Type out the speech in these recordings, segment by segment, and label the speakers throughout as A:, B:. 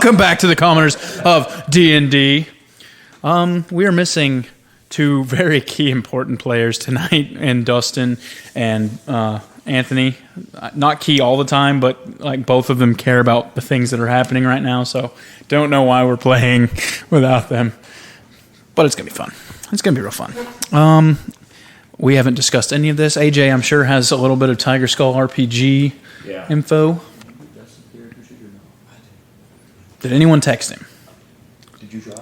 A: Welcome back to the Commoners of D&D. We are missing two very key important players tonight, and Dustin and Anthony. Not key all the time, but like both of them care about the things that are happening right now, so don't know why we're playing without them. But it's going to be fun. It's going to be real fun. We haven't discussed any of this. AJ, I'm sure, has a little bit of Tiger Skull RPG info. Did anyone text him?
B: Did you try?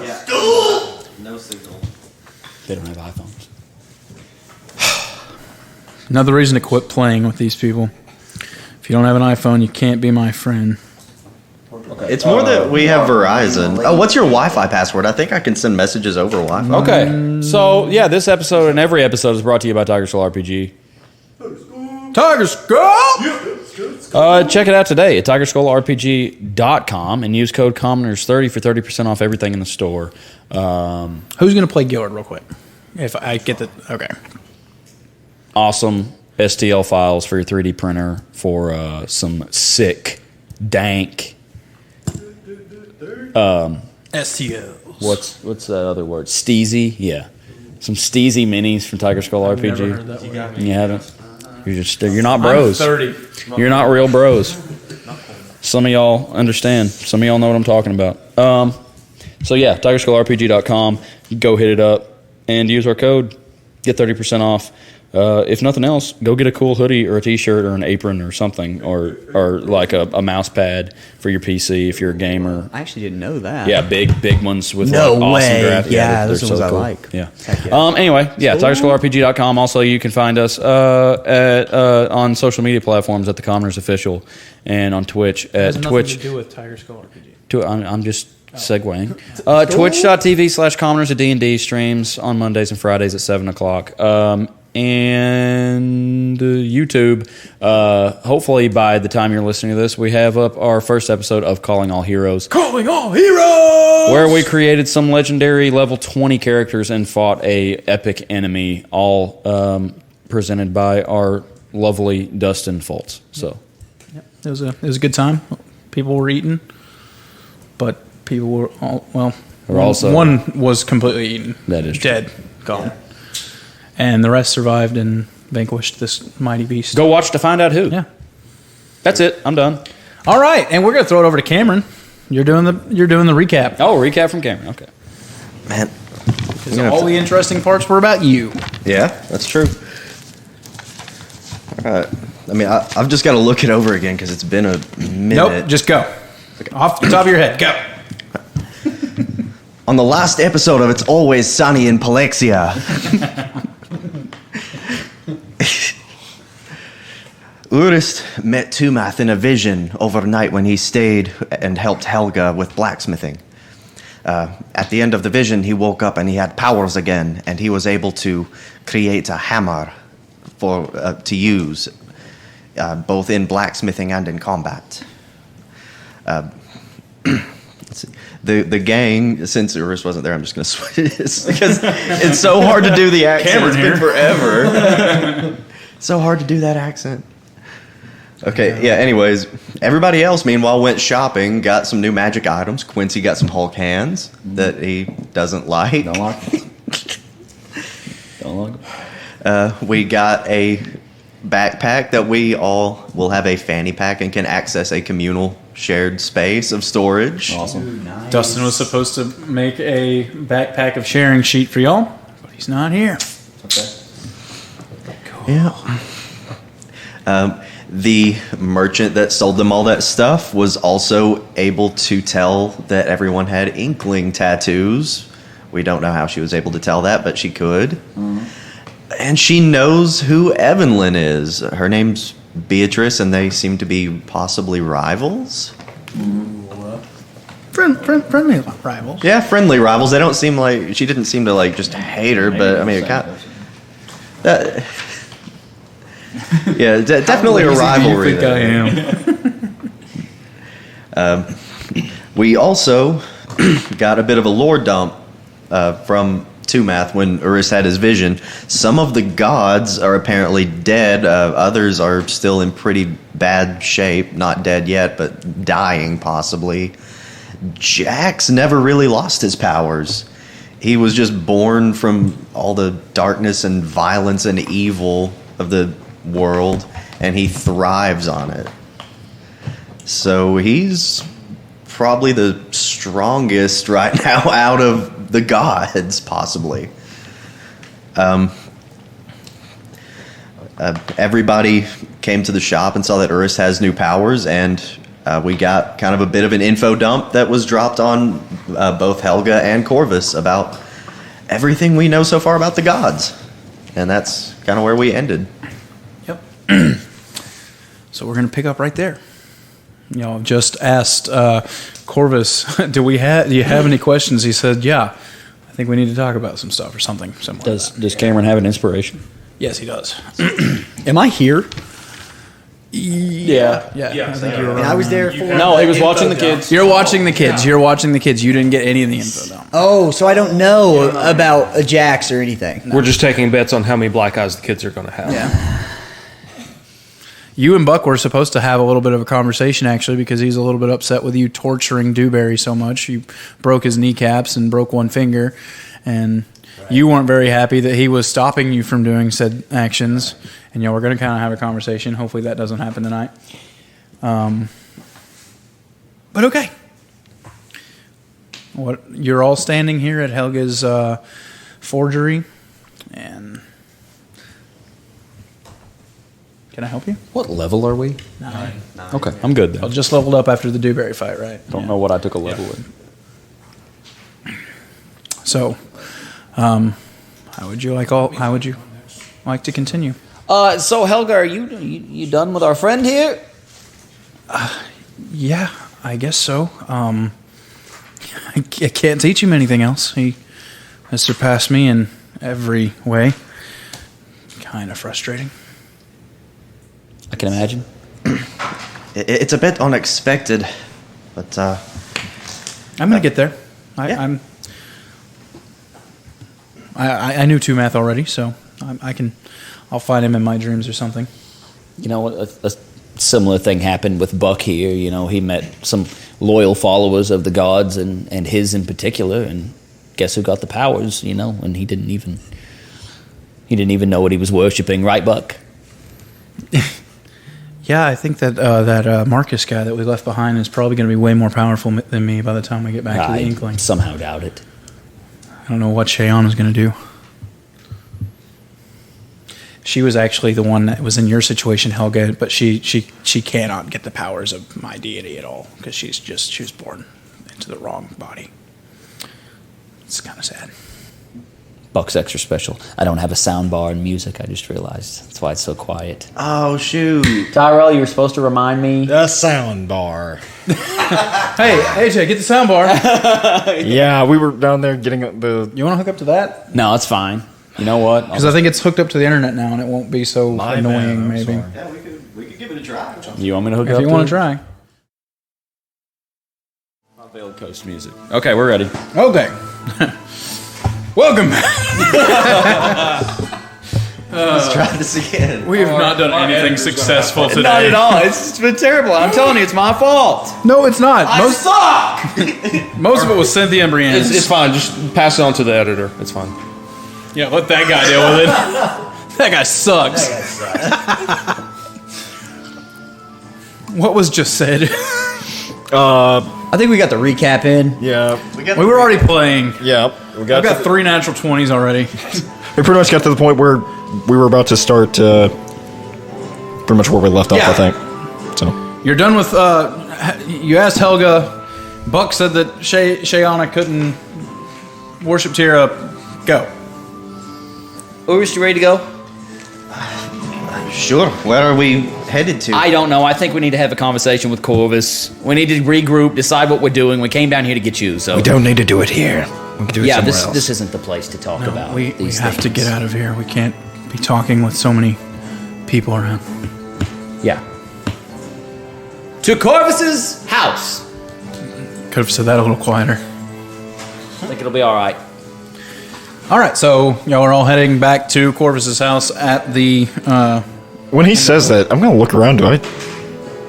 C: Yeah. No signal.
B: They don't have iPhones.
A: Another reason to quit playing with these people. If you don't have an iPhone, you can't be my friend.
C: Okay. It's more that we have Verizon. Oh, what's your Wi-Fi password? I think I can send messages over Wi-Fi.
B: Okay, so yeah, this episode and every episode is brought to you by Tiger Skull RPG.
A: Tiger Skull!
B: Check it out today at tigerskullrpg.com and use code Commoners30 for 30% off everything in the store.
A: Who's going to play Gillard real quick? If I get the... Okay.
B: Awesome STL files for your 3D printer for some sick, dank...
A: STOs.
B: What's that other word? Steezy? Yeah. Some Steezy minis from Tiger Skull RPG.
A: Never heard that word.
B: You haven't? You're not bros.
A: I'm 30.
B: You're not real bros. Some of y'all understand. Some of y'all know what I'm talking about. So yeah, tigerskullrpg.com. Go hit it up and use our code. Get 30% off. If nothing else, go get a cool hoodie or a t-shirt or an apron or something, or like a mouse pad for your PC if you're a gamer.
D: I actually didn't know that.
B: Yeah, big ones with
D: No
B: like awesome
D: way.
B: graphics.
D: Yeah, those
B: they're
D: ones
B: so
D: I
B: cool.
D: like.
B: Yeah.
D: Heck yeah.
B: Anyway, yeah, tigerskullrpg.com. Also, you can find us on social media platforms at the Commoners Official and on Twitch at
A: It has
B: Twitch.
A: nothing to do with Tiger Skull RPG.
B: I'm just segueing. Twitch.tv/Commoners of D&D streams on Mondays and Fridays at 7 o'clock. And YouTube. Hopefully, by the time you're listening to this, we have up our first episode of Calling All Heroes.
A: Calling All Heroes!
B: Where we created some legendary level 20 characters and fought a epic enemy, all presented by our lovely Dustin Fultz. So,
A: Yep. It was a good time. People were eating, but people were one was completely eaten.
B: That is true.
A: Dead, gone. Yeah. And the rest survived and vanquished this mighty beast.
B: Go watch to find out who.
A: Yeah.
B: That's it. I'm done.
A: All right, and we're gonna throw it over to Cameron. You're doing the recap.
B: Oh, recap from Cameron. Okay.
C: Man.
A: Because all the interesting parts were about you.
C: Yeah, that's true. All right. I mean, I've just got to look it over again because it's been a minute.
A: Nope, just go. Okay. Off the top of your head, go.
C: On the last episode of It's Always Sunny in Palexia, Urist met Tumath in a vision overnight when he stayed and helped Helga with blacksmithing. At the end of the vision, he woke up and he had powers again, and he was able to create a hammer to use, both in blacksmithing and in combat. The gang, since Urus wasn't there, I'm just going to switch this because it's so hard to do the accent. It's been forever. So hard to do that accent. Okay, yeah, anyways, everybody else, meanwhile, went shopping, got some new magic items. Quincy got some Hulk hands that he doesn't like.
B: Don't like them. Don't like them.
C: We got a backpack that we all will have a fanny pack and can access a communal shared space of storage.
B: Awesome.
D: Nice.
A: Dustin was supposed to make a backpack of sharing sheet for y'all, but he's not here.
B: Okay.
A: Cool.
C: Yeah. The merchant that sold them all that stuff was also able to tell that everyone had inkling tattoos. We don't know how she was able to tell that, but she could. Mm-hmm. And she knows who Evelyn is. Her name's Beatrice, and they seem to be possibly rivals.
A: Friendly rivals.
C: Yeah, friendly rivals. They don't seem like... She didn't seem to, like, just hate her, but, I mean, it kind of... Yeah, definitely a rivalry.
A: You think I am?
C: We also got a bit of a lore dump from Tumath when Urus had his vision. Some of the gods are apparently dead. Others are still in pretty bad shape. Not dead yet, but dying possibly. Jax never really lost his powers. He was just born from all the darkness and violence and evil of the world, and he thrives on it. So he's probably the strongest right now out of the gods, possibly. Everybody came to the shop and saw that Urus has new powers, and we got kind of a bit of an info dump that was dropped on both Helga and Corvus about everything we know so far about the gods. And that's kind of where we ended.
A: Yep. So we're going to pick up right there. I've just asked Corvus, do you have any questions? He said, yeah, I think we need to talk about some stuff or something similar.
B: Does Cameron have an inspiration?
A: Yes, he does.
D: Am I here?
B: Yeah.
A: I think you were
D: I was there for.
B: No, he was watching the kids.
A: You're watching the kids. You're watching the kids. You didn't get any of the info, though.
D: Oh, so I don't know about a Jax or anything.
E: We're just taking bets on how many black eyes the kids are going to have.
A: Yeah. You and Buck were supposed to have a little bit of a conversation, actually, because he's a little bit upset with you torturing Dewberry so much. You broke his kneecaps and broke one finger, and you weren't very happy that he was stopping you from doing said actions. And we're going to kind of have a conversation. Hopefully that doesn't happen tonight. But okay. You're all standing here at Helga's forgery, and can I help you?
B: What level are we?
A: 9.
B: Okay, I'm good then.
A: I just leveled up after the Dewberry fight, right?
B: Don't know what I took a level with.
A: So, how would you like to continue?
B: So Helga, are you done with our friend here?
A: Yeah, I guess so. I can't teach him anything else. He has surpassed me in every way. Kind of frustrating.
B: I can imagine.
C: It's a bit unexpected, but
A: I'm gonna get there.
C: Yeah.
A: I knew Tumath already, so I'll find him in my dreams or something.
B: You know, a similar thing happened with Buck here. You know, he met some loyal followers of the gods, and his in particular, and guess who got the powers? You know, and he didn't even know what he was worshiping, right, Buck?
A: Yeah, I think that Marcus guy that we left behind is probably going to be way more powerful than me by the time we get back to the Inkling.
B: I somehow doubt it.
A: I don't know what Shayon is going to do. She was actually the one that was in your situation, Helga, but she cannot get the powers of my deity at all because she was born into the wrong body. It's kind of sad.
B: Buck's extra special. I don't have a sound bar in music, I just realized. That's why it's so quiet.
C: oh shoot.
B: Tyrell, you were supposed to remind me.
F: The sound bar.
A: Hey, AJ, get the sound bar.
F: Yeah, we were down there getting the.
A: You want to hook up to that?
B: No, it's fine. You know what?
A: Because I think it's hooked up to the internet now, and it won't be so
F: My
A: annoying.
F: bad, I'm
A: Maybe
F: sorry.
C: Yeah, we could give it a try.
B: You want me to hook it
A: if
B: up
A: you
B: to
A: want
B: it?
A: to try.
B: Veiled Coast music. Okay, we're ready.
A: Okay. Welcome back.
C: Let's try this again.
A: We have not done anything successful today.
B: Not at all. It's been terrible. I'm telling you, it's my fault.
A: No, it's not.
B: suck.
A: Most of it was Cynthia and Brienne.
E: It's fine. Just pass it on to the editor. It's fine.
A: Yeah, let that guy deal with it. That guy sucks. What was just said?
D: I think we got the recap in.
F: Yeah,
A: We were already playing.
F: yeah.
A: I've got 3 natural 20s already.
F: We pretty much got to the point where we were about to start. Pretty much where we left off,
A: Yeah.
F: I think. So
A: You're done with. You asked Helga. Buck said that Shayana couldn't worship Tira. Go.
B: Urus, you ready to go?
C: Sure. Where are we headed to?
B: I don't know. I think we need to have a conversation with Corvus. We need to regroup, decide what we're doing. We came down here to get you, so.
F: we don't need to do it here. We can do it somewhere else.
B: this isn't the place to talk about
A: We
B: these
A: have to
B: things.
A: get out of here. We can't be talking with so many people around.
B: Yeah. To Corvus's house.
A: Could have said that a little quieter.
B: I think it'll be all right.
A: All right, so y'all are all heading back to Corvus's house at the.
F: When he says that, I'm going to look around. Do I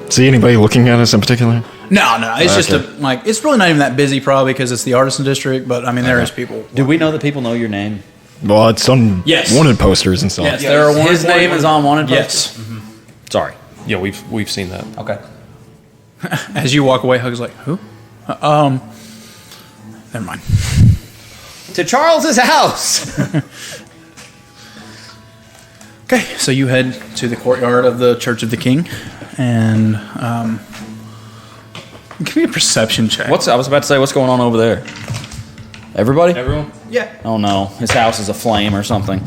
F: see anybody looking at us in particular?
A: No, it's just
F: Okay.
A: it's really not even that busy probably because it's the artisan district. But I mean, there is people.
B: Do we know that people know your name?
F: Well, it's on
A: Yes.
F: wanted posters and stuff.
A: Yes, there are
B: His name is on wanted
A: Yes.
B: posters? Sorry.
E: Yeah, we've seen that.
B: Okay.
A: As you walk away, Hug's like, "Who?" Never mind.
B: To Charles's house.
A: Okay, so you head to the courtyard of the Church of the King, and give me a perception check.
B: I was about to say, what's going on over there? Everybody?
E: Everyone?
A: Yeah.
B: Oh no, his house is aflame or something.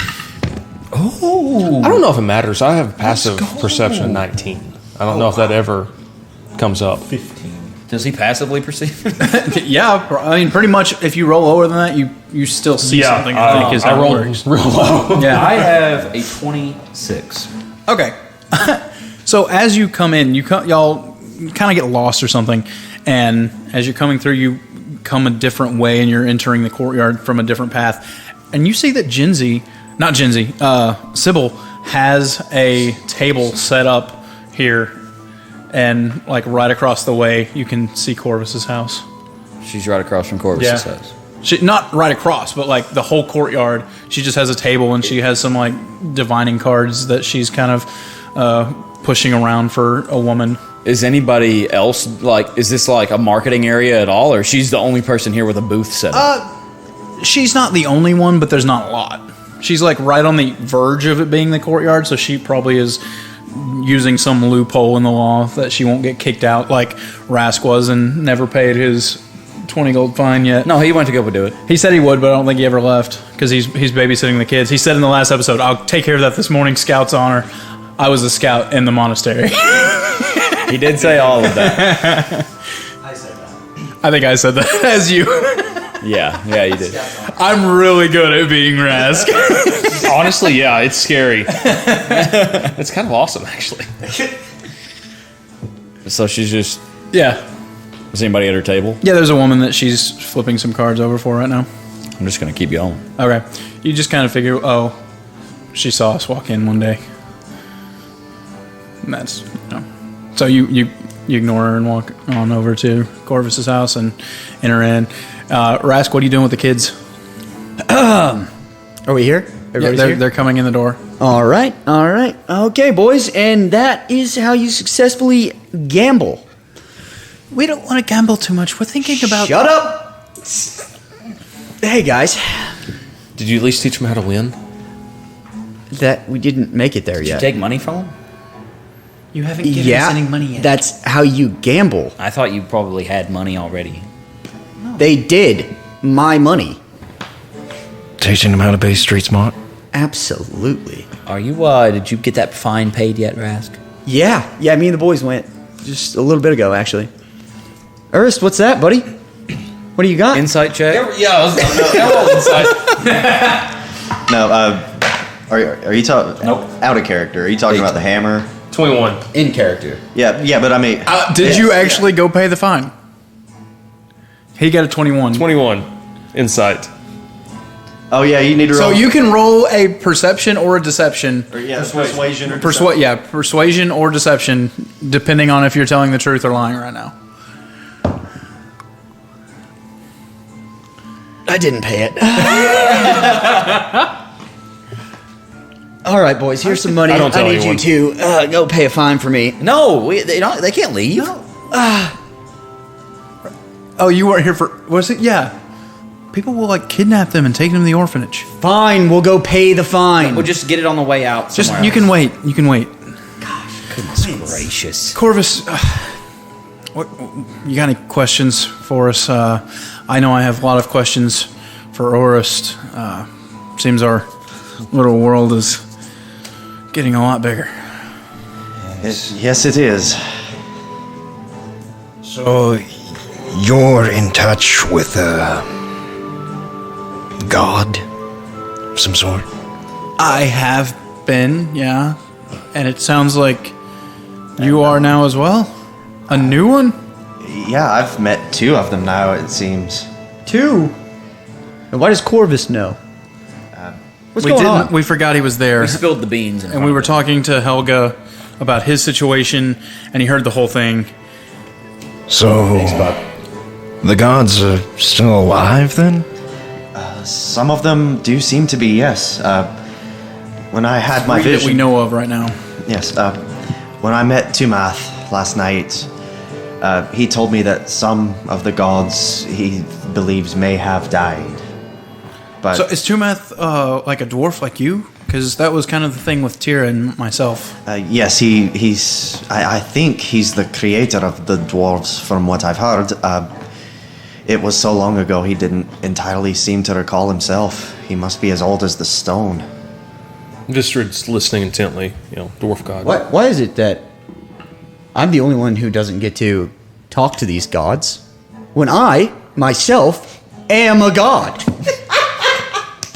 E: I don't know if it matters. I have passive perception of 19. I don't know if that ever comes up.
B: Does he passively perceive?
A: Yeah, I mean, pretty much. If you roll lower than that, you still see something. I think is how it works.
E: real low.
A: Yeah.
B: I have a 26.
A: Okay. So as you come in, y'all kind of get lost or something, and as you're coming through, you come a different way, and you're entering the courtyard from a different path, and you see that Sybil has a table set up here, and like right across the way, you can see Corvus's house.
B: She's right across from Corvus's house.
A: Not right across, but like the whole courtyard. She just has a table, and she has some like divining cards that she's kind of pushing around for a woman.
B: Is anybody else, like, is this like a marketing area at all, or she's the only person here with a booth set up?
A: She's not the only one, but there's not a lot. She's like right on the verge of it being the courtyard, so she probably is using some loophole in the law that she won't get kicked out like Rask was and never paid his 20 gold fine yet.
B: No, he went to go do it.
A: He said he would, but I don't think he ever left because he's babysitting the kids. He said in the last episode, "I'll take care of that this morning, Scout's honor. I was a scout in the monastery."
B: He did say all of that.
D: I said that.
A: I think I said that as you.
B: Yeah, you did.
A: I'm really good at being Rask.
E: Honestly, yeah, it's scary. It's kind of awesome, actually.
B: So she's just,
A: Yeah.
B: is anybody at her table?
A: Yeah, there's a woman that she's flipping some cards over for right now.
B: I'm just going to keep going.
A: Okay. You just kind of figure, she saw us walk in one day. And that's, So you ignore her and walk on over to Corvus's house and enter in. Rask, what are you doing with the kids?
D: Are we here? Everybody's here?
A: They're coming in the door.
D: All right. Okay, boys, and that is how you successfully gamble.
A: We don't want to gamble too much. We're thinking about...
D: Shut up! Hey, guys.
E: Did you at least teach them how to win?
D: That we didn't make it there
B: Did you
D: yet.
B: take money from him?
A: You haven't given us any money yet.
D: That's how you gamble.
B: I thought you probably had money already.
D: They did. My money.
F: Teaching them how to be street smart.
D: Absolutely.
B: Are you, did you get that fine paid yet, Rask?
D: Yeah, me and the boys went just a little bit ago, actually. Ernest, what's that, buddy? What do you got?
B: Insight check?
C: No, are you talking?
B: Nope.
C: Out of character. Are you talking about the hammer?
E: 21.
B: In character.
C: Yeah, but I mean,
A: Did you actually go pay the fine? He got a 21.
E: 21. Insight.
C: Oh yeah, you need to
A: So
C: roll.
A: you can roll a perception or a deception.
C: Persuasion or
A: Persuasion or deception, depending on if you're telling the truth or lying right now.
D: I didn't pay it. All right, boys, here's some money.
E: I don't tell
D: need
E: anyone.
D: you to go pay a fine for me.
B: No, they can't leave.
A: Oh, you weren't here for... Was it? Yeah. People will, kidnap them and take them to the orphanage.
D: Fine, we'll go pay the fine.
B: We'll just get it on the way out
A: Just,
B: somewhere
A: you can
B: else.
A: wait. You can wait.
B: Goodness gracious.
A: Corvus, what, you got any questions for us? I know I have a lot of questions for Orist. Seems our little world is getting a lot bigger.
C: Yes, it is.
F: So, you're in touch with God of some sort?
A: I have been, yeah. And it sounds like you are now as well? A new one?
C: Yeah, I've met two of them now. It seems.
D: 2. And why does Corvus know? What's going on?
A: We forgot he was there.
G: We spilled the beans.
A: And we were talking to Helga about his situation, and he heard the whole thing.
F: So, the gods are still alive then?
C: Some of them do seem to be, yes. When I had my
A: Three
C: vision...
A: that we know of right now.
C: Yes, when I met Tumath last night, he told me that some of the gods he believes may have died. But
A: So is Tumath like a dwarf like you? Because that was kind of the thing with Tira and myself.
C: yes, he's... I think he's the creator of the dwarves, from what I've heard. It was so long ago he didn't entirely seem to recall himself. He must be as old as the stone.
E: I'm just listening intently, dwarf god.
D: Why is it that I'm the only one who doesn't get to talk to these gods when I, myself, am a god?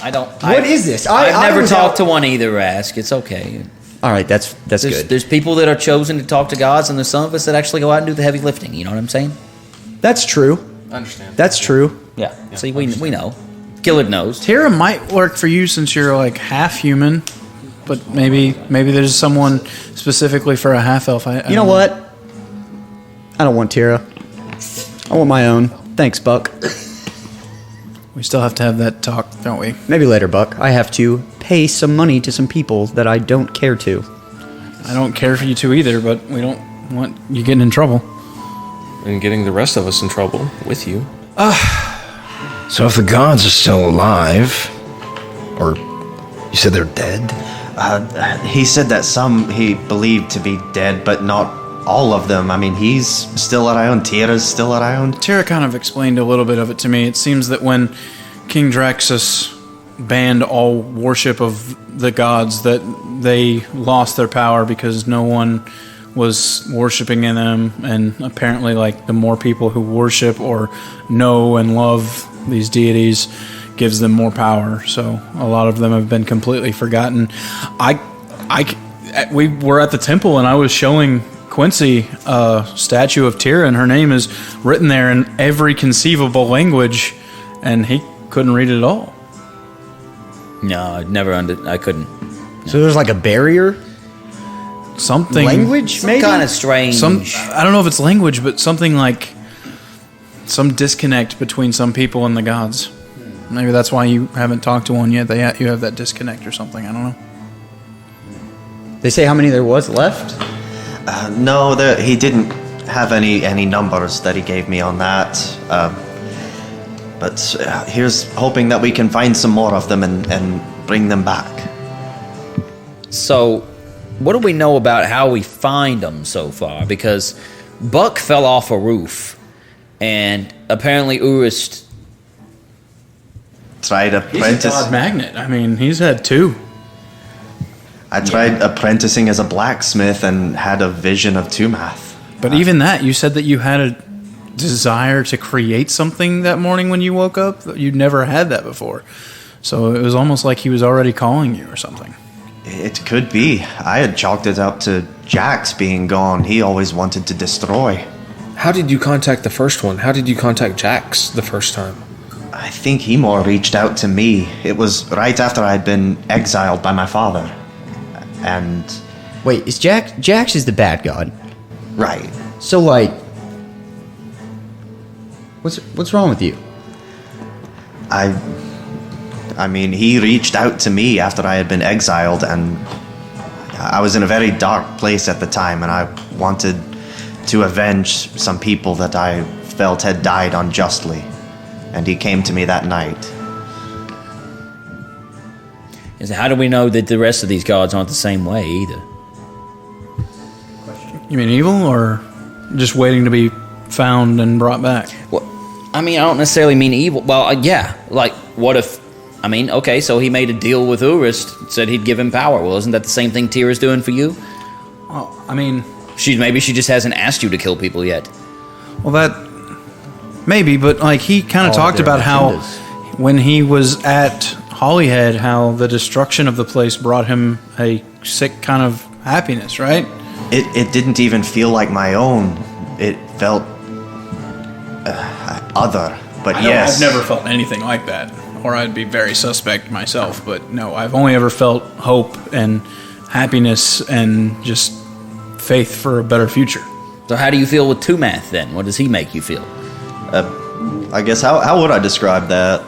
D: What is this?
G: I've never talked to one either, Rask. It's okay.
D: All right, that's good.
G: There's people that are chosen to talk to gods, and there's some of us that actually go out and do the heavy lifting. You know what I'm saying?
D: That's true.
E: I understand.
D: That's true.
G: Yeah. See, we know. Gillard knows.
A: Tira might work for you since you're like half human, but maybe there's someone specifically for a half elf.
D: You know what? I don't want Tira. I want my own. Thanks, Buck.
A: We still have to have that talk, don't we?
D: Maybe later, Buck. I have to pay some money to some people that I don't care to.
A: I don't care for you two either, but we don't want you getting in trouble.
E: And getting the rest of us in trouble with you.
F: So if the gods are still alive, or you said they're dead?
C: He said that some he believed to be dead, but not all of them. I mean, he's still around. Tira's still around.
A: Tira kind of explained a little bit of it to me. It seems that when King Draxus banned all worship of the gods, that they lost their power because no one was worshiping in them, and apparently like the more people who worship or know and love these deities gives them more power. So a lot of them have been completely forgotten. We were at the temple and I was showing Quincy a statue of Tira, and her name is written there in every conceivable language, and he couldn't read it at all.
G: No, I couldn't.
D: So there's like a barrier?
A: Something
D: Language, maybe?
G: Kind of strange.
A: I don't know if it's language, but something like some disconnect between some people and the gods. Maybe that's why you haven't talked to one yet. You have that disconnect or something. I don't know.
D: They say how many there was left?
C: No, he didn't have any numbers that he gave me on that. But here's hoping that we can find some more of them and bring them back.
G: So, what do we know about how we find them so far? Because Buck fell off a roof, and apparently Urist
C: Tried
A: He's a
C: apprentice.
A: god magnet. I mean, he's had two.
C: I tried apprenticing as a blacksmith and had a vision of Tumath.
A: But even that, you said that you had a desire to create something that morning when you woke up. You'd never had that before. So it was almost like he was already calling you or something.
C: It could be. I had chalked it up to Jax being gone. He always wanted to destroy.
E: How did you contact the first one? How did you contact Jax the first time?
C: I think he more reached out to me. It was right after I'd been exiled by my father. And...
D: Wait, is Jax is the bad god?
C: Right.
D: So, like... What's wrong with you?
C: I mean, he reached out to me after I had been exiled, and I was in a very dark place at the time, and I wanted to avenge some people that I felt had died unjustly. And he came to me that night.
G: is how do we know that the rest of these gods aren't the same way either?
A: You mean evil, or just waiting to be found and brought back?
G: Well, I mean, I don't necessarily mean evil. Well, yeah, like what if? I mean, okay, so he made a deal with Urist, said he'd give him power. Well, isn't that the same thing Tira's doing for you?
A: Well, I mean,
G: Maybe she just hasn't asked you to kill people yet.
A: well, that maybe, but like he kind of talked about how when he was at Hollyhead, how the destruction of the place brought him a sick kind of happiness, right?
C: It didn't even feel like my own. It felt other. But yes.
A: I've never felt anything like that. or I'd be very suspect myself. But no, I've only ever felt hope and happiness and just faith for a better future.
G: So how do you feel with Tumath then? What does he make you feel?
C: I guess how would I describe that?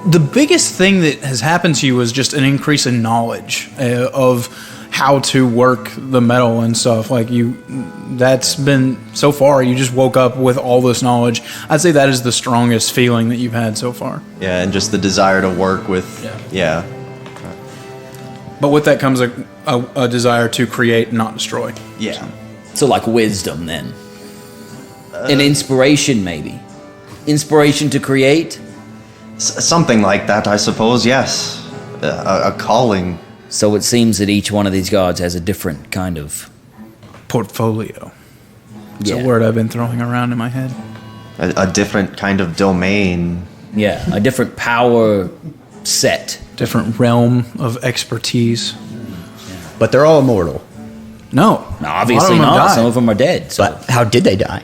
A: The biggest thing that has happened to you is just an increase in knowledge of how to work the metal and stuff. Like that's been so far. You just woke up with all this knowledge. I'd say that is the strongest feeling that you've had so far.
C: Yeah, and just the desire to work with. Yeah.
A: But with that comes a desire to create and not destroy.
C: Yeah.
G: So like wisdom then. An inspiration maybe. Inspiration to create?
C: Something like that, I suppose, yes. A calling.
G: So it seems that each one of these gods has a different kind of
A: Portfolio. It's
G: Yeah.
A: a word I've been throwing around in my head.
C: A different kind of domain.
G: a different power set.
A: Different realm of expertise.
D: But they're all immortal.
A: No.
G: No, obviously
A: A lot of them have
G: not.
A: died.
G: Some of them are dead. So
D: But how did they die?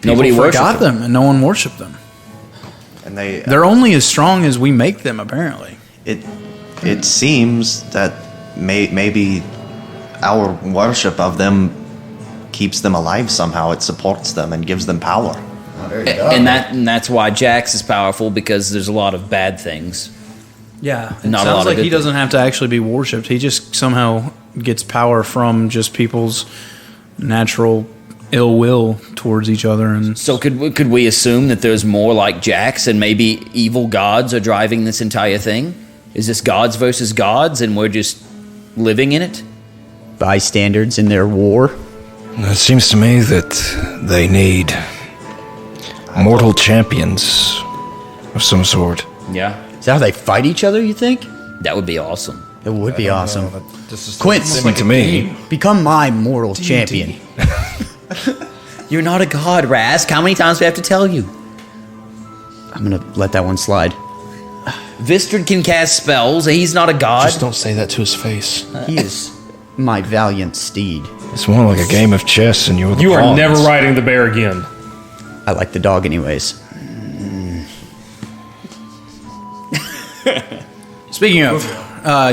G: nobody
A: People
G: worshipped
A: forgot them, and no one worshipped them.
C: And
A: They're only as strong as we make them, apparently.
C: it seems that maybe our worship of them keeps them alive somehow. It supports them and gives them power.
G: And that's why Jax is powerful, because there's a lot of bad things.
A: Yeah, it
G: Not a lot
A: sounds
G: of
A: like
G: good
A: he doesn't have to actually be worshipped. He just somehow gets power from just people's natural ill will towards each other. And
G: So could we assume that there's more like Jax, and maybe evil gods are driving this entire thing? Is this gods versus gods, and we're just living in it?
D: Bystanders in their war?
F: It seems to me that they need mortal champions of some sort.
G: Yeah,
D: Is that how they fight each other, you think?
G: that would be awesome.
D: It would be awesome.
F: This is
D: Quince,
F: seeming to me.
D: become my mortal champion.
G: You're not a god, Rask. How many times do I have to tell you?
D: I'm going to let that one slide.
G: Vistrid can cast spells. He's not a god.
E: Just don't say that to his face.
D: He is my valiant steed.
F: It's more like a game of chess, and you're the
E: You are
F: pawns.
E: never riding the bear again.
D: I like the dog anyways.
A: speaking of,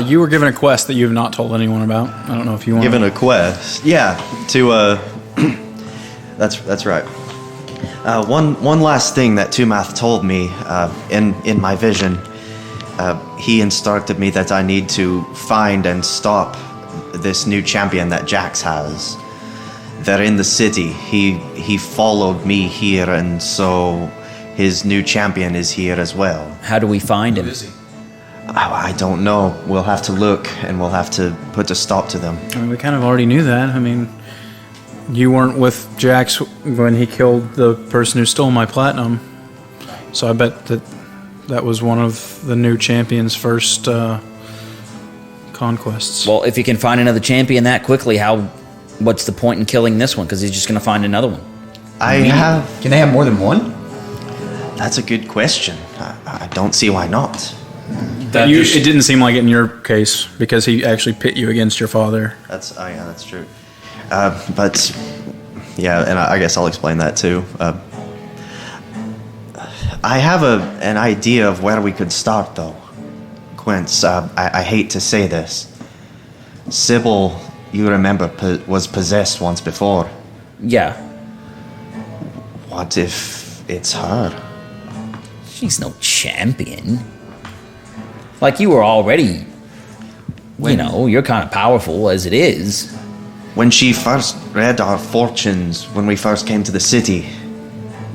A: you were given a quest that you have not told anyone about. I don't know if you want
C: Given a quest. Yeah, to that's right. One last thing that Tumath told me in my vision. He instructed me that I need to find and stop this new champion that Jax has. They're in the city. He followed me here, and so his new champion is here as well.
G: How do we find him?
C: I don't know. We'll have to look, and we'll have to put a stop to them.
A: I mean, we kind of already knew that. I mean, you weren't with Jax when he killed the person who stole my platinum. So I bet that was one of the new champion's first conquests.
G: Well, if you can find another champion that quickly, what's the point in killing this one? Because he's just going to find another one.
D: Can they have more than one?
C: That's a good question. I don't see why not.
A: It didn't seem like it in your case because he actually pit you against your father.
C: That's true. But yeah, and I guess I'll explain that too. I have an idea of where we could start, though. Quince, I hate to say this. Sybil, you remember, was possessed once before.
G: Yeah.
C: What if it's her?
G: She's no champion. Like, you were already, you're kind of powerful as it is.
C: When she first read our fortunes when we first came to the city,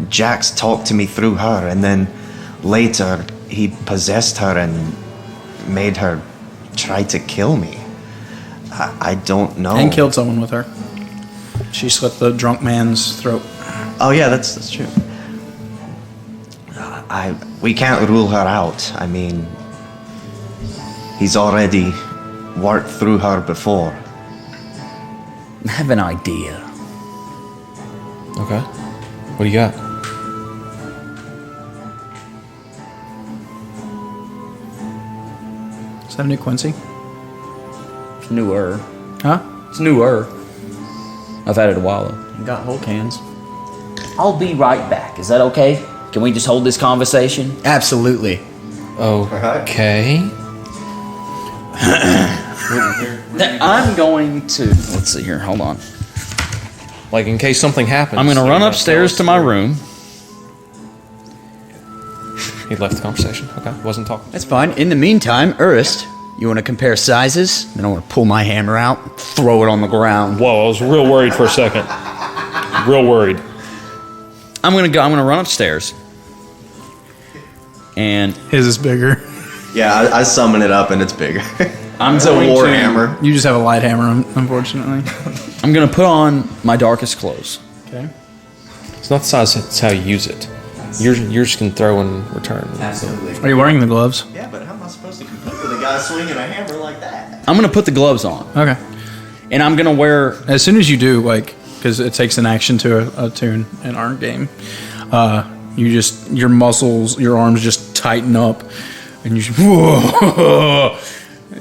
C: Jax talked to me through her, and then later he possessed her and made her try to kill me. I don't know.
A: And killed someone with her. She slit the drunk man's throat.
C: Oh yeah, that's true. We can't rule her out. I mean, he's already worked through her before.
G: I have an idea.
E: Okay. What do you got?
A: Is that new Quincy?
G: It's newer.
A: Huh?
G: It's newer. I've had it a while, though.
D: You got whole cans.
G: I'll be right back. Is that okay? Can we just hold this conversation?
D: Absolutely.
E: Okay.
B: I'm going to. Let's see here. Hold on.
E: Like, in case something happens.
B: I'm going to
E: you
B: run
E: gotta
B: upstairs
E: tell
B: to
E: us
B: my
E: the-
B: room.
E: He left the conversation. Okay. Wasn't talking.
D: That's fine. In the meantime, Urist, you want to compare sizes? Then I want to pull my hammer out, throw it on the ground.
E: Whoa, I was real worried for a second. Real worried.
B: I'm going to run upstairs. And
A: His is bigger.
C: Yeah, I summon it up and it's bigger.
B: I'm
C: It's a
B: going
C: war
B: to-
C: hammer.
A: You just have a light hammer, unfortunately.
B: I'm going to put on my darkest clothes.
A: Okay.
E: It's not the size, it's how you use it. Yours can throw and return.
C: Absolutely.
A: Are you wearing the gloves?
C: Yeah, but how am I supposed to compete with a guy swinging a hammer like that?
B: I'm going to put the gloves on.
A: Okay.
B: And I'm going to wear.
A: As soon as you do, like, because it takes an action to attune in our game, your muscles, your arms just tighten up, and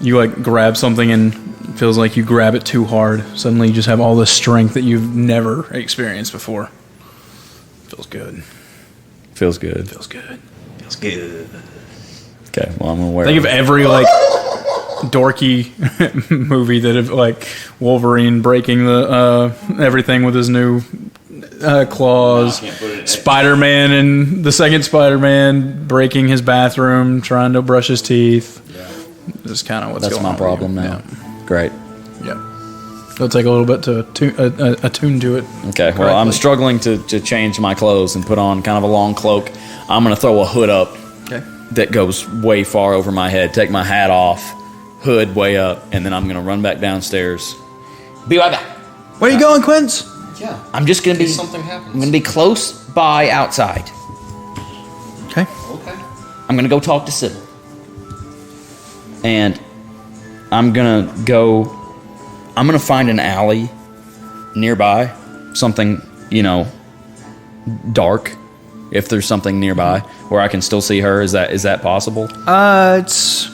A: you like grab something and it feels like you grab it too hard. Suddenly you just have all this strength that you've never experienced before. Feels good.
B: Feels good.
A: Feels good.
C: Feels good.
B: Okay, well, I'm going to wear.
A: Think of every like dorky movie that have like Wolverine breaking the everything with his new claws. Spider-Man and the second Spider-Man breaking his bathroom, trying to brush his teeth. This is kind of what's
B: That's
A: going
B: my
A: on.
B: problem now. Great.
A: Yeah. It'll take a little bit to attune to it.
B: Okay, well, I'm struggling to change my clothes and put on kind of a long cloak. I'm going to throw a hood up that goes way far over my head, take my hat off, hood way up, and then I'm going to run back downstairs.
G: Be right back.
A: Where are you going, Quince?
E: Yeah.
G: I'm just gonna be.
E: Something happens.
G: I'm gonna be close by outside.
A: Okay.
E: Okay.
G: I'm gonna go talk to Sybil.
B: And I'm going to find an alley nearby, something, dark, if there's something nearby where I can still see her. Is that possible?
A: It's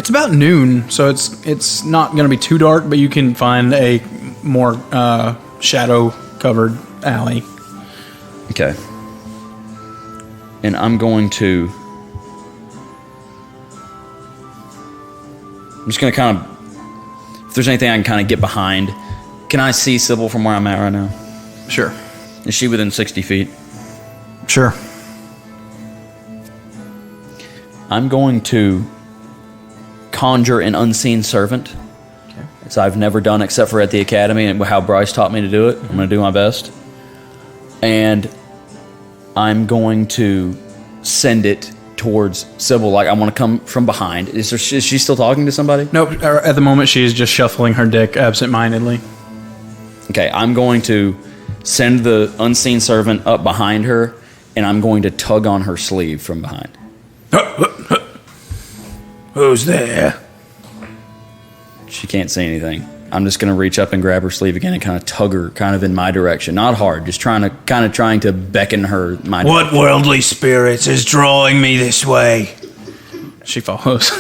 A: about noon, so it's not going to be too dark, but you can find a more shadow covered alley.
B: Okay. And I'm just going to kind of, if there's anything I can kind of get behind. Can I see Sybil from where I'm at right now?
A: Sure.
B: Is she within 60 feet?
A: Sure.
B: I'm going to conjure an unseen servant. Okay. As I've never done except for at the academy and how Bryce taught me to do it. I'm going to do my best. And I'm going to send it towards Sybil. Like, I want to come from behind. Is she still talking to somebody?
A: Nope. At the moment, she is just shuffling her dick absent-mindedly.
B: Okay, I'm going to send the unseen servant up behind her, and I'm going to tug on her sleeve from behind.
A: Who's there?
B: She can't say anything. I'm just going to reach up and grab her sleeve again and kind of tug her kind of in my direction. Not hard, just trying to beckon her my direction.
A: What worldly spirits is drawing me this way? She follows.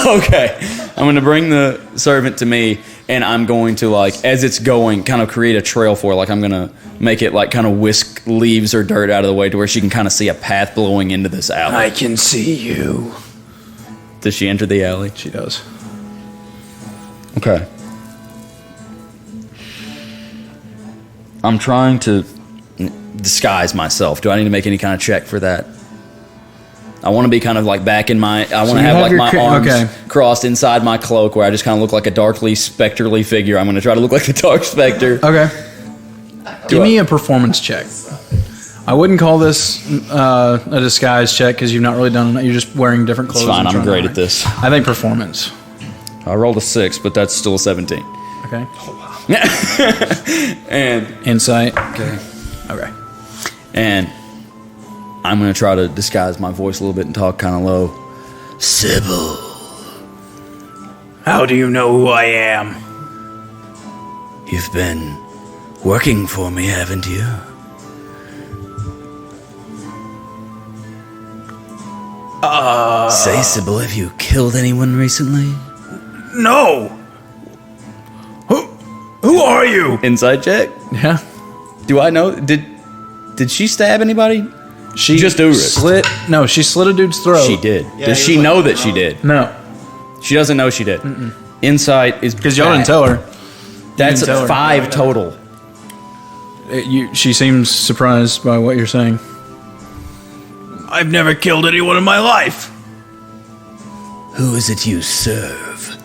B: Okay. I'm going to bring the servant to me, and I'm going to, like, as it's going, kind of create a trail for her. Like, I'm going to make it, like, kind of whisk leaves or dirt out of the way to where she can kind of see a path blowing into this alley.
A: I can see you.
B: Does she enter the alley?
A: She does.
B: Okay. I'm trying to disguise myself. Do I need to make any kind of check for that? I want to be kind of like back in my... I want to have like my arms crossed inside my cloak where I just kind of look like a darkly, spectrally figure. I'm going to try to look like the Dark Spectre.
A: Okay. Give me a performance check. I wouldn't call this a disguise check because you've not really done it. You're just wearing different clothes.
B: It's fine.
A: and
B: I'm
A: trying
B: great
A: to
B: at this.
A: I think performance.
B: I rolled a 6, but that's still a 17.
A: Okay.
B: And...
A: Insight.
B: Okay. And I'm going to try to disguise my voice a little bit and talk kind of low. Sybil.
A: How do you know who I am?
B: You've been working for me, haven't you? Say, Sybil, have you killed anyone recently?
A: No. Who are you?
B: Inside check.
A: Yeah.
B: Do I know? Did she stab anybody?
A: She
G: Just Urist.
A: She slit a dude's throat.
G: She did. Does she know that she did?
A: No,
G: She doesn't know she did. Insight is
A: because y'all didn't tell her.
G: That's
A: didn't tell her.
G: 5 total.
A: She seems surprised by what you're saying. I've never killed anyone in my life.
G: Who is it you serve?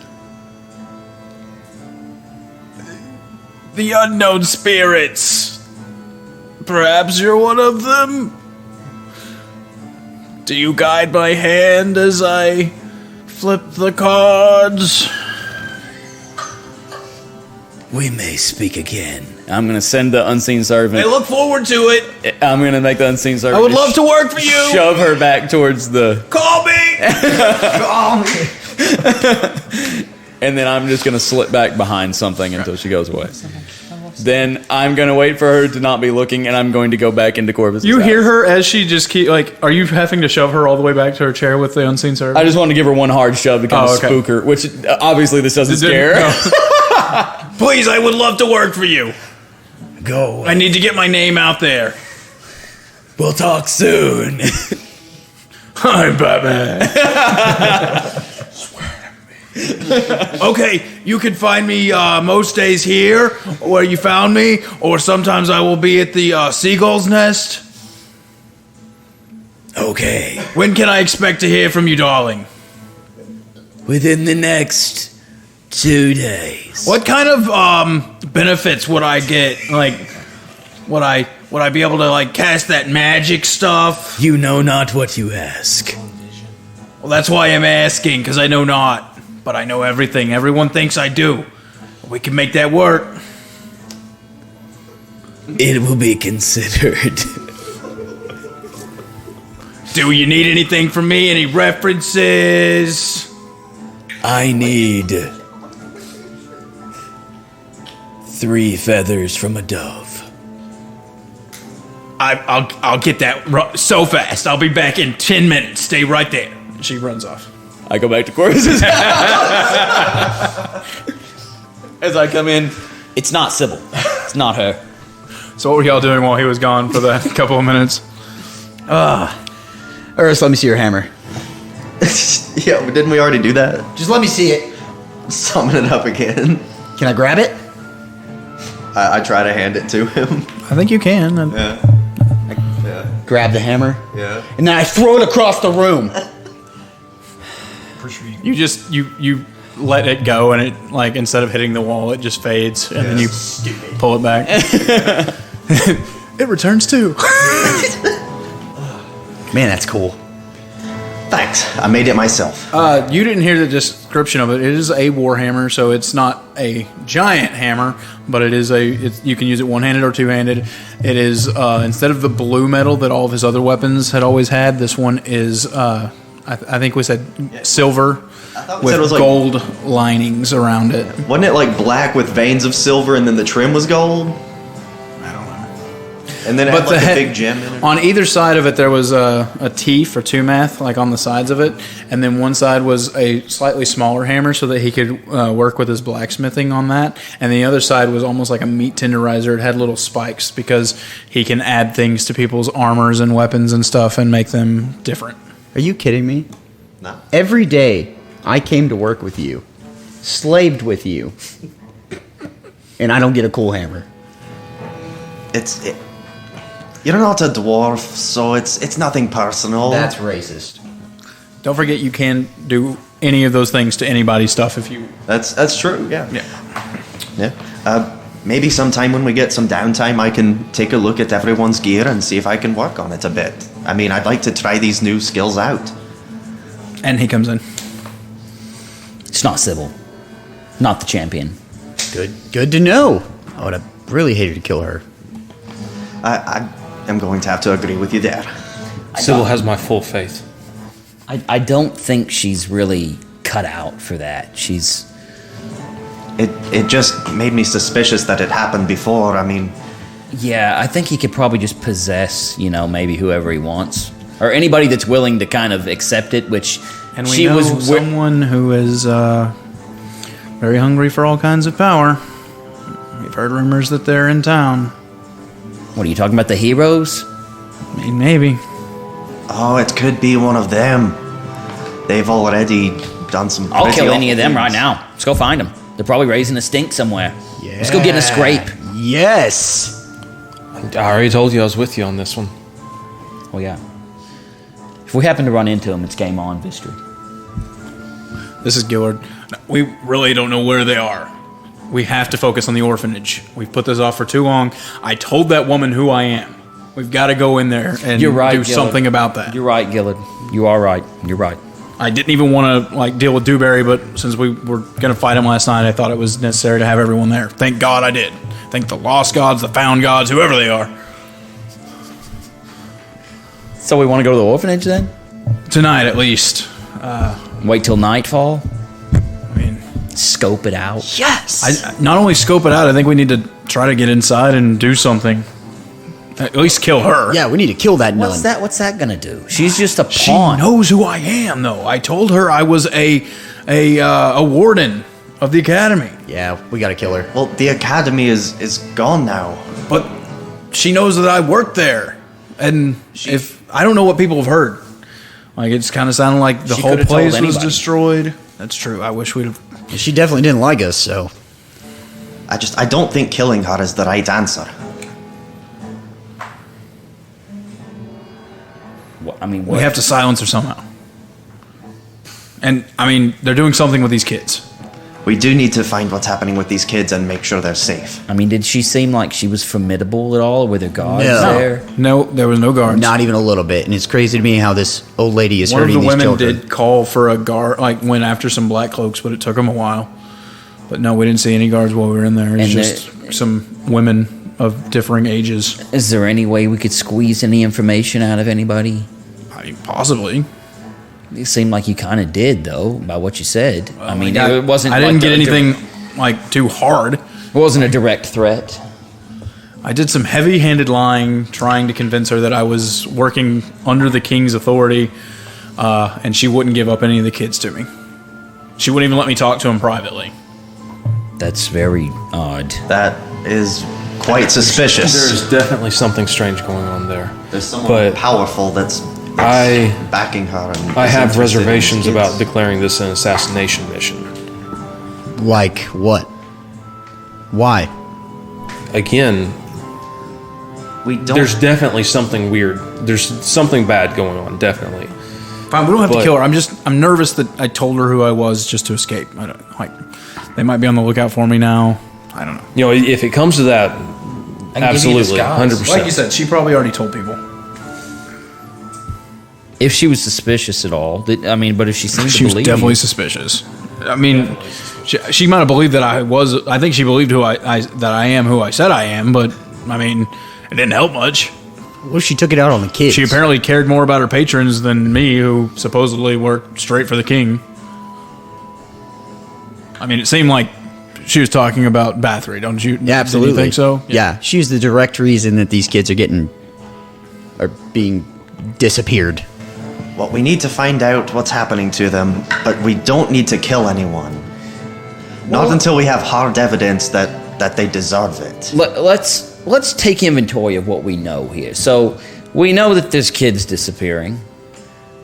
A: The unknown spirits. Perhaps you're one of them? Do you guide my hand as I flip the cards?
G: We may speak again. I'm going to send the unseen servant.
A: I look forward to it.
G: I'm going to make the unseen servant.
A: I would love to work for you.
G: Shove her back towards the...
A: Call me.
D: Call me.
G: And then I'm just going to slip back behind something until she goes away. Then I'm going to wait for her to not be looking, and I'm going to go back into Corvus'
A: You
G: house.
A: hear her as she just keep are you having to shove her all the way back to her chair with the unseen servant?
G: I just want to give her one hard shove to kind of spook her, which obviously this doesn't scare her.
A: No. Please, I would love to work for you.
G: Go.
A: I need to get my name out there.
G: We'll talk soon.
A: I'm Batman. Okay, you can find me most days here, where you found me, or sometimes I will be at the Seagull's Nest.
G: Okay.
A: When can I expect to hear from you, darling?
G: Within the next 2 days.
A: What kind of benefits would I get? Like, would I be able to like cast that magic stuff?
G: You know not what you ask.
A: Well, that's why I'm asking, because I know not. But I know everything. Everyone thinks I do. We can make that work.
G: It will be considered.
A: Do you need anything from me? Any references?
G: I need 3 feathers from a dove.
A: I'll get that so fast. I'll be back in 10 minutes. Stay right there. She runs off.
G: I go back to Corvus' As I come in, it's not Sybil. It's not her.
A: So what were y'all doing while he was gone for that couple of minutes?
D: Urs, let me see your hammer.
C: Yeah, but didn't we already do that?
D: Just let me see it.
C: Summon it up again.
D: Can I grab it?
C: I try to hand it to him.
A: I think you can.
C: Yeah.
D: Grab the hammer.
C: Yeah.
D: And then I throw it across the room.
A: You just you let it go, and it like instead of hitting the wall, it just fades, and then you pull it back. It returns too.
D: Man, that's cool.
C: Thanks. I made it myself.
A: You didn't hear the description of it. It is a warhammer, so it's not a giant hammer, but it is you can use it one-handed or two-handed. It is instead of the blue metal that all of his other weapons had always had, this one is I think we said silver with
C: it was like,
A: gold linings around it.
C: Wasn't it like black with veins of silver and then the trim was gold?
A: I don't know.
C: And then it had like a big gem in it?
A: On either side of it, there was a teeth or tumeth, like on the sides of it. And then one side was a slightly smaller hammer so that he could work with his blacksmithing on that. And the other side was almost like a meat tenderizer. It had little spikes because he can add things to people's armors and weapons and stuff and make them different.
D: Are you kidding me?
C: No.
D: Every day I came to work with you, slaved with you, and I don't get a cool hammer.
C: You're not a dwarf, so it's nothing personal.
D: That's racist.
A: Don't forget you can do any of those things to anybody's stuff if you...
C: That's true. Yeah. Maybe sometime when we get some downtime, I can take a look at everyone's gear and see if I can work on it a bit. I mean, I'd like to try these new skills out.
A: And he comes in.
G: It's not Sybil. Not the champion.
D: Good to know. I would have really hated to kill her.
C: I am going to have to agree with you there.
E: Sybil has my full faith.
G: I don't think she's really cut out for that.
C: It just made me suspicious that it happened before. I mean...
G: Yeah, I think he could probably just possess, maybe whoever he wants. Or anybody that's willing to kind of accept it, which
A: And we know someone who is very hungry for all kinds of power. We've heard rumors that they're in town.
G: What are you talking about, the heroes?
A: Maybe.
C: Oh, it could be one of them. They've already done some.
G: I'll
C: pretty
G: kill any
C: awful
G: of them
C: things.
G: right now. Let's go find them. They're probably raising a stink somewhere. Let's go get in a scrape.
D: Yes.
E: I already told you I was with you on this one.
G: Oh, yeah. If we happen to run into them, it's game on, Vistry.
A: This is Gillard. We really don't know where they are. We have to focus on the orphanage. We've put this off for too long. I told that woman who I am. We've got to go in there and
G: You're right,
A: do
G: Gillard.
A: something about that.
G: You're right, Gillard. You are right. You're right.
A: I didn't even want to deal with Dewberry, but since we were going to fight him last night, I thought it was necessary to have everyone there. Thank God I did. Thank the lost gods, the found gods, whoever they are.
G: So we want to go to the orphanage then?
A: Tonight, at least.
G: Wait till nightfall?
A: I mean,
G: Scope it out?
D: Yes.
A: I not only scope it out, I think we need to try to get inside and do something. At least kill her.
D: Yeah, we need to kill that nun.
G: What's that gonna do? She's just a
A: She
G: pawn.
A: knows who I am, though. I told her I was a warden of the academy.
D: Yeah, we gotta kill her.
C: Well, the academy is gone now.
A: But she knows that I worked there. And if I don't know what people have heard. Like, it's kind of sounded like the
G: She
A: whole
G: could've told
A: place was
G: anybody.
A: destroyed. That's true. I wish we'd have.
D: She definitely didn't like us, so.
C: I don't think killing her is the right answer.
A: We have to silence her somehow. And, I mean, they're doing something with these kids.
C: We do need to find what's happening with these kids and make sure they're safe.
G: I mean, did she seem like she was formidable at all? Were there guards
D: No.
G: there?
A: No, there was no guards.
D: Not even a little bit. And it's crazy to me how this old lady is
A: One of
D: hurting
A: the
D: these
A: women
D: children.
A: did call for a guard, went after some black cloaks, but it took them a while. But no, we didn't see any guards while we were in there. It's
G: And
A: just some women of differing ages.
G: Is there any way we could squeeze any information out of anybody?
A: I mean, possibly.
G: It seemed like you kind of did, though, by what you said. I mean, it wasn't.
A: I
G: like
A: didn't get
G: a
A: anything too hard.
G: It wasn't a direct threat.
A: I did some heavy-handed lying, trying to convince her that I was working under the king's authority, and she wouldn't give up any of the kids to me. She wouldn't even let me talk to them privately.
G: That's very odd.
C: That is quite suspicious.
E: There's definitely something strange going on there.
C: There's someone
E: But
C: powerful that's backing her. And
E: I
C: is
E: have
C: interested in
E: reservations
C: these
E: about
C: kids.
E: declaring this an assassination mission.
D: Like what? Why?
E: Again,
C: We don't.
E: there's definitely something weird. There's something bad going on, definitely.
A: Fine, we don't have to
E: But-
A: kill her. I'm nervous that I told her who I was just to escape. I don't, they might be on the lookout for me now. I don't know.
E: You know, if it comes to that,
G: give you
E: absolutely,
G: disguise.
E: 100%.
A: Like you said, she probably already told people.
G: If she was suspicious at all, I mean, but if she seemed
A: She
G: to
A: was
G: believe
A: definitely
G: you,
A: suspicious. I mean, she might have believed that I was. I think she believed that I am who I said I am. But I mean, it didn't help much.
D: What if she took it out on the kids?
A: She apparently cared more about her patrons than me, who supposedly worked straight for the king. I mean, it seemed like she was talking about Bathory, don't you?
D: Yeah, absolutely.
A: Did you think so?
D: Yeah. She's the direct reason that these kids are being disappeared.
C: Well, we need to find out what's happening to them, but we don't need to kill anyone. Not until we have hard evidence that they deserve it.
G: let's take inventory of what we know here. So we know that there's kids disappearing.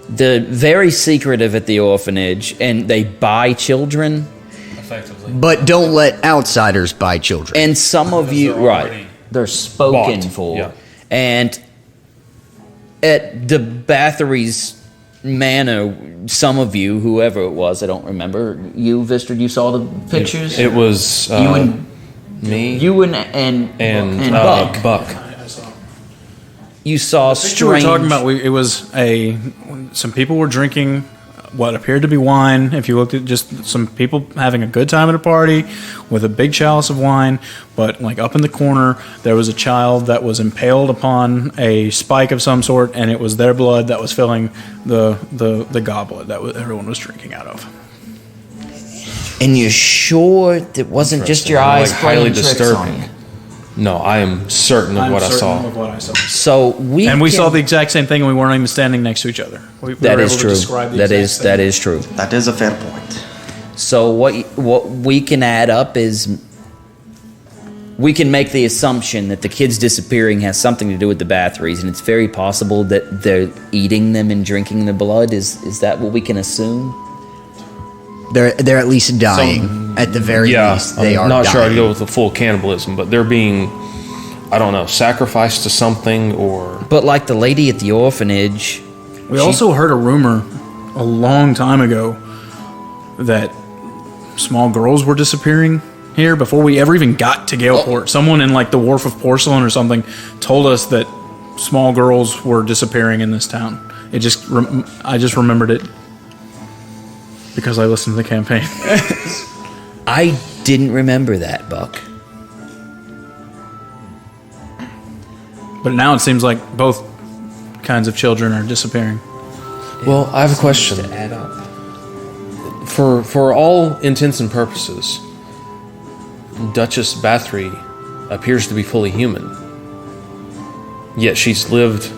G: The very secretive at the orphanage, and they buy children.
D: But don't let outsiders buy children.
G: And some of you, right, they're spoken
E: bought,
G: for.
E: yeah.
G: And at the Bathory's manor, some of you, whoever it was, I don't remember, you, Vistard, you saw the pictures?
E: It was
G: you and
E: me
G: you and Buck.
E: Buck.
G: You saw
A: What you
G: strange.
A: were talking about? It was some people were drinking what appeared to be wine. If you looked at just some people having a good time at a party with a big chalice of wine, but like up in the corner there was a child that was impaled upon a spike of some sort, and it was their blood that was filling the goblet that everyone was drinking out of.
G: And you're sure that wasn't just your eyes
E: Like,
G: playing
E: highly
G: tricks on
E: disturbing.
G: you?
E: No, I am certain of
A: I'm
E: what I
A: certain
E: saw.
A: of what I saw.
G: So we
A: saw
G: can-
A: the exact same thing, and we weren't even standing next to each other. We
G: that
A: were
G: is
A: able to
G: true.
A: describe the
G: That
A: exact
G: is
A: same
G: that
A: thing.
G: is true.
C: That is a fair point.
G: So what we can add up is we can make the assumption that the kids disappearing has something to do with the Bathories, and it's very possible that they're eating them and drinking the blood. Is that what we can assume?
D: They're at least dying. At the very least, they are
E: I'm not sure I'd
D: dying.
E: go with the full cannibalism, but they're being, I don't know, sacrificed to something or...
G: But like the lady at the orphanage...
A: We also heard a rumor a long time ago that small girls were disappearing here before we ever even got to Galeport. Someone in like the Wharf of Porcelain or something told us that small girls were disappearing in this town. It just I just remembered it because I listened to the campaign.
G: I didn't remember that, Buck.
A: But now it seems like both kinds of children are disappearing.
E: Well, I have a question.
G: To add up.
E: For all intents and purposes, Duchess Bathory appears to be fully human. Yet she's lived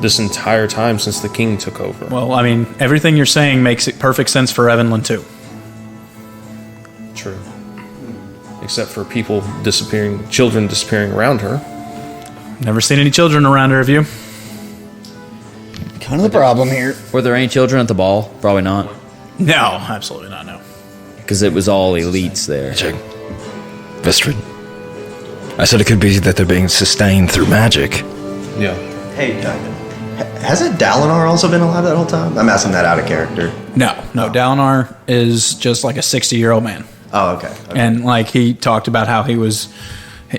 E: this entire time since the king took over.
A: Well, I mean, everything you're saying makes it perfect sense for Evanlyn too.
E: True. Except for people disappearing, children disappearing around her.
A: Never seen any children around her, have you?
D: Kind of the problem here.
G: Were there any children at the ball? Probably not.
A: No, absolutely not, no.
G: Because it was all elites there.
F: Check. Vestrid. I said it could be that they're being sustained through magic.
E: Yeah.
C: Hey, hasn't Dalinar also been alive that whole time? I'm asking that out of character.
A: No, Dalinar is just like a 60-year-old man.
C: Oh, okay.
A: And like he talked about how he was,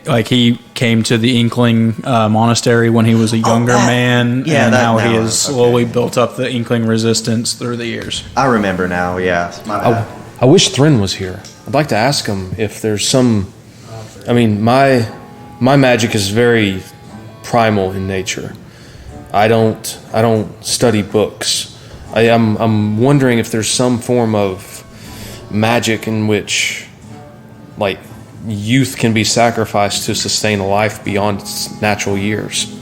A: like he came to the Inkling monastery when he was a younger man,
C: Yeah,
A: and
C: that
A: how he
C: now,
A: has slowly built up the Inkling resistance through the years.
C: I remember now, yeah. My bad.
E: I wish Thryn was here. I'd like to ask him if there's some... I mean, my magic is very primal in nature. I don't study books. I'm wondering if there's some form of magic in which, like, youth can be sacrificed to sustain a life beyond its natural years.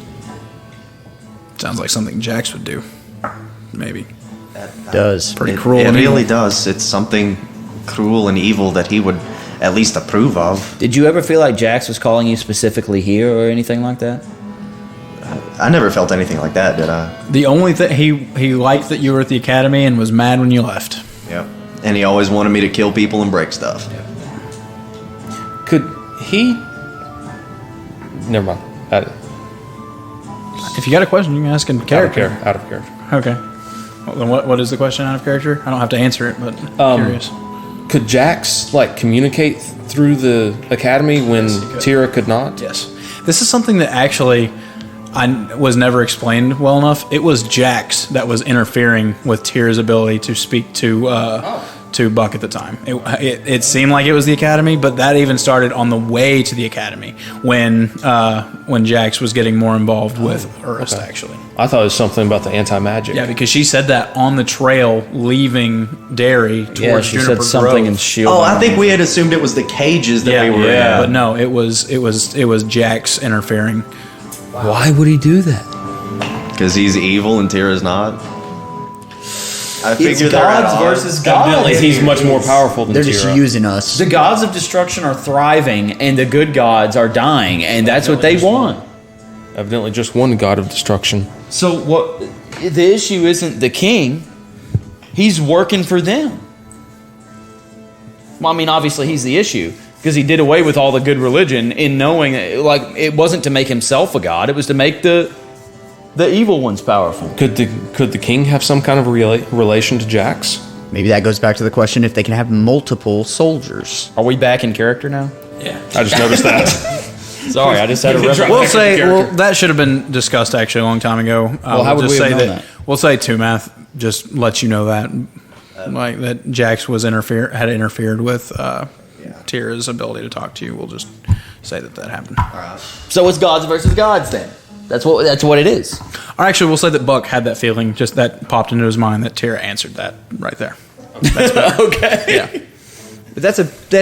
A: Sounds like something Jax would do. Maybe.
D: Does.
A: Pretty cruel.
C: It
A: and
C: really
A: evil.
C: does. It's something cruel and evil that he would at least approve of.
G: Did you ever feel like Jax was calling you specifically here or anything like that?
C: I never felt anything like that, did I?
A: The only thing he liked that you were at the academy and was mad when you left.
C: Yep. And he always wanted me to kill people and break stuff.
E: Could he... Never mind.
A: If you got a question, you can ask in character.
E: Out of character.
A: Okay. Well, then what is the question out of character? I don't have to answer it, but curious.
E: Could Jax, like, communicate through the academy when Tira could not?
A: Yes. This is something that actually I was never explained well enough. It was Jax that was interfering with Tira's ability to speak to Buck at the time. It seemed like it was the academy, but that even started on the way to the academy when Jax was getting more involved with Urist, actually.
E: I thought it was something about the anti-magic.
A: Yeah, because she said that on the trail leaving Derry towards
G: Yeah, she
A: Juniper
G: said something
A: Grove.
G: in Shield.
C: Oh, I think we had assumed it was the cages that we were in.
A: But no, it was Jax interfering.
G: Why would he do that?
C: Because he's evil and Tira's not. I figure they're at odds.
G: gods.
E: He's much more powerful than
D: They're
E: Tira.
D: just using us.
G: The gods of destruction are thriving, and the good gods are dying, and that's what they want.
E: Evidently just one god of destruction.
G: So what? The issue isn't the king; he's working for them. Well, I mean, obviously he's the issue because he did away with all the good religion in knowing, like, it wasn't to make himself a god; it was to make the evil ones powerful.
E: Could the king have some kind of relation to Jax?
D: Maybe that goes back to the question if they can have multiple soldiers.
G: Are we back in character now?
A: Yeah.
E: I just noticed that.
G: Sorry, I just had a revelation.
A: We'll say that should have been discussed actually a long time ago.
G: How would we have known that?
A: We'll say Tumath just lets you know that, like that Jax had interfered with Tira's ability to talk to you. We'll just say that happened.
G: So it's gods versus gods then. That's what it is.
A: Or actually, we'll say that Buck had that feeling, just that popped into his mind that Tira answered that right there. That's better.
G: Okay.
A: Yeah.
D: But that's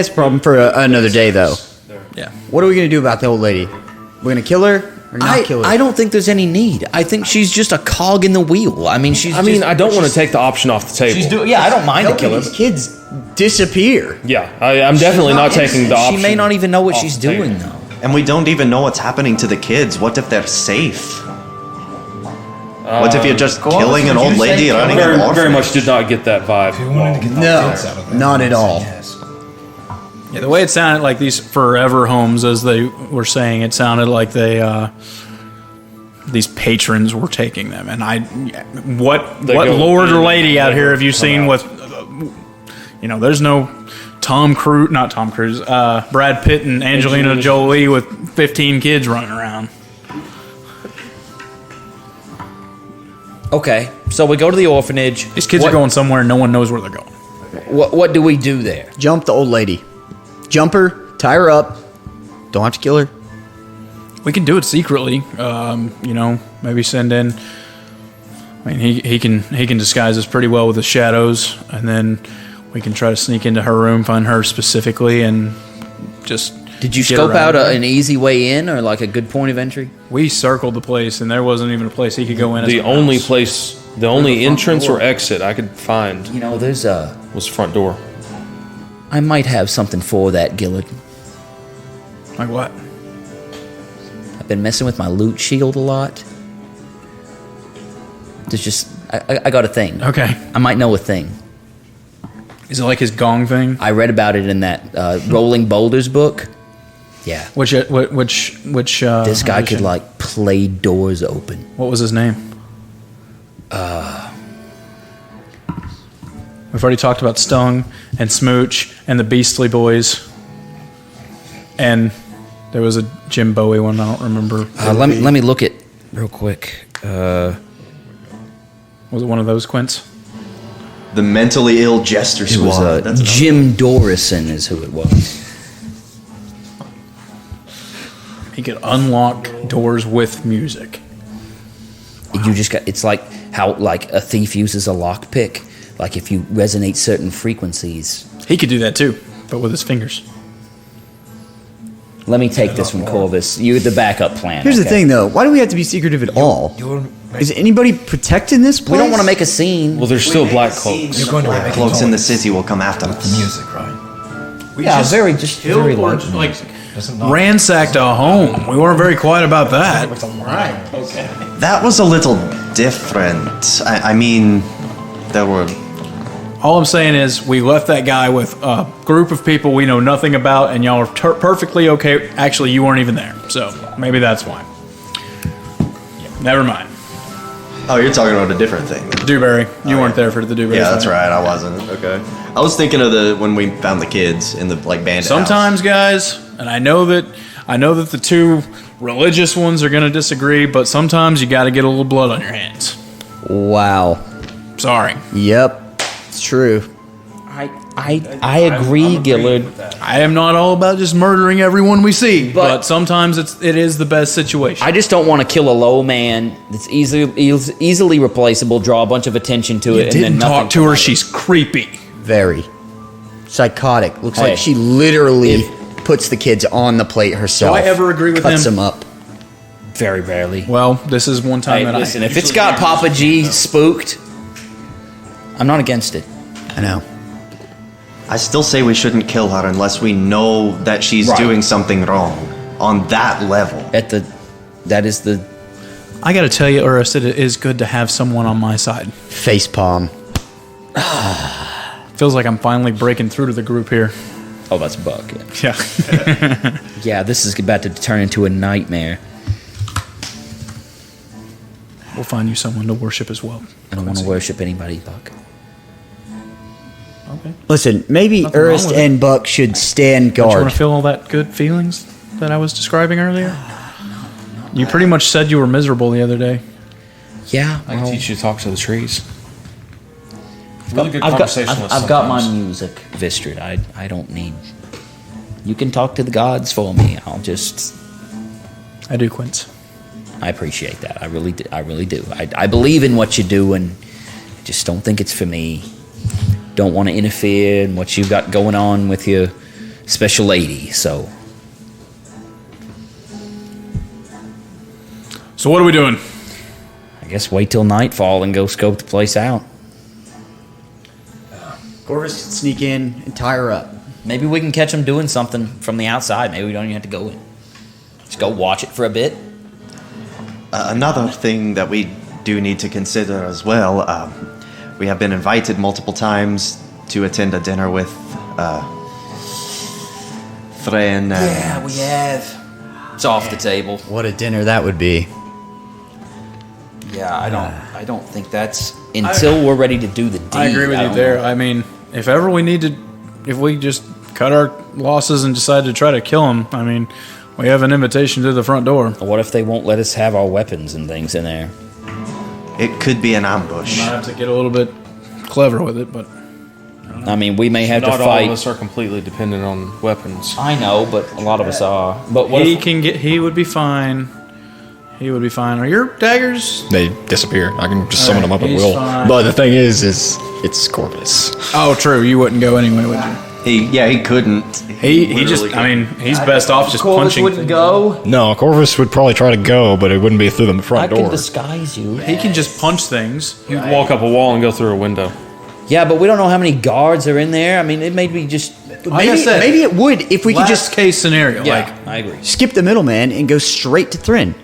D: a problem for another day, though.
A: Yeah.
D: What are we going to do about the old lady? We're going to kill her or not kill her?
G: I don't think there's any need. I think she's just a cog in the wheel. I mean,
E: I don't want to take the option off the table.
G: I don't mind to
D: Helping
G: kill her.
D: these kids disappear.
E: Yeah, I'm definitely not taking the option.
G: She may not even know what she's
E: off the table.
G: doing, though.
C: And we don't even know what's happening to the kids. What if they're safe? What if you're just killing an old lady running an
E: Very,
C: orphanage?
E: very much did not get that vibe.
D: No, not at all.
A: Yeah, the way it sounded like these forever homes, as they were saying, it sounded like these patrons were taking them. And what lord or lady out here have you seen with, there's no Brad Pitt and Angelina Jolie with 15 kids running around.
G: Okay, so we go to the orphanage.
A: These kids are going somewhere and no one knows where they're going.
G: What do we do there?
D: Jump the old lady. Jump her, tie her up. Don't have to kill her.
A: We can do it secretly. Maybe send in. I mean, he can disguise us pretty well with the shadows, and then we can try to sneak into her room, find her specifically, and just.
G: Did you
A: get
G: scope
A: her
G: out
A: of there.
G: an easy way in, or like a good point of entry?
A: We circled the place, and there wasn't even a place he could go in.
E: The only entrance or exit I could find
G: There's
E: was front door.
G: I might have something for that, Gillard.
A: Like what?
G: I've been messing with my loot shield a lot. I got a thing.
A: Okay.
G: I might know a thing.
A: Is it like his gong thing?
G: I read about it in that Rolling Boulders book. Yeah.
A: Which
G: This guy could
A: edition?
G: play doors open.
A: What was his name? We've already talked about Stung and Smooch and the Beastly Boys. And there was a Jim Bowie one, I don't remember.
G: Let me look it real quick.
A: Was it one of those, Quince?
C: The mentally ill jester
G: It was
C: squad. That's
G: Jim Dorison is who it was.
A: He could unlock doors with music.
G: It's like how a thief uses a lockpick. Like if you resonate certain frequencies.
A: He could do that too, but with his fingers.
G: Let me take this one, Corvus. You're the backup plan.
D: Here's the
G: okay?
D: thing, though. Why do we have to be secretive at all? Is anybody protecting this place?
G: We don't want to make a scene.
E: Well, there's still black cloaks.
F: You're going to
C: Black
F: make
C: cloaks in the city will come after us.
F: music, right?
G: Very large.
A: Like, ransacked a home. We weren't very quiet about that.
C: That was a little different. I mean, there were.
A: All I'm saying is we left that guy with a group of people we know nothing about, and y'all are perfectly okay. Actually, you weren't even there, so maybe that's why. Never mind.
C: Oh, you're talking about a different thing.
A: Dewberry, you weren't there for the Dewberry.
C: Yeah, that's
A: thing.
C: right. I wasn't. Okay. I was thinking of when we found the kids in the bandit
A: Sometimes, guys, and I know that the two religious ones are going to disagree, but sometimes you got to get a little blood on your hands.
D: Wow.
A: Sorry.
D: Yep. It's true.
G: I agree, Gillard.
A: I am not all about just murdering everyone we see, but sometimes it is the best situation.
G: I just don't want to kill a low man that's easily replaceable, draw a bunch of attention to it, and then
A: Didn't
G: nothing
A: talk to
G: come
A: her.
G: of it.
A: She's creepy.
D: Very. Psychotic. Looks
G: Hey.
D: like she literally puts the kids on the plate herself.
A: Do I ever agree with
D: cuts
A: him?
D: them up.
G: Very rarely.
A: Well, this is one time
G: Hey,
A: that
G: listen, if it's got Papa G spooked, I'm not against it.
D: I know.
C: I still say we shouldn't kill her unless we know that she's
G: Right.
C: doing something wrong on that level.
A: I got to tell you, Urus, it is good to have someone on my side.
D: Face palm.
A: Feels like I'm finally breaking through to the group here.
G: Oh, that's Buck. Yeah.
A: Yeah.
G: Yeah, this is about to turn into a nightmare.
A: We'll find you someone to worship as well.
G: I don't want to worship anybody, Buck.
A: Okay.
D: Listen, maybe
A: Nothing wrong
D: Urst
A: with it.
D: and Buck should stand
A: Don't you want
D: guard.
A: to feel all that good feelings that I was describing earlier? You pretty much said you were miserable the other day.
G: Yeah,
E: I can
G: well,
E: teach you to talk to the trees. Really good
G: I've got
E: conversationalist.
G: I've got my
E: sometimes.
G: music, Vistrid. I don't need. You can talk to the gods for me.
A: I do, Quince.
G: I appreciate that. I really do. I believe in what you do, and I just don't think it's for me. Don't want to interfere in what you've got going on with your special lady. So
A: So what are we doing?
G: I guess wait till nightfall and go scope the place out.
D: Corvus, sneak in and tie her up.
G: Maybe we can catch them doing something from the outside. Maybe we don't even have to go in. Just go watch it for a bit.
C: Another thing that we do need to consider as well, we have been invited multiple times to attend a dinner with Thrain.
G: Yeah, we have. It's off the table.
D: What a dinner that would be.
G: Yeah, I don't think that's until we're ready to do the deed.
A: I agree with you
G: don't
A: there.
G: know.
A: I mean, if ever we need to, if we just cut our losses and decide to try to kill him, I mean, we have an invitation to the front door.
G: What if they won't let us have our weapons and things in there?
C: It could be an ambush.
A: I have to get a little bit clever with it, but
G: I mean, we may have
E: Not
G: to
E: all
G: fight.
E: of us are completely dependent on weapons.
G: I know, but a lot of us are. But what if,
A: he would be fine. He would be fine. Are your daggers?
F: They disappear. I can just summon them up at
A: he's
F: will.
A: fine.
F: But the thing is it's Corvus.
A: Oh, true. You wouldn't go anyway, would you?
C: He couldn't.
A: He just, I mean, he's best off just punching
G: wouldn't
A: things.
G: go.
F: No, Corvus would probably try to go, but it wouldn't be through the front
G: I
F: door.
G: can disguise you.
A: He can just punch things.
E: You can walk up a wall and go through a window.
G: Yeah, but we don't know how many guards are in there. I mean, it may be just.
A: Like I said,
D: Maybe it would if we could
A: last
D: just
A: case scenario. Like,
G: I agree.
D: skip the middleman and go straight to Thrin.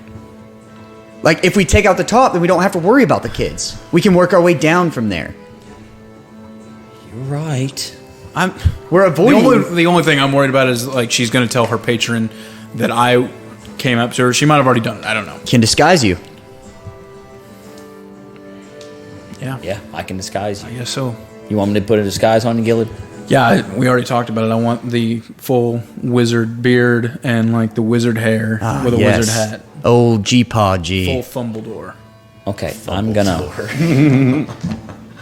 D: Like, if we take out the top, then we don't have to worry about the kids. We can work our way down from there.
G: You're right.
D: We're avoiding...
A: the only thing I'm worried about is like she's going to tell her patron that I came up to her. She might have already done it. I don't know.
D: Can disguise you.
A: Yeah.
G: Yeah, I can disguise
A: I
G: you.
A: guess so.
G: You want me to put a disguise on you, Gillard?
A: Yeah, we already talked about it. I want the full wizard beard and like the wizard hair with a wizard hat.
D: Old G-Pod G.
A: Full Fumbledore.
G: Okay, I'm gonna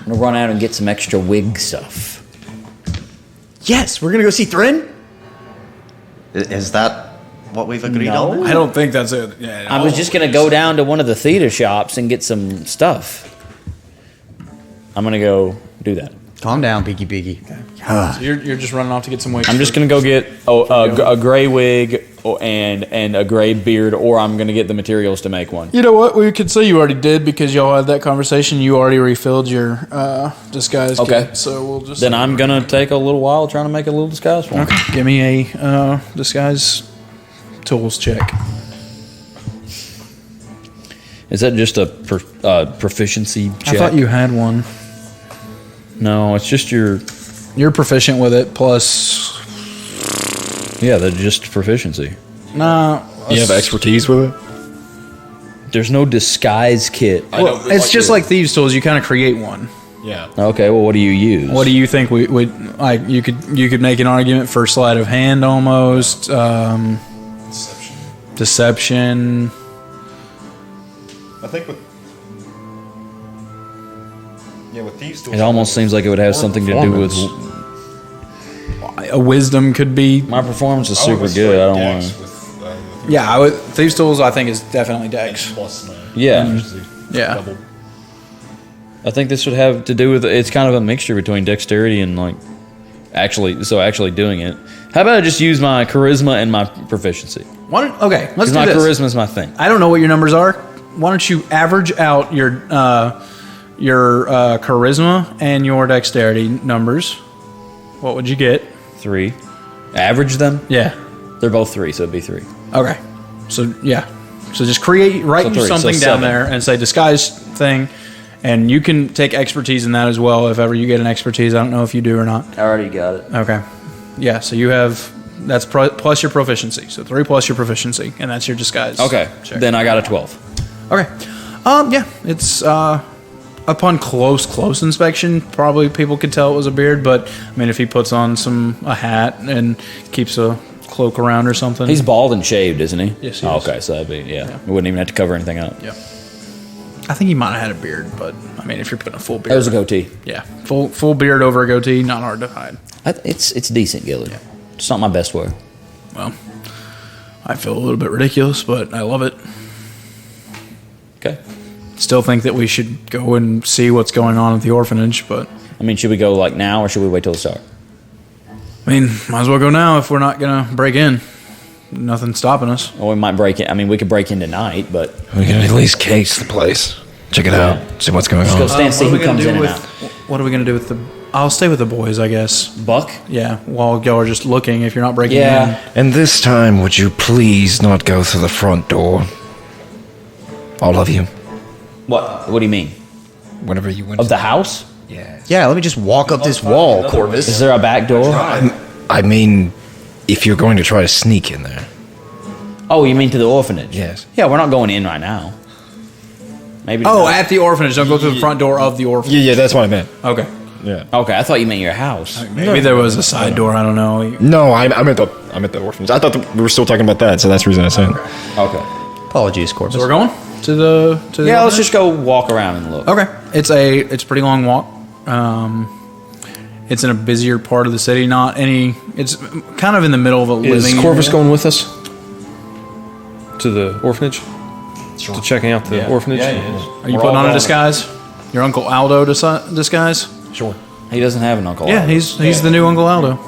G: run out and get some extra wig stuff.
D: Yes, we're going to go see Thrin?
C: Is that what we've agreed
G: No.
C: on?
A: I don't think that's it. Yeah,
G: I was just gonna go down to one of the theater shops and get some stuff. I'm gonna go do that.
D: Calm down, Peaky Peaky.
A: So you're just running off to get some wigs.
B: I'm just gonna go get a gray wig and a gray beard, or I'm gonna get the materials to make one.
A: You know what? We could say you already did because y'all had that conversation. You already refilled your disguise
B: Okay.
A: kit. So we'll just.
B: Then I'm gonna take a little while trying to make a little disguise for him.
A: Okay. Give me a disguise tools check.
B: Is that just a proficiency check?
A: I thought you had one.
B: No, it's just your.
A: You're proficient with it. Plus,
B: Yeah, they're just proficiency.
A: nah.
F: You have expertise with it?
B: There's no disguise kit.
A: Well, it's just like thieves' tools. You kind of create one.
F: Yeah.
B: Okay, well, what do you use?
A: What do you think we would like? You could make an argument for sleight of hand almost. Deception.
F: I think with thieves
B: It almost seems like it would have something to do with.
A: A wisdom could be.
B: My performance is super good. I don't want to.
A: Yeah, thieves' tools. I think is definitely Dex.
B: Yeah.
A: Yeah.
B: I think this would have to do with. It's kind of a mixture between dexterity and like. Actually doing it. How about I just use my charisma and my proficiency?
A: Okay, let's
B: Because
A: do
B: my
A: this.
B: charisma is my thing.
A: I don't know what your numbers are. Why don't you average out your charisma and your dexterity numbers? What would you get?
B: 3. Average them?
A: Yeah.
B: They're both 3, so it'd be 3.
A: Okay. So yeah. So just write
B: So
A: you
B: 3, so
A: something down
B: 7.
A: there and say disguise thing, and you can take expertise in that as well if ever you get an expertise. I don't know if you do or not.
G: I already got it.
A: Okay. Yeah. So you have that's plus your proficiency. So 3 plus your proficiency, and that's your disguise.
B: Okay.
A: check.
B: Then I got a 12.
A: Okay. Yeah. It's upon close inspection, probably people could tell it was a beard. But I mean, if he puts on a hat and keeps a cloak around or something,
B: He's bald and shaved, isn't he?
A: Yes, he
B: Oh,
A: is.
B: okay, so that'd be, yeah. We wouldn't even have to cover anything up.
A: Yeah. I think he might have had a beard, but I mean, if you're putting a full beard,
B: That was a goatee.
A: yeah, full beard over a goatee, not hard to hide.
B: It's decent, Gillard. It's not my best way.
A: Well, I feel a little bit ridiculous, but I love it.
B: Okay.
A: Still think that we should go and see what's going on at the orphanage, but
B: I mean, should we go like now or should we wait till the start?
A: I mean, might as well go now if we're not gonna break in. Nothing's stopping us.
B: Or we might break in. I mean, we could break in tonight, but
F: We can at least case the place. Check it out. See what's going
B: let's go
F: on.
B: stand and see who comes in and out.
A: What are we gonna do with the I'll stay with the boys, I guess.
G: Buck?
A: Yeah, while y'all are just looking, if you're not breaking
G: Yeah.
A: in.
F: And this time, would you please not go through the front door? All of you.
G: What do you mean?
F: Whenever you went
G: Of the house?
F: Yes.
D: Yeah, let me just walk up this wall, Corvus.
G: Is there a back door?
F: I mean, if you're going to try to sneak in there.
G: Oh, you mean to the orphanage?
F: Yes.
G: Yeah, we're not going in right now. Maybe.
A: Oh,
G: not.
A: at the orphanage. Don't go through the front door of the orphanage.
F: Yeah, that's what I meant.
A: Okay.
F: Yeah.
G: Okay, I thought you meant your house.
A: Maybe there was a side door. I don't know.
F: No, I meant the orphanage. I thought we were still talking about that, so that's the reason I said it.
G: Okay.
D: Apologies, Corvus.
A: So we're going to the
G: Yeah, let's
A: orphanage?
G: just go walk around and look.
A: Okay. It's a pretty long walk. It's in a busier part of the city. It's kind of in the middle of a
E: Is
A: living
E: Corvus
A: area.
E: going with us to the orphanage? To checking out the orphanage?
A: Are you putting on a disguise? Your Uncle Aldo disguise?
F: Sure.
G: He doesn't have an Uncle
A: Yeah,
G: Aldo.
A: he's the new Uncle Aldo.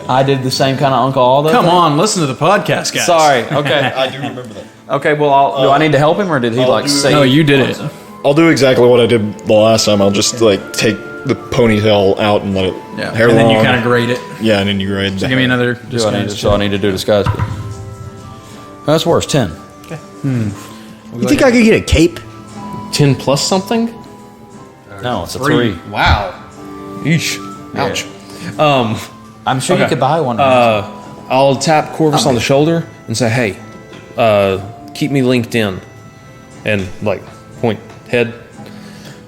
G: I did the same kind of Uncle Aldo.
A: Come
G: thing?
A: on, listen to the podcast, guys.
G: Sorry. Okay.
C: I do remember that.
G: Okay. Well, do I need to help him, or did he say?
A: No, you did it.
H: I'll do exactly what I did the last time. I'll just take the ponytail out and let it hair
A: And then
H: long.
A: you kind of grade it.
H: Yeah, and then you grade.
A: So give me another
G: So I need to do disguise. That's worse. 10.
D: You think I could get a cape?
E: 10 plus something?
G: No, it's a 3.
E: Wow. Eesh. Ouch.
G: I'm sure you
E: Okay.
G: could buy one.
E: I'll tap Corvus on the shoulder and say, hey, keep me linked in. And, point head.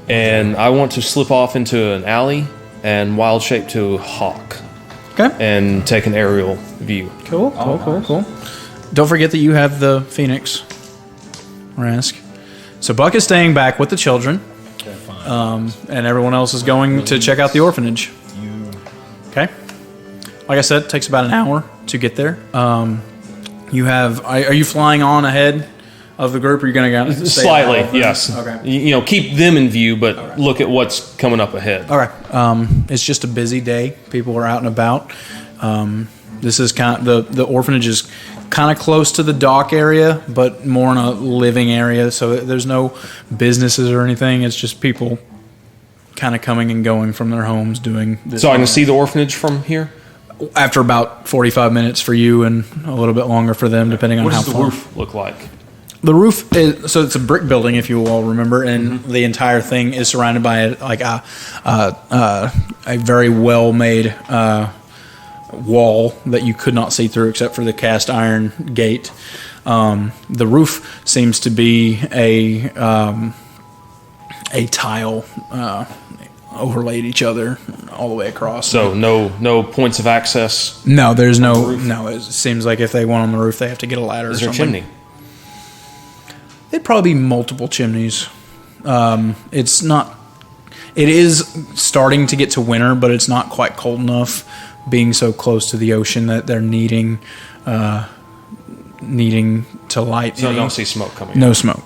E: And I want to slip off into an alley and wild shape to hawk.
A: Okay.
E: And take an aerial view.
A: Cool. Don't forget that you have the Phoenix. Rask. So Buck is staying back with the children. And everyone else is going to check out the orphanage. Okay. Like I said, it takes about an hour to get there. You have. Are you flying on ahead of the group? Or are you going to go
E: Slightly, yes.
A: Okay.
E: Keep them in view, but look at what's coming up ahead.
A: All right. It's just a busy day. People are out and about. This is kind of the orphanage is kind of close to the dock area, but more in a living area. So there's no businesses or anything. It's just people kind of coming and going from their homes doing this.
E: So I can see the orphanage from here?
A: After about 45 minutes for you and a little bit longer for them, depending on
E: What
A: how
E: does the
A: far.
E: roof look like?
A: The roof is, so it's a brick building, if you all remember, and the entire thing is surrounded by a very well made wall that you could not see through except for the cast iron gate. The roof seems to be a tile overlaid each other all the way across.
E: So no points of access.
A: No, there's no. It seems like if they went on the roof, they have to get a ladder.
E: Is
A: or
E: there a
A: something.
E: chimney?
A: It'd probably be multiple chimneys. It's not. It is starting to get to winter, but it's not quite cold enough, being so close to the ocean that they're needing to light.
E: So I don't see smoke coming.
A: No smoke.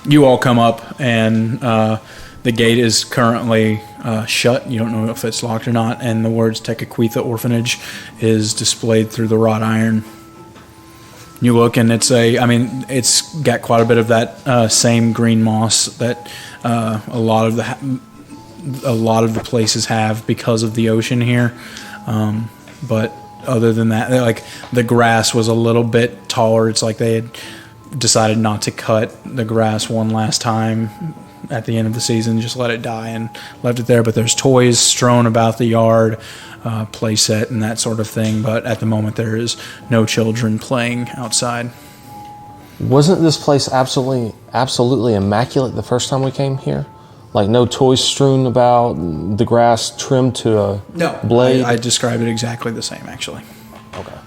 A: You all come up, and the gate is currently shut. You don't know if it's locked or not, and the words Tekakwitha Orphanage is displayed through the wrought iron. You look, and it's got quite a bit of that same green moss that a lot of the places have because of the ocean here. But other than that, the grass was a little bit taller. It's like they had decided not to cut the grass one last time at the end of the season, just let it die and left it there. But there's toys strewn about the yard, play set and that sort of thing. But at the moment, there is no children playing outside.
E: Wasn't this place absolutely immaculate the first time we came here? Like no toys strewn about, the grass trimmed to a blade?
A: I described it exactly the same, actually.
E: Okay.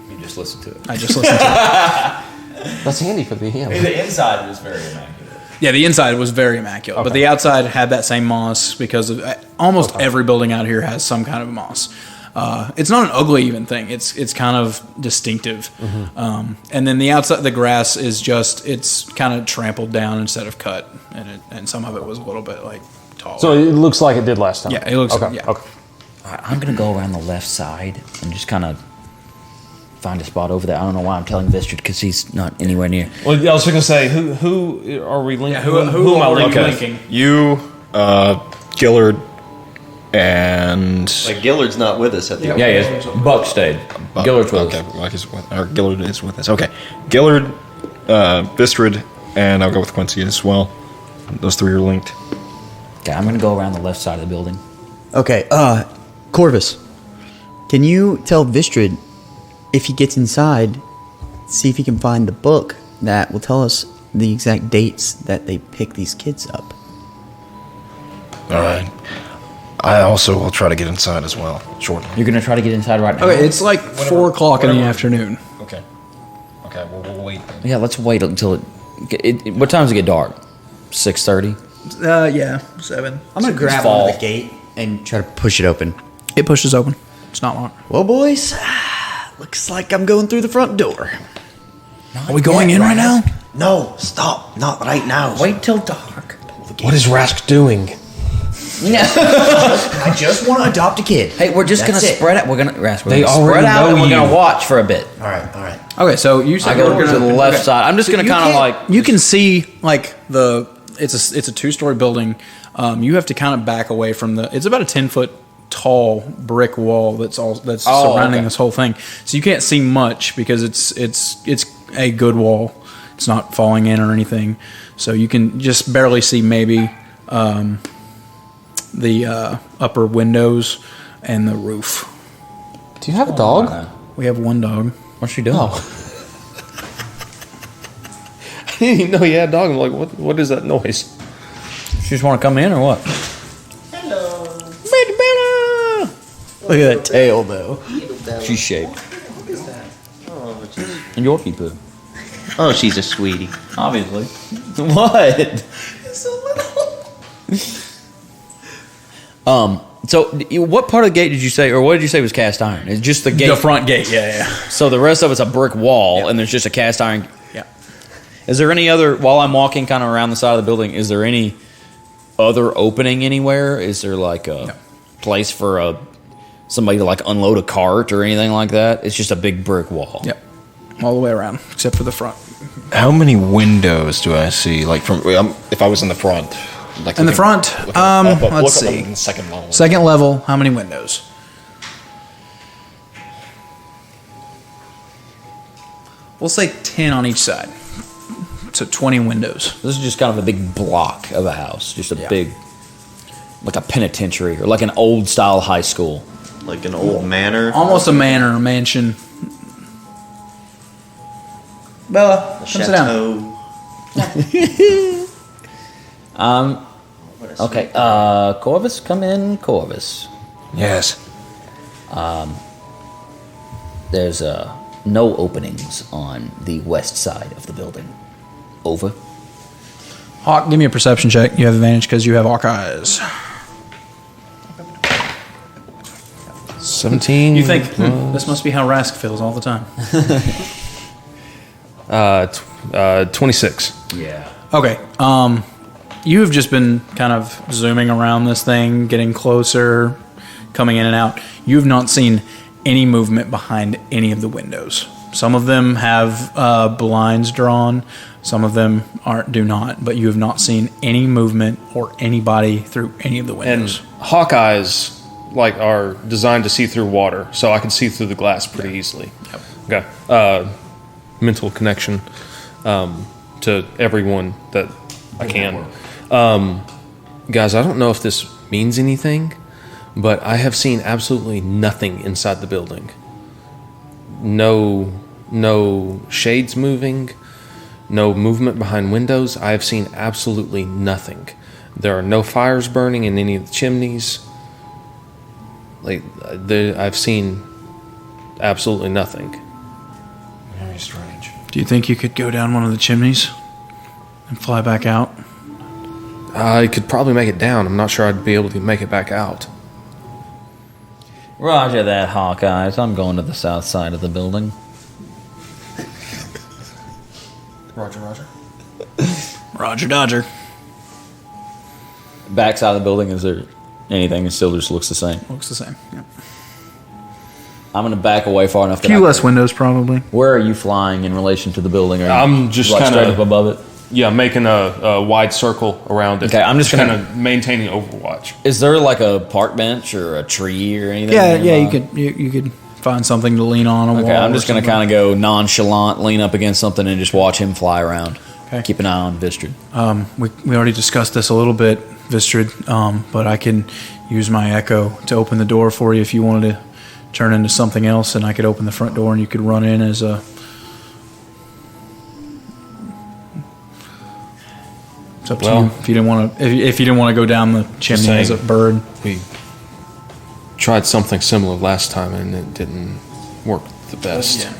G: You just listen to it.
A: I just listened to it.
E: That's handy for the hymn.
G: The inside was very immaculate.
A: Yeah, the inside was very immaculate, but the outside had that same moss because of almost every building out here has some kind of moss. It's not an ugly even thing. It's kind of distinctive. And then the outside, the grass is it's kind of trampled down instead of cut, and some of it was a little bit taller.
E: So it looks like it did last time.
A: Yeah, it looks.
E: Okay.
A: Yeah.
E: Okay.
G: All right, I'm going to go around the left side and just kind of find a spot over there. I don't know why I'm telling Vistrid because he's not anywhere near.
E: Well, I was going to say, who are we linking?
A: Who
E: am I
A: are you
E: linking?
A: linking?
H: You Gillard, and
C: Like Gillard's not with us at the
G: Yeah, he is. Buck stayed. Gillard's with
H: okay,
G: us.
H: Gillard is with us. Okay, Gillard, Bistrid, and I'll go with Quincy as well. Those three are linked.
G: Okay, I'm going to go around the left side of the building.
D: Okay, Corvus, can you tell Vistrid if he gets inside, see if he can find the book that will tell us the exact dates that they pick these kids up?
F: All right. I also will try to get inside as well, shortly.
G: You're going to try to get inside right now?
A: Okay, it's like 4 o'clock in the afternoon.
H: Okay. Okay, we'll wait.
G: Yeah, let's wait until what time does it get dark? 6:30?
A: Yeah, 7.
D: I'm gonna grab
G: fall.
D: onto the gate and try to push it open.
A: It pushes open. It's not locked.
D: Well, boys, looks like I'm going through the front door.
A: Are we going in right now?
C: No, stop. Not right now.
G: Wait till dark.
E: What is Rask doing?
D: I just want to adopt a kid.
G: Hey, we're just going to
D: That's it.
G: spread out. We're going to
E: They
G: spread
E: already
G: out
E: know
G: and we're going
E: you.
G: to watch for a bit.
D: All right.
A: Okay, so you
G: I
A: said
G: go
A: we're
G: to
A: gonna-
G: the left
A: okay.
G: side. I'm just
A: So
G: going to
A: you
G: kind of
A: can't-
G: like...
A: You can see like it's a 2-story building. You have to kind of back away from it's about a 10-foot tall brick wall that's surrounding
G: okay.
A: this whole thing. So you can't see much because it's a good wall. It's not falling in or anything. So you can just barely see maybe the upper windows and the roof.
E: Do you have a dog?
A: We have one dog.
G: What's she doing?
E: I didn't even know you had a dog. I'm like, what is that noise?
G: She just want to come in or what?
D: Look at that tail, though.
G: She's shaped. And Yorkie poo.
C: Oh, she's a sweetie.
G: Obviously. What? So what part of the gate did you say, or what did you say was cast iron? It's just the gate.
A: The front gate, yeah.
G: So the rest of it's a brick wall, and there's just a cast iron.
A: Yeah.
G: Is there any other, while I'm walking kind of around the side of the building, is there any other opening anywhere? Is there like a place for somebody to like unload a cart or anything like that? It's just a big brick wall.
A: Yep. All the way around, except for the front.
F: How many windows do I see? Like from
H: If I was in the front, like
A: In the front, let's see.
H: The second level.
A: Second level, how many windows? We'll say 10 on each side. So 20 windows.
G: This is just kind of a big block of a house. Just a big, like a penitentiary or like an old style high school.
C: Like an old manor.
A: Almost a manor, a mansion. Bella, come sit down.
C: Chateau.
G: Okay, Corvus, come in, Corvus.
F: Yes.
G: There's no openings on the west side of the building. Over.
A: Hawk, give me a perception check. You have advantage because you have hawk eyes.
E: 17.
A: You think, this must be how Rask feels all the time.
E: 26.
G: Yeah.
A: Okay. You have just been kind of zooming around this thing, getting closer, coming in and out. You have not seen any movement behind any of the windows. Some of them have blinds drawn. Some of them do not. But you have not seen any movement or anybody through any of the
E: And
A: windows.
E: Hawkeyes are designed to see through water, so I can see through the glass pretty easily.
A: Yep.
E: Okay. Mental connection to everyone that I can. Guys, I don't know if this means anything, but I have seen absolutely nothing inside the building. No shades moving, no movement behind windows. I have seen absolutely nothing. There are no fires burning in any of the chimneys. I've seen absolutely nothing.
F: Very strange.
A: Do you think you could go down one of the chimneys and fly back out?
E: I could probably make it down. I'm not sure I'd be able to make it back out.
G: Roger that, Hawkeyes. I'm going to the south side of the building.
E: Roger.
A: Roger Dodger.
G: Back side of the building, is there anything? It still just looks the same.
A: Looks the same. Yep.
G: I'm going to back away far enough
A: A
G: that
A: few
G: I
A: less
G: can-
A: windows, probably.
G: Where are you flying in relation to the building? Are you
E: I'm just
G: like
E: kinda-
G: straight up above it.
E: making a wide circle around it.
B: Okay, I'm just
E: kind
B: gonna-
E: of maintaining overwatch.
B: Is there like a park bench or a tree or anything?
A: Yeah,
B: nearby?
A: you could find something to lean on a wall.
B: Okay, I'm
A: or
B: just going to
A: something.
B: kind of go nonchalant, lean up against something, and just watch him fly around.
A: Okay.
B: Keep an eye on Vistrid.
A: We already discussed this a little bit, Vistrid, but I can use my echo to open the door for you if you wanted to turn into something else, and I could open the front door and you could run in as a... It's up to you. If you didn't want to, if you didn't want to go down the chimney
E: saying.
A: as a bird.
E: We tried something similar last time, and it didn't work the best.
A: Yeah.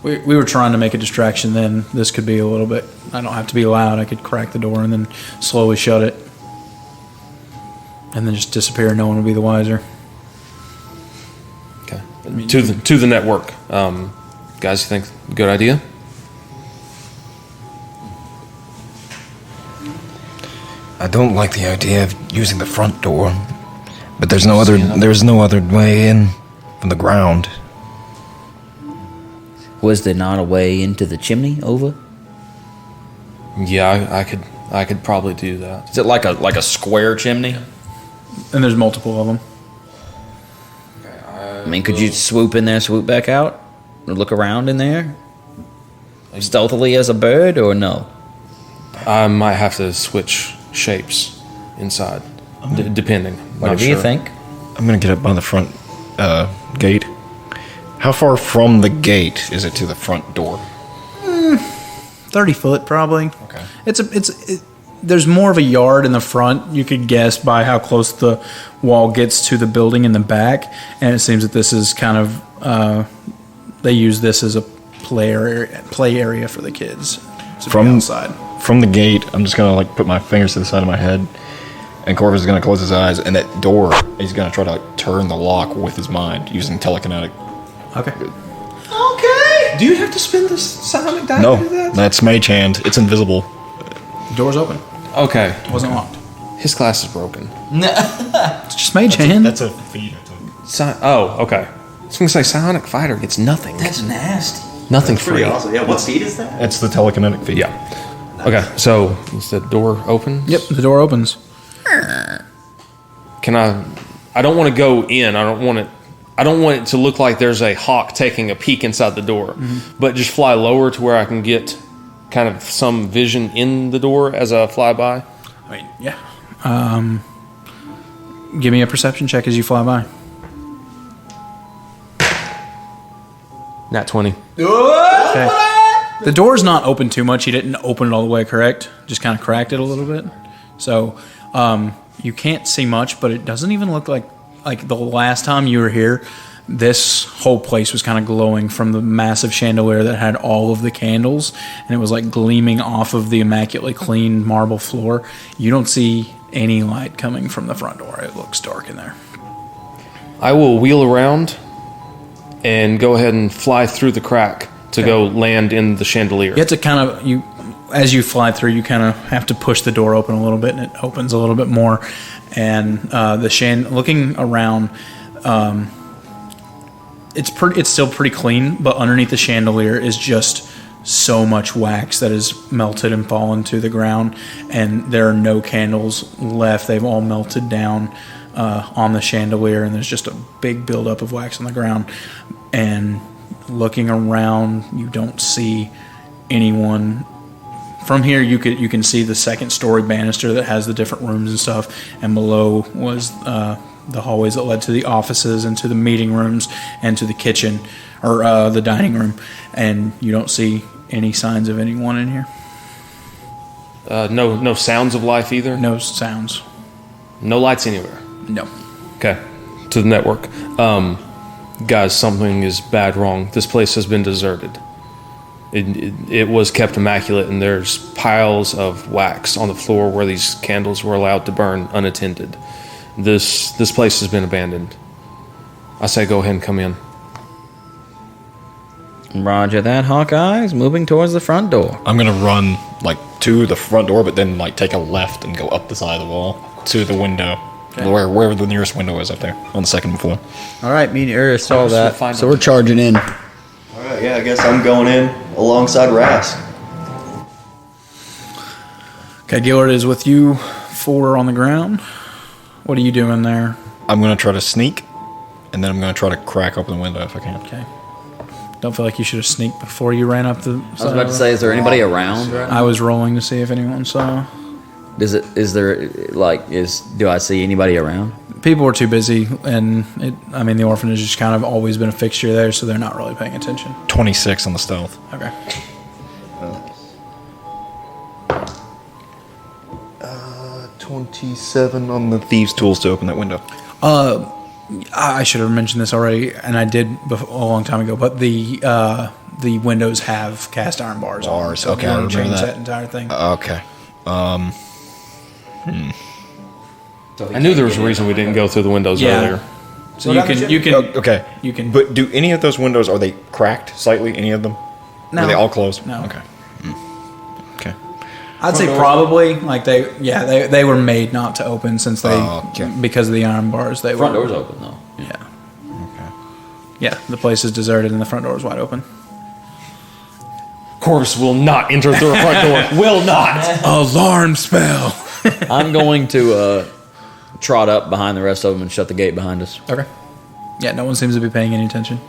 A: We were trying to make a distraction then. This could be a little bit... I don't have to be loud. I could crack the door and then slowly shut it. And then just disappear. No one will be the wiser.
E: Okay. To the network. Guys, you think good idea?
F: I don't like the idea of using the front door, but there's no other way in from the ground.
G: Was there not a way into the chimney over?
E: Yeah, I could probably do that.
B: Is it like a square chimney?
A: And there's multiple of them.
G: I mean, could you swoop in there, swoop back out, or look around in there, stealthily as a bird, or no?
E: I might have to switch shapes inside, depending.
G: Whatever you think.
F: I'm gonna get up by the front gate. How far from the gate is it to the front door?
A: 30 foot probably.
F: Okay.
A: There's more of a yard in the front. You could guess by how close the wall gets to the building in the back, and it seems that this is kind of they use this as a play area for the kids to be outside.
H: From the gate, I'm just gonna like put my fingers to the side of my head, and Corvus is gonna close his eyes, and that door, he's gonna try to like turn the lock with his mind using telekinetic.
A: Okay.
E: Do you have to spin this psionic die
H: No,
E: to do that?
H: that's Mage Hand. It's invisible.
A: The door's open.
E: Okay.
A: It wasn't locked.
E: His glass is broken.
A: It's just mage hand.
H: That's a feat.
E: Okay. I was going to say psionic fighter gets nothing.
G: That's nasty.
E: Nothing free.
C: Awesome. Yeah, what feat is that?
H: That's the telekinetic feat.
E: Yeah. Okay, so is the door open?
A: Yep, the door opens.
E: Can I don't want to go in. I don't want it to look like there's a hawk taking a peek inside the door, but just fly lower to where I can get kind of some vision in the door as I fly by.
A: I mean, yeah. Give me a perception check as you fly by.
E: Nat 20.
A: Okay. The door's not open too much. He didn't open it all the way, correct? Just kind of cracked it a little bit. So you can't see much, but it doesn't even look like the last time you were here. This whole place was kind of glowing from the massive chandelier that had all of the candles, and it was like gleaming off of the immaculately clean marble floor. You don't see any light coming from the front door. It looks dark in there.
E: I will wheel around and go ahead and fly through the crack to go land in the chandelier.
A: You have to kind of, as you fly through, you kind of have to push the door open a little bit, and it opens a little bit more. And looking around, it's still pretty clean, but underneath the chandelier is just so much wax that is melted and fallen to the ground, and there are no candles left. They've all melted down on the chandelier, and there's just a big buildup of wax on the ground. And looking around, you don't see anyone. From here, you can see the second story banister that has the different rooms and stuff, and below was the hallways that led to the offices and to the meeting rooms and to the kitchen or the dining room, and you don't see any signs of anyone in here.
E: No sounds of life either?
A: No sounds.
E: No lights anywhere?
A: No.
E: Okay. To the network. Guys, something is bad wrong. This place has been deserted. It was kept immaculate, and there's piles of wax on the floor where these candles were allowed to burn unattended. This place has been abandoned. I say go ahead and come in.
G: Roger that, Hawkeye's moving towards the front door.
H: I'm gonna run like to the front door, but then like take a left and go up the side of the wall to the window, wherever the nearest window is up there on the second floor.
D: All right, me and Uri saw
E: We'll
D: that,
E: find
D: so
E: out.
D: we're charging in.
C: All right, yeah, I guess I'm going in alongside Rask.
A: Okay, Gillard is with you. 4 on the ground. What are you doing there?
H: I'm going to try to sneak, and then I'm going to try to crack open the window if I can.
A: Okay. Don't feel like you should have sneaked before you ran up the
G: I was about to say, is there anybody around? Right?
A: I was rolling to see if anyone saw.
G: Do I see anybody around?
A: People were too busy, and the orphanage has kind of always been a fixture there, so they're not really paying attention.
H: 26 on the stealth.
A: Okay.
H: 27 on the thieves' tools to open that window.
A: I should have mentioned this already, and I did a long time ago, but the windows have cast iron bars on them, so
H: okay,
A: you
H: I
A: want to
H: remember
A: change
H: that.
A: that entire thing.
H: Okay.
E: I knew there was a reason we didn't go through the windows earlier.
A: So you can
H: Okay.
A: you can.
H: But do any of those windows, are they cracked slightly? Any of them?
A: No.
H: Are they all closed?
A: No.
H: Okay. Okay.
A: I'd say probably like they were made not to open since they
H: okay.
A: because of the iron bars. They
G: Front
A: were
G: door's open though.
A: Yeah.
H: Okay.
A: Yeah, the place is deserted and the front door is wide open.
E: Corvus will not enter through a front door. Will not.
A: Alarm spell.
G: I'm going to trot up behind the rest of them and shut the gate behind us.
A: Okay. Yeah, no one seems to be paying any attention.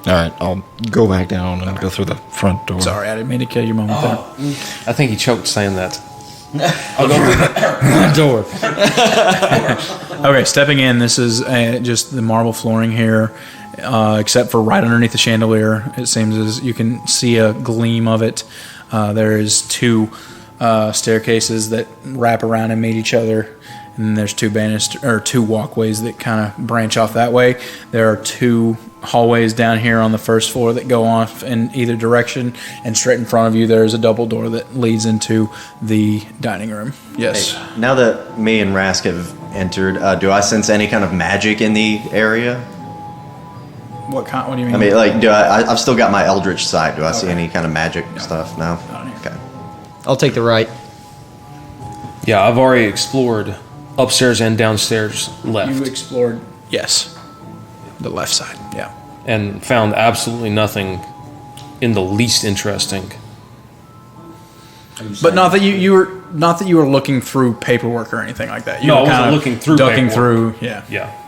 H: All right. I'll go back down and go through the front door.
A: Sorry, I didn't mean to kill your moment there.
E: I think he choked saying that.
G: I'll go through the door.
A: Okay, stepping in, this is just the marble flooring here, except for right underneath the chandelier. It seems as you can see a gleam of it. There is 2 staircases that wrap around and meet each other, and there's 2 two walkways that kind of branch off that way. There are 2 hallways down here on the first floor that go off in either direction, and straight in front of you there is a double door that leads into the dining room. Yes.
C: Hey, now that me and Rask have entered, do I sense any kind of magic in the area?
A: What do you mean?
C: I mean, like, I've still got my Eldritch sight. Do I see any kind of magic stuff? No? Okay.
D: I'll take the right.
E: Yeah, I've already explored upstairs and downstairs left.
A: You explored, yes, the left side, yeah.
E: And found absolutely nothing in the least interesting.
A: But not that you were looking through paperwork or anything like that. You
E: No,
A: were
E: I wasn't
A: kind of
E: looking through
A: ducking
E: paperwork.
A: through, yeah.
E: Yeah.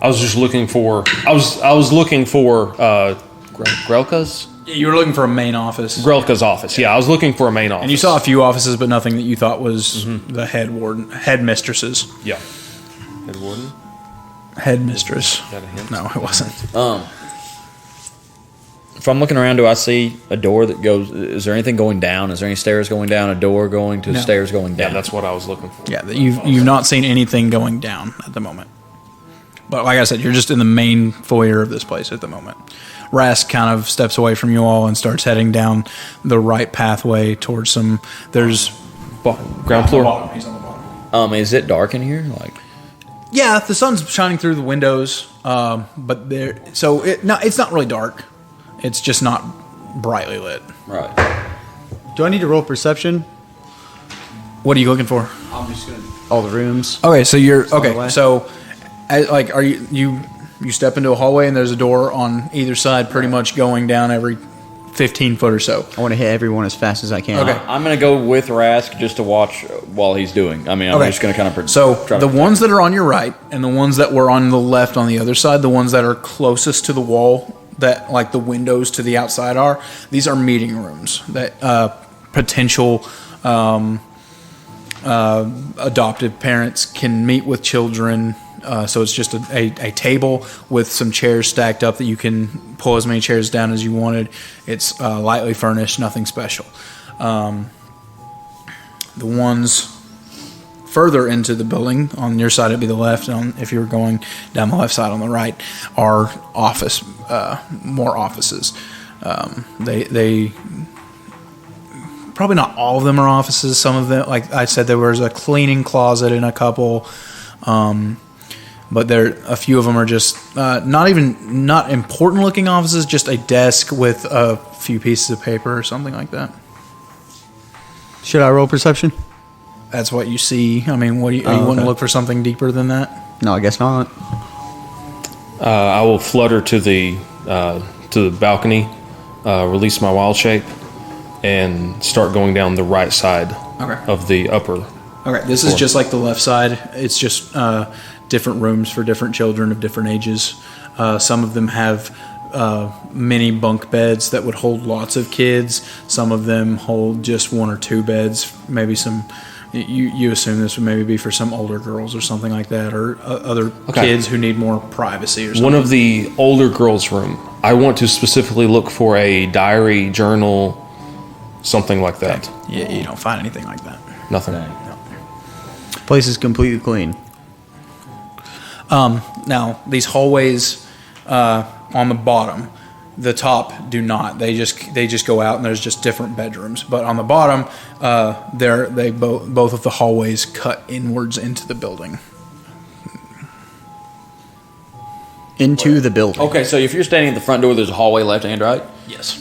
E: I was just looking for... I was looking for Grelka's?
A: You were looking for a main office.
E: Grelka's office. Yeah, I was looking for a main office.
A: And you saw a few offices, but nothing that you thought was the headmistresses.
E: Yeah. Head warden?
A: Headmistress.
E: Is that a hint?
A: No, it wasn't.
G: If I'm looking around, do I see a door that goes? Is there anything going down? Is there any stairs going down? A door going to
A: No.
G: stairs going
E: Yeah,
G: down?
E: that's what I was looking for.
A: Yeah, you've not seen anything going down at the moment. But like I said, you're just in the main foyer of this place at the moment. Rask kind of steps away from you all and starts heading down the right pathway towards some. There's
E: Ground floor?
A: He's on the bottom.
G: Is it dark in here? Like,
A: Yeah, the sun's shining through the windows, but it's not really dark. It's just not brightly lit.
G: right?
D: Do I need to roll perception?
A: What are you looking for?
D: I'm just gonna all the rooms.
A: Okay, so you're
D: the
A: okay.
D: way.
A: So, are you step into a hallway and there's a door on either side, pretty much going down every 15 foot or so.
D: I want to hit everyone as fast as I can.
A: Okay.
G: I'm going to go with Rask just to watch while he's doing. I mean, I'm
A: Okay.
G: just going to kind of.
A: So the ones that are on your right and the ones that were on the left on the other side, the ones that are closest to the wall, that like the windows to the outside are, these are meeting rooms that potential adoptive parents can meet with children. So it's just a table with some chairs stacked up that you can pull as many chairs down as you wanted. It's lightly furnished, nothing special. The ones further into the building, on your side it'd be the left, and if you were going down the left side on the right, are more offices. They probably not all of them are offices. Some of them, like I said, there was a cleaning closet in a couple. But a few of them are just not important looking offices, just a desk with a few pieces of paper or something like that.
D: Should I roll perception?
A: That's what you see. I mean, you want to look for something deeper than that?
D: No, I guess not.
E: I will flutter to the balcony, release my wild shape, and start going down the right side
A: Okay.
E: of the upper
A: Okay, this is just like the left side. It's just different rooms for different children of different ages. Some of them have mini bunk beds that would hold lots of kids. Some of them hold just 1 or 2 beds. Maybe some. You assume this would maybe be for some older girls or something like that, or other kids who need more privacy or something.
E: One of the older girls' room, I want to specifically look for a diary, journal, something like that.
A: Yeah, you don't find anything like that.
E: Nothing.
A: No.
D: Place is completely clean.
A: Now, these hallways on the bottom, the top do not. They just go out and there's just different bedrooms. But on the bottom, both of the hallways cut inwards into the building.
D: Into the building.
B: Okay, so if you're standing at the front door, there's a hallway left and right,
A: Yes.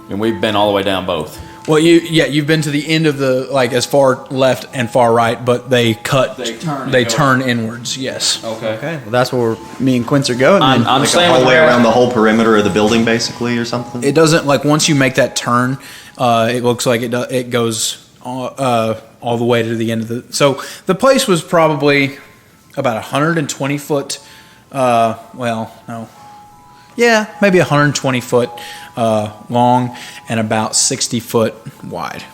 B: and we've been all the way down both.
A: Well, you've been to the end of the, like, as far left and far right, but they cut. They turn inwards. Yes.
B: Okay.
D: Well, that's where me and Quince are going.
B: I'm
C: Like a
B: saying with
C: hallway
B: Rask-
C: around the whole perimeter of the building, basically, or something.
A: It doesn't, like, once you make that turn, it looks like it goes all the way to the end of the. So the place was probably about 120 foot. Well, no. Yeah, maybe 120 foot long and about 60 foot wide.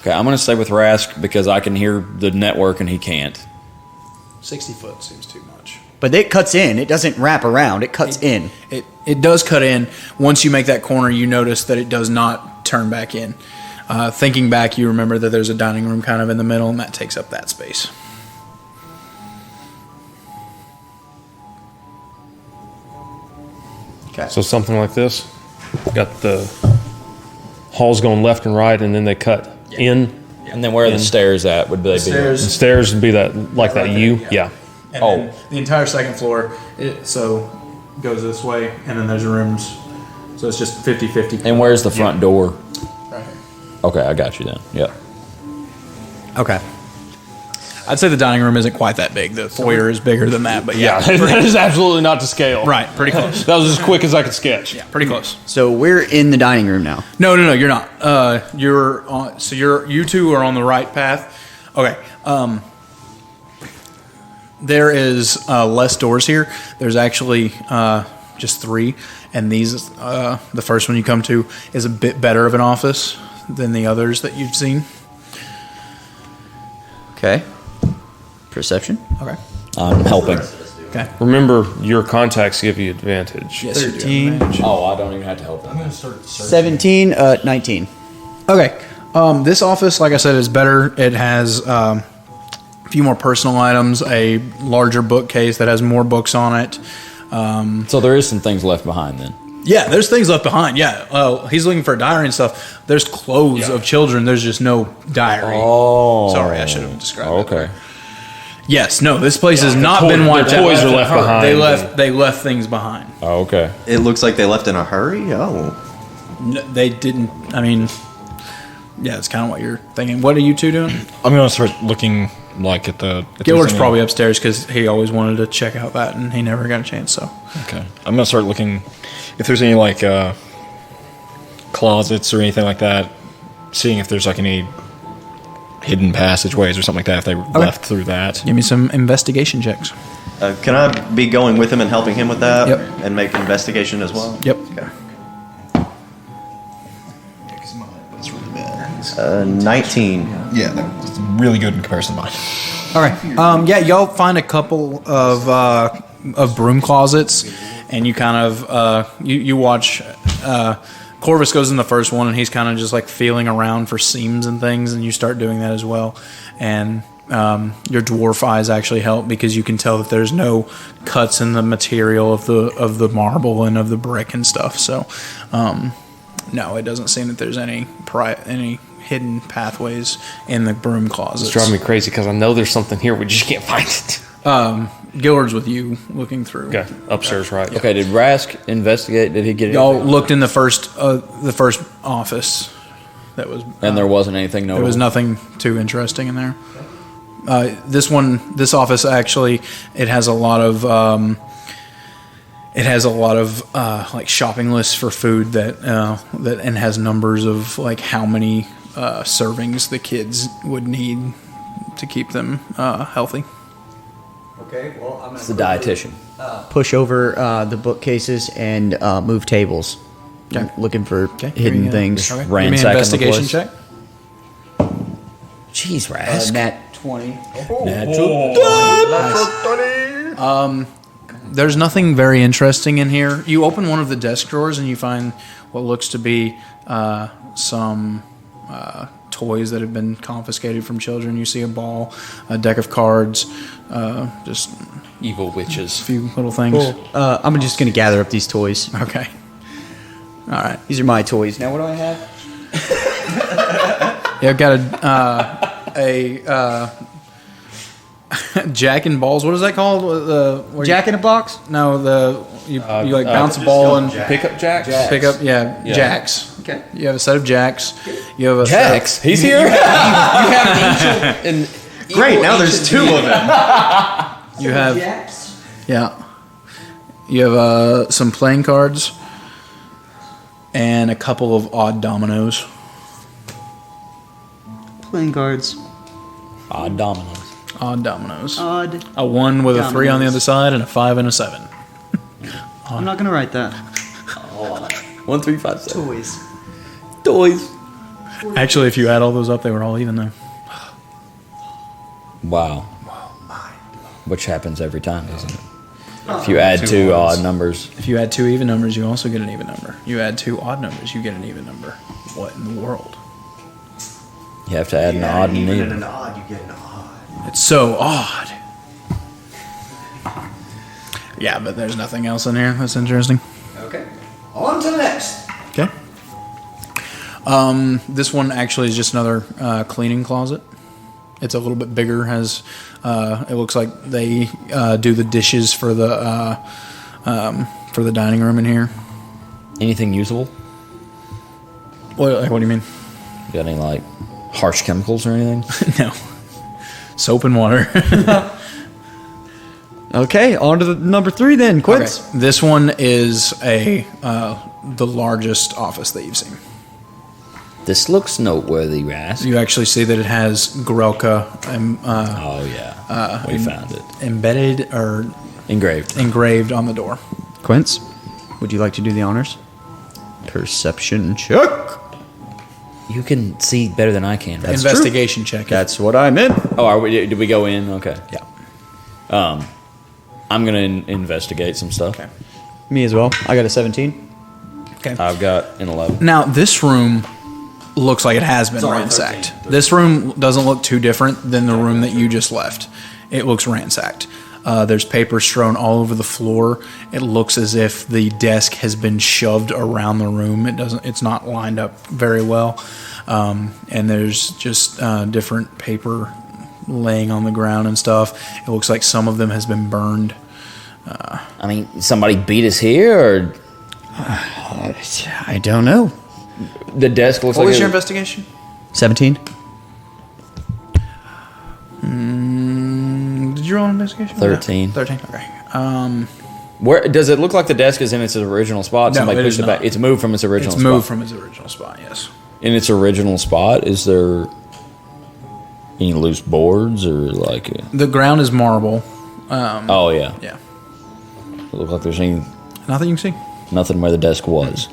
B: Okay, I'm going to stay with Rask because I can hear the network and he can't.
A: 60 foot seems too much.
D: But it cuts in. It doesn't wrap around. It cuts in.
A: It does cut in. Once you make that corner, you notice that it does not turn back in. Thinking back, you remember that there's a dining room kind of in the middle, and that takes up that space.
D: Okay.
E: So something like this. Got the halls going left and right, and then they cut in.
B: And then where are the stairs at? Would they be?
E: The stairs would be that like that U. Yeah.
A: And then the entire second floor, goes this way, and then there's rooms. So it's just 50-50.
B: And where's the front door?
A: Right here.
B: Okay, I got you then. Yeah.
D: Okay.
A: I'd say the dining room isn't quite that big. The foyer is bigger than that, but
E: Yeah, that is absolutely not to scale.
A: right, pretty close.
E: That was as quick as I could sketch.
A: Yeah, pretty close.
D: So we're in the dining room now.
A: No, you're not. You're on. So you two are on the right path. Okay. There is less doors here. There's actually just 3, and these the first one you come to is a bit better of an office than the others that you've seen.
D: Okay. Perception.
A: Okay.
B: I'm helping.
A: Okay.
E: Remember, your contacts give you advantage.
A: Yes, you do.
D: 13.
B: Oh, I don't even have to help them.
D: 17, 19.
A: Okay. This office, like I said, is better. It has a few more personal items, a larger bookcase that has more books on it.
B: So there is some things left behind then.
A: Yeah, there's things left behind. Yeah. He's looking for a diary and stuff. There's clothes of children. There's just no diary.
B: Oh.
A: Sorry, I should have described it.
B: Okay.
A: Yes. No, this place has not been wiped out.
E: toys are left behind.
A: They left things behind.
B: Oh, okay.
C: It looks like they left in a hurry. Oh,
A: No, they didn't. I mean, yeah, it's kind of what you're thinking. What are you two doing?
H: I'm gonna start looking like at the. if
A: Gillard's
H: there's any-
A: probably upstairs because he always wanted to check out that, and he never got a chance. So
H: Okay. I'm gonna start looking if there's any like closets or anything like that. Seeing if there's like any hidden passageways or something like that. If they left through that.
A: give me some investigation checks.
C: can I be going with him and helping him with that?
A: Yep.
C: And make an investigation as well?
A: Yep.
C: Okay. 19.
H: Yeah, that's really good in comparison to mine.
A: All right. Yeah, y'all find a couple of broom closets, and you kind of you watch. Corvus goes in the first one, and he's kind of just like feeling around for seams and things, and you start doing that as well. And your dwarf eyes actually help because you can tell that there's no cuts in the material of the marble and of the brick and stuff. So, no, it doesn't seem that there's any hidden pathways in the broom closets.
E: It's driving me crazy because I know there's something here. We just can't find it.
A: Gillard's with you looking through.
E: Okay, upstairs, right?
B: Okay, did Rask investigate? Did he get
A: Y'all
B: anything?
A: looked in the first office. That was
B: And there wasn't anything
A: there
B: notable?
A: was nothing too interesting in there. This office actually, it has a lot of like shopping lists for food that and has numbers of like how many servings the kids would need to keep them healthy.
D: Okay, well, I'm
G: It's the dietitian.
D: push over the bookcases and move tables.
A: Okay.
D: Looking for
A: Okay.
D: hidden things.
A: Okay. Give me an
G: Ransacking the
A: investigation
G: place.
A: check.
G: Jeez, Rask.
D: Nat 20.
A: There's nothing very interesting in here. You open one of the desk drawers and you find what looks to be some toys that have been confiscated from children. You see a ball, a deck of cards, just
E: Evil
A: a
E: witches.
A: few little things.
D: I'm just going to gather up these toys.
A: Okay. All right.
D: These are my toys. Now, what do I have?
A: Yeah, I've got a Jack and balls. What is that called? Where
D: Jack in a box?
A: you like bounce a ball and
E: Pickup jacks?
A: pick up. Yeah, jacks.
D: Okay.
A: You have a set of jacks. You have a
E: Jacks? He's here? you have ancient and
C: Great, now there's two of them.
A: You have yeah. You have some playing cards and a couple of odd dominoes.
D: Playing cards.
G: Odd dominoes.
A: Odd dominoes.
D: Odd.
A: A 1 with a 3 on the
D: Dominoes.
A: other side and a 5 and a 7.
D: I'm not going to write that.
G: 1, 3, 5, 7.
D: Toys.
G: Toys.
A: Actually, if you add all those up, they were all even though.
G: Wow. Which happens every time, doesn't it? If you add two odd numbers,
A: If you add 2 even numbers, you also get an even number. You add 2 odd numbers, you get an even number. What in the world?
G: you have to add an odd and an even.
C: odd, you get an odd.
A: It's so odd. Yeah, but there's nothing else in here that's interesting.
D: Okay. On to the next.
A: Okay. This one actually is just another cleaning closet. It's a little bit bigger. Has it looks like they do the dishes for the dining room in here.
G: Anything usable?
A: What do you mean?
G: Got any like harsh chemicals or anything?
A: No. Soap and water.
D: Okay, on to the number 3 then. Quince.
A: Okay. This one is the largest office that you've seen.
G: This looks noteworthy, Rask.
A: You actually see that it has Gorelka
G: Oh yeah, we found it
A: embedded or
G: engraved.
A: engraved on the door.
D: Quince, would you like to do the honors? Perception check.
G: You can see better than I can. That's
A: Investigation check.
D: That's what I meant.
G: Oh, did we go in? Okay.
A: Yeah.
G: I'm gonna investigate some stuff.
A: Okay.
D: Me as well. I got a 17.
A: Okay.
G: I've got an 11.
A: Now this room looks like it has been ransacked. This room doesn't look too different than the room that you just left. It looks ransacked. There's paper strewn all over the floor. It looks as if the desk has been shoved around the room. It's not lined up very well. And there's just different paper laying on the ground and stuff. It looks like some of them has been burned.
G: I mean, somebody beat us here, or
D: I don't know.
G: the desk looks
A: What
G: like
A: was
G: it-
A: your investigation?
D: 17.
A: Did you roll an investigation?
G: 13.
A: 13. Okay.
G: Where does it look like the desk is in its original spot?
A: No,
G: Somebody
A: it
G: pushed
A: is
G: it back.
A: not.
G: It's moved from its original
A: It's
G: spot.
A: moved from its original spot. Yes.
G: In its original spot, is there any loose boards or like?
A: The ground is marble.
G: Oh yeah.
A: Yeah.
G: It look like there's any
A: Nothing you can see.
G: nothing where the desk was.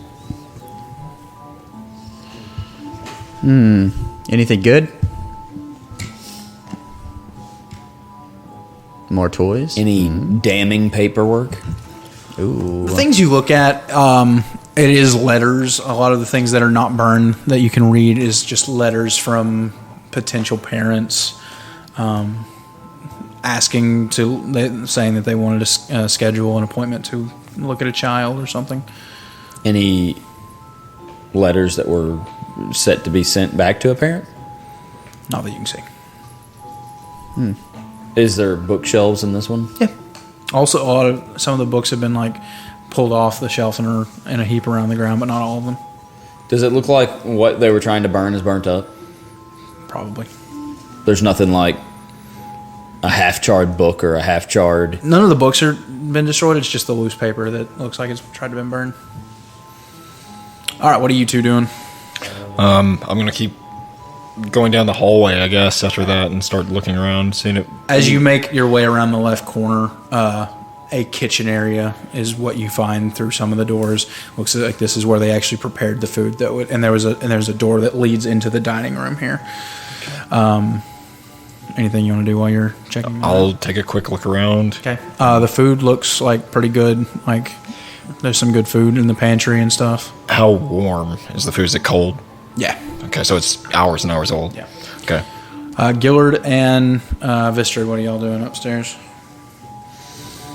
D: Anything good? More toys?
G: Any damning paperwork?
D: Ooh.
A: The things you look at, it is letters. A lot of the things that are not burned that you can read is just letters from potential parents asking saying that they wanted to schedule an appointment to look at a child or something.
G: Any letters that were set to be sent back to a parent?
A: Not that you can see.
G: Is there bookshelves in this one?
A: Yeah. Also, some of the books have been like pulled off the shelf and are in a heap around the ground, but not all of them.
G: Does it look like what they were trying to burn is burnt up?
A: Probably.
G: There's nothing like a half-charred book or a half-charred...
A: None of the books are been destroyed. It's just the loose paper that looks like it's tried to been burned. All right, what are you two doing?
H: I'm gonna keep going down the hallway, I guess, after that and start looking around, seeing it.
A: As you make your way around the left corner, a kitchen area is what you find through some of the doors. Looks like this is where they actually prepared the food, and there's a door that leads into the dining room here. Anything you want to do while you're checking?
H: I'll take a quick look around.
A: Okay. The food looks like pretty good. Like there's some good food in the pantry and stuff.
H: How warm is the food? Is it cold?
A: Yeah.
H: Okay, so it's hours and hours old.
A: Yeah.
H: Okay.
A: Gillard and Vistrid, what are y'all doing upstairs?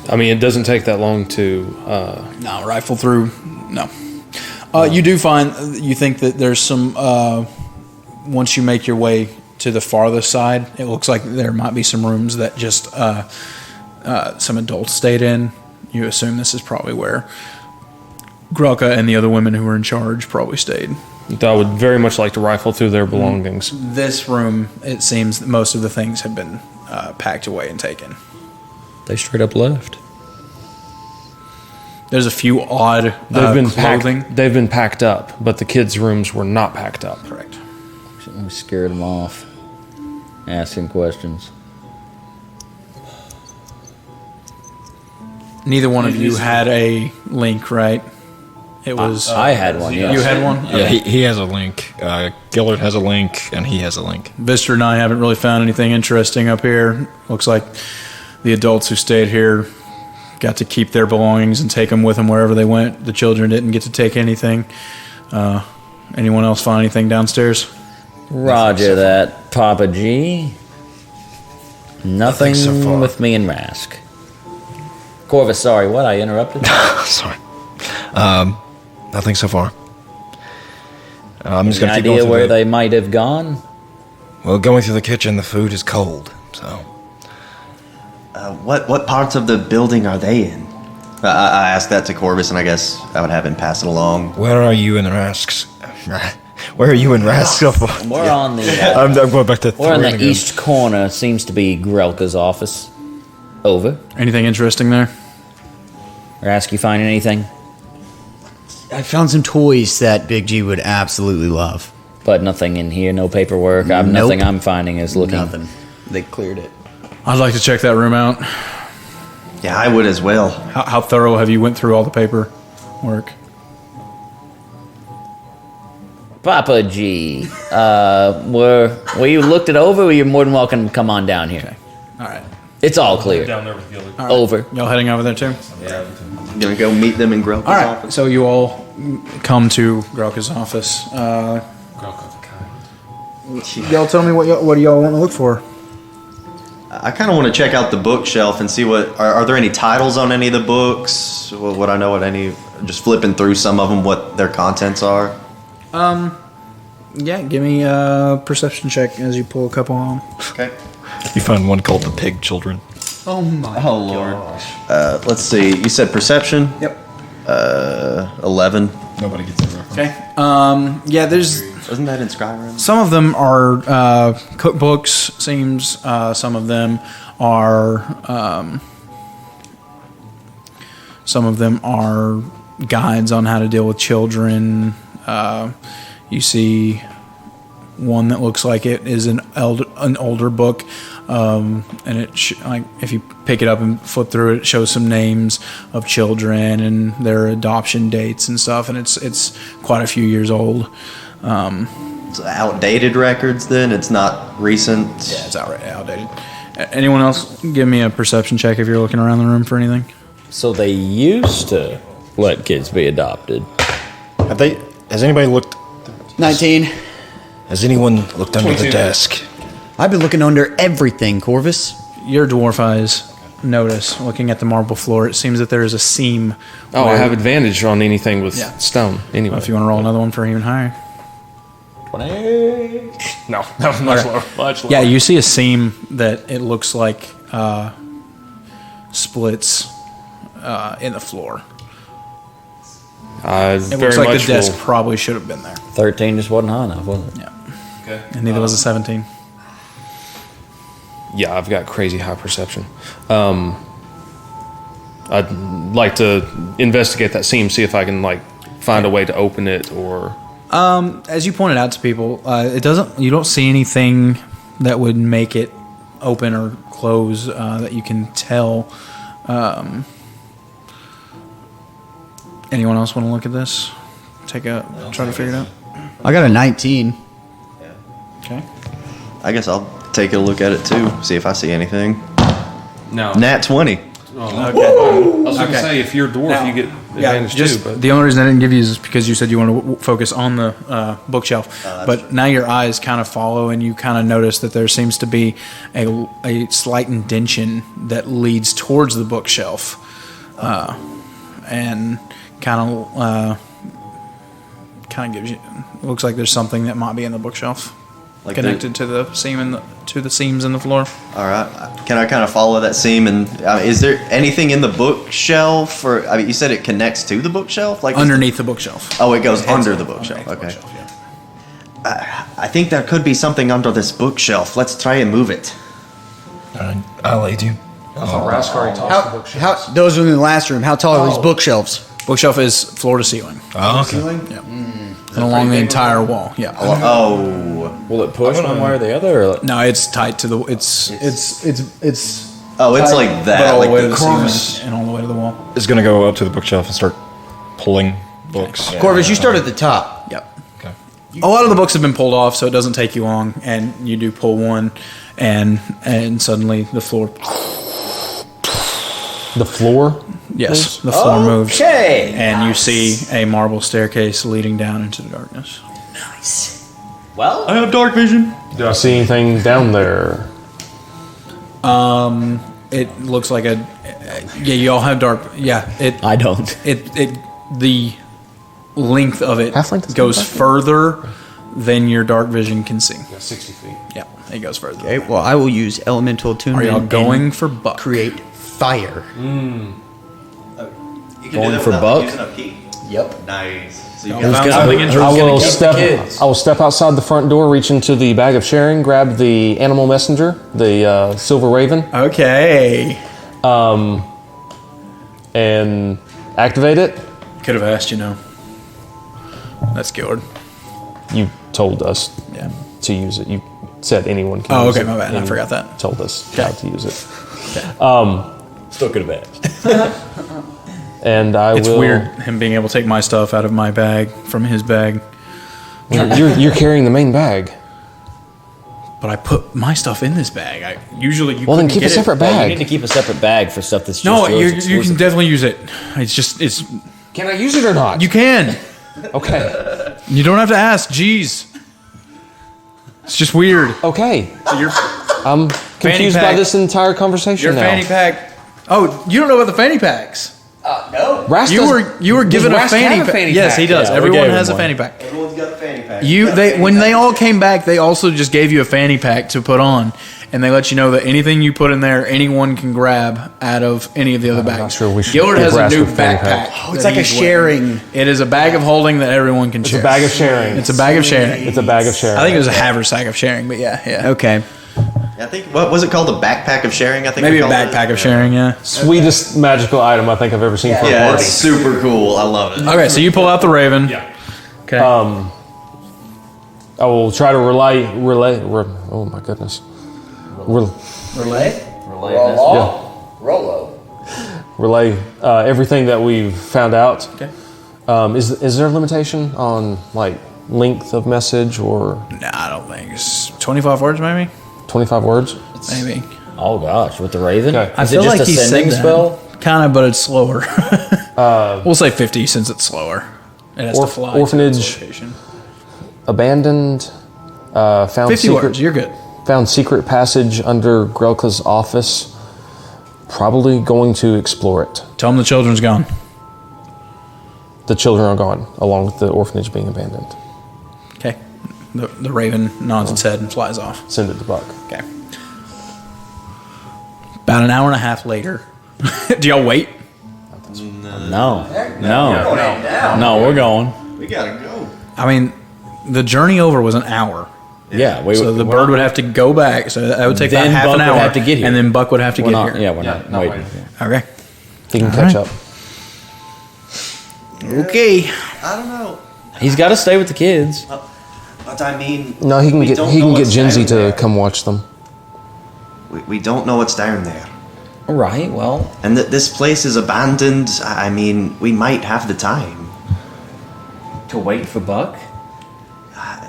E: I mean, it doesn't take that long to.
A: No, rifle through. No. You do find, you think that there's some, once you make your way to the farthest side, it looks like there might be some rooms that just some adults stayed in. You assume this is probably where Grelka and the other women who were in charge probably stayed.
E: I would very much like to rifle through their belongings.
A: This room, it seems that most of the things have been packed away and taken.
G: They straight up left.
A: There's a few odd clothing.
E: They've been packed up, but the kids' rooms were not packed up.
A: Correct.
G: We scared them off. Asking questions.
A: Neither one of you had a link, right? It was.
G: I had one. Yes.
A: You had one.
H: Yeah, he has a link. Gillard has a link, and he has a link.
A: Vista and I haven't really found anything interesting up here. Looks like the adults who stayed here got to keep their belongings and take them with them wherever they went. The children didn't get to take anything. Anyone else find anything downstairs?
G: Roger that, Papa G. Nothing
F: so
G: with me and Rask. Corvus, sorry, what? I interrupted?
F: Sorry. Nothing so far. I'm just
G: Any
F: going to keep going
G: idea
F: through
G: where
F: the-
G: they might have gone?
F: Well, going through the kitchen, the food is cold, so...
C: What parts of the building are they in? I asked that to Corvus, and I guess I would have him pass it along.
F: Where are you in Rask's... Where are you in Rask's so far?
G: We're on the...
F: I'm going back to...
G: We're in
F: three
G: the
F: again.
G: east corner. Seems to be Grelka's office. Over.
A: Anything interesting there?
G: Rask, you find anything?
D: I found some toys that Big G would absolutely love.
G: But nothing in here, no paperwork.
D: Nope.
G: Nothing I'm finding is looking...
D: Nothing. They cleared it.
A: I'd like to check that room out.
C: Yeah, I would as well.
A: How thorough have you went through all the paperwork?
G: Papa G, where you looked it over, you're more than welcome to come on down here.
A: All right.
G: It's all clear.
E: Down there with the other.
G: Over.
A: Y'all heading over there too?
C: I'm gonna go meet them in Grelka's
A: All right.
C: office.
A: So you all come to Grelka's office. Y'all tell me what do y'all want to look for?
C: I kind of want to check out the bookshelf and see what are there any titles on any of the books? What I know what any just flipping through some of them what their contents are.
A: Yeah, give me a perception check as you pull a couple on.
C: Okay.
H: You find one called the Pig Children.
A: Oh my.
C: Oh lord. Let's see. You said perception.
A: Yep.
C: 11.
H: Nobody gets that reference.
A: Okay. Yeah, there's
C: Wasn't that in Skyrim?
A: some of them are cookbooks. Seems some of them are guides on how to deal with children. You see one that looks like it is an older book, and it like if you pick it up and flip through it, it shows some names of children and their adoption dates and stuff, and it's quite a few years old.
C: It's outdated records then? It's not recent?
A: Yeah, it's outdated. Anyone else give me a perception check if you're looking around the room for anything?
G: So they used to let kids be adopted.
F: Has anybody looked...
D: 19.
F: Has anyone looked under the desk?
D: I've been looking under everything, Corvus.
A: Your dwarf eyes notice, looking at the marble floor, it seems that there is a seam.
E: Oh, I
A: where-
E: have advantage on anything with
A: Yeah.
E: stone. Anyway,
A: If you want to roll another one for even higher.
E: 20. No, that was much lower. Much lower.
A: Yeah, you see a seam that it looks like splits in the floor.
E: I
A: It
E: very
A: looks like
E: much
A: the desk
E: will-
A: probably should have been there.
G: 13 just wasn't high enough, was it?
A: Yeah.
E: Okay.
A: And neither was a 17.
E: Yeah, I've got crazy high perception. I'd like to investigate that seam, see if I can like find a way to open it or
A: As you pointed out to people, it doesn't. You don't see anything that would make it open or close that you can tell. Anyone else want to look at this? Try to figure it out.
D: I got a 19.
A: Okay.
C: I guess I'll take a look at it too. See if I see anything.
E: No.
C: Nat 20.
A: Okay.
E: I was going to
A: Okay.
E: say, if you're a dwarf,
A: Now,
E: you get advantage
A: just
E: too. But
A: the only reason I didn't give you is because you said you want to focus on the bookshelf. But now your eyes kind of follow, and you kind of notice that there seems to be a slight indention that leads towards the bookshelf, and kind of gives you. Looks like there's something that might be in the bookshelf,
C: Like
A: connected to the seams in the floor.
C: All right. Can I kind of follow that seam? And is there anything in the bookshelf? Or I mean, you said it connects to the bookshelf, like
A: Underneath the bookshelf.
C: Oh, it goes under the bookshelf.
A: Underneath the
C: Okay.
A: bookshelf, yeah.
C: I think there could be something under this bookshelf. Let's try and move it.
F: I'll aid you.
E: Raskari tossed the bookshelf.
D: How those are in the last room? How tall are these bookshelves?
A: Bookshelf is floor to ceiling,
F: Oh, okay.
A: and along the entire wall. Yeah.
C: Oh.
G: Will it push one way or the other? Or
A: No, it's tight to the. It's
C: Oh, it's like
A: but
C: that.
A: all
C: Like
A: the way to the
C: Corvus.
A: ceiling and all the way to the wall.
H: Is going to go up to the bookshelf and start pulling books.
D: Corvus, you start at the top.
A: Yep.
H: Okay.
A: A lot of the books have been pulled off, so it doesn't take you long. And you do pull one, and suddenly the floor.
E: The floor?
A: Yes, the floor moves.
G: Okay.
A: And you see a marble staircase leading down into the darkness.
G: Well,
C: I have dark vision.
E: Do I see anything down there?
A: It looks like a. Yeah, you all have dark. Yeah,
G: I don't.
A: The length of it
E: Half length is
A: goes
E: 25 feet?
A: further than your dark vision can see.
E: Yeah, 60 feet.
A: Yeah, it goes further.
D: Okay, well, I will use elemental
A: Are
D: attunement.
A: y'all going
D: and
A: for buck?
D: create fire?
C: You can
G: Going for buck?
C: using a key.
D: Yep.
C: Nice. So you
A: Found
C: got
A: something
E: I
A: interesting.
E: will step. I will step outside the front door, reach into the bag of sharing, grab the animal messenger, the silver raven,
A: Okay.
E: and activate it.
A: Could have asked, That's Gillard.
E: You told us
A: Yeah.
E: to use it. You said anyone can.
A: Oh,
E: use
A: okay,
E: it.
A: my bad. I
E: and
A: forgot that.
E: Told us
A: Okay.
E: how to use it.
G: Still could have asked.
E: And I
A: It's
E: will.
A: weird him being able to take my stuff out of my bag from his bag,
E: You're carrying the main bag.
A: but I put my stuff in this bag. Usually you.
E: Well, then
A: couldn't
E: keep a
A: get it.
E: separate
G: You
E: bag.
G: need to keep a separate bag for stuff that's just
A: No,
G: yours
A: you can
G: exclusive.
A: definitely use it. It's
E: Can I use it or not?
A: you can.
E: Okay.
A: You don't have to ask. Jeez. It's just weird.
E: Okay.
A: So your
E: I'm confused by
A: pack.
E: this entire conversation
A: your
E: now.
A: fanny pack. Oh, you don't know about the fanny packs.
E: Rask
A: You were given a
E: Rask
A: fanny
E: have a
A: pack.
E: fanny
A: Yes,
E: pack?
A: he does.
G: Yeah, we
A: Everyone
G: gave
A: has
G: him
A: a
G: one.
A: fanny pack.
C: Everyone's got a fanny pack.
A: When they all came back, they also just gave you a fanny pack to put on, and they let you know that anything you put in there, anyone can grab out of any of the other bags.
E: not sure we should
A: Gillard
E: give
A: has a
E: Rask
A: new
E: a fanny pack.
A: backpack.
D: Oh, it's
A: that
D: like a
A: he's wearing.
D: sharing.
A: It is a bag of holding that everyone can
E: It's
A: share.
E: a bag of sharing.
A: It's a bag of sharing.
E: It's a bag of sharing.
A: I think it was a haversack of sharing, but yeah.
D: Okay.
C: I think what was it called? A backpack of sharing. I think
A: Maybe
C: we
A: a
C: called it.
A: backpack of sharing, yeah.
E: Sweetest magical item I think I've ever seen for a
C: Yeah,
E: party.
C: it's super cool. I love it.
A: Okay, so you pull out the Raven.
E: Yeah.
A: Okay.
E: I will try to relay. Oh my goodness. Relay everything that we've found out.
A: Okay.
E: Is there a limitation on like length of message or
A: Nah, I don't think it's 25 words, maybe.
E: 25 words?
A: Maybe.
G: Oh gosh, with the Raven?
E: Okay.
A: I
G: Is
A: feel
G: it just
A: like
G: a
A: he said
G: sending
A: that.
G: spell?
A: Kind of, but it's slower. We'll say 50 since it's slower. It has to fly. to
E: orphanage.
A: its location.
E: Abandoned. Found
A: 50
E: secret.
A: words. You're good.
E: Found secret passage under Grelka's office. Probably going to explore it.
A: Tell them the children's gone.
E: The children are gone, along with the orphanage being abandoned.
A: Okay. The Raven nods its head and flies off.
E: Send it to Buck.
A: Okay. About an hour and a half later. Do y'all wait?
G: No. No, we're going.
C: We gotta go.
A: I mean, the journey over was an hour.
G: Yeah,
A: So the bird would have to go back. So that would take about
G: Then
A: half
G: Buck
A: an
G: would
A: hour.
G: have to get here.
A: And then Buck would have to
G: we're
A: get
G: not.
A: here.
G: Yeah, we're not waiting.
A: Okay.
E: He can catch
A: right.
E: up.
A: Okay.
C: I don't know.
G: He's got to stay with the kids.
C: But I mean,
E: No, he can
C: we
E: get
C: don't
E: he
C: know
E: can get
C: what's
E: Genzi
C: down there.
E: to come watch them.
C: We don't know what's down there.
G: Right. Well,
C: And this place is abandoned. I mean, we might have the time.
G: to wait for Buck.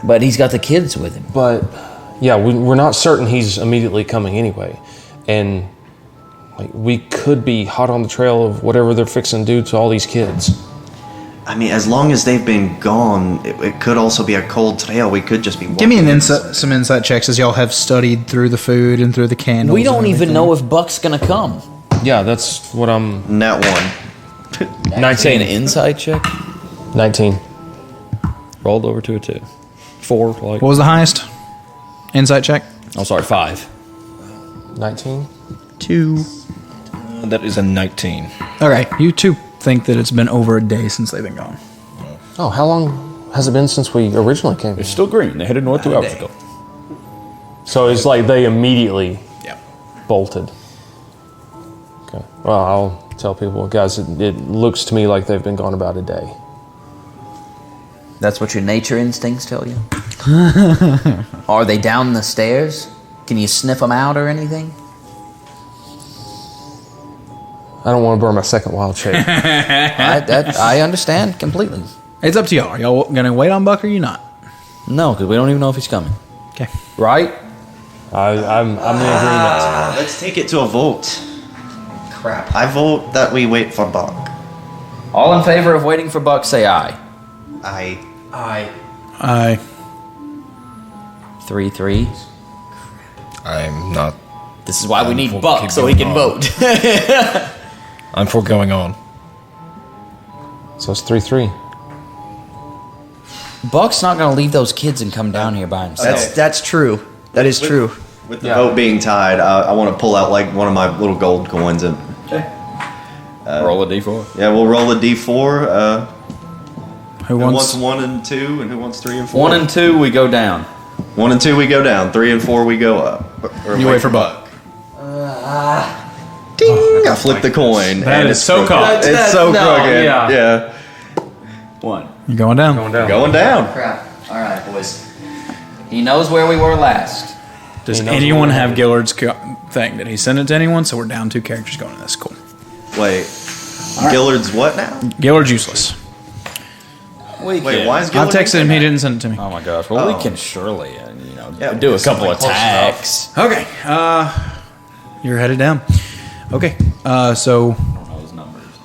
G: But he's got the kids with him.
E: But yeah, we're not certain he's immediately coming anyway, and like we could be hot on the trail of whatever they're fixing to do to all these kids.
C: I mean, as long as they've been gone, it could also be a cold trail. We could just be walking.
I: Give me
C: in.
I: some insight checks as y'all have studied through the food and through the candles.
G: We don't
I: and
G: even
I: everything.
G: know if Buck's gonna come.
E: Yeah, that's what I'm.
C: Net one.
G: Say an
E: 19.
G: inside check.
E: 19.
B: Rolled over to a 2. 4, like.
I: What was the highest? Insight check?
B: Oh, sorry, 5.
E: 19.
I: 2.
F: That is a 19.
I: Okay, you two think that it's been over a day since they've been gone.
E: Oh, how long has it been since we originally came?
B: It's still green. They headed north 2 hours ago.
E: So it's like they immediately
I: Yeah.
E: bolted. Okay. Well, I'll tell people, guys, it looks to me like they've been gone about a day.
G: That's what your nature instincts tell you? Are they down the stairs? Can you sniff them out or anything?
E: I don't want to burn my second wild shape.
G: I understand completely.
I: It's up to y'all. Are y'all gonna wait on Buck or you not?
G: No, because we don't even know if he's coming.
I: Okay.
G: Right?
E: I'm in agreement.
C: Let's take it to a vote. Crap. I vote that we wait for Buck.
G: All in favor of waiting for Buck, say aye.
C: I.
I: I
G: 3-3.
F: I'm not.
G: This is why we need
F: Keep
G: Buck, so he
F: going
G: can
F: on.
G: vote.
F: I'm for going on.
E: So it's 3-3.
G: Buck's not going to leave those kids and come down here by himself.
D: That's true. That is true.
C: With the vote being tied, I want to pull out like one of my little gold coins and.
B: Roll a d4.
C: Yeah, we'll roll a d4.
I: who
C: Who
I: wants
C: wants 1 and 2, and who wants 3 and 4?
G: 1 and 2, we go down.
C: 1 and 2 we go down. 3 and 4 we go up. Or
I: You wait for Buck.
C: Ding! I flipped the coin.
A: That
C: and
A: is
C: it's
A: so
C: crooked.
A: cocked.
C: It's so
E: No,
C: crooked.
E: yeah.
C: Yeah.
G: 1.
I: You going down?
C: Going down.
G: Crap. All right, boys. He knows where we were last.
I: Does
E: He knows
I: anyone
E: what
I: have Gillard's thing? Did he send it to anyone? So we're down 2 characters going in this. Cool.
C: Wait. Gillard's what now?
I: Gillard's useless.
C: Wait, why is
I: I've
C: Gillard?
I: texted him. He didn't send it to me.
B: Oh my gosh. Well,
C: Oh.
B: we can surely,
C: Yeah,
B: do a
C: it's
B: couple
C: something close
B: attacks.
I: Okay. You're headed down. Okay. So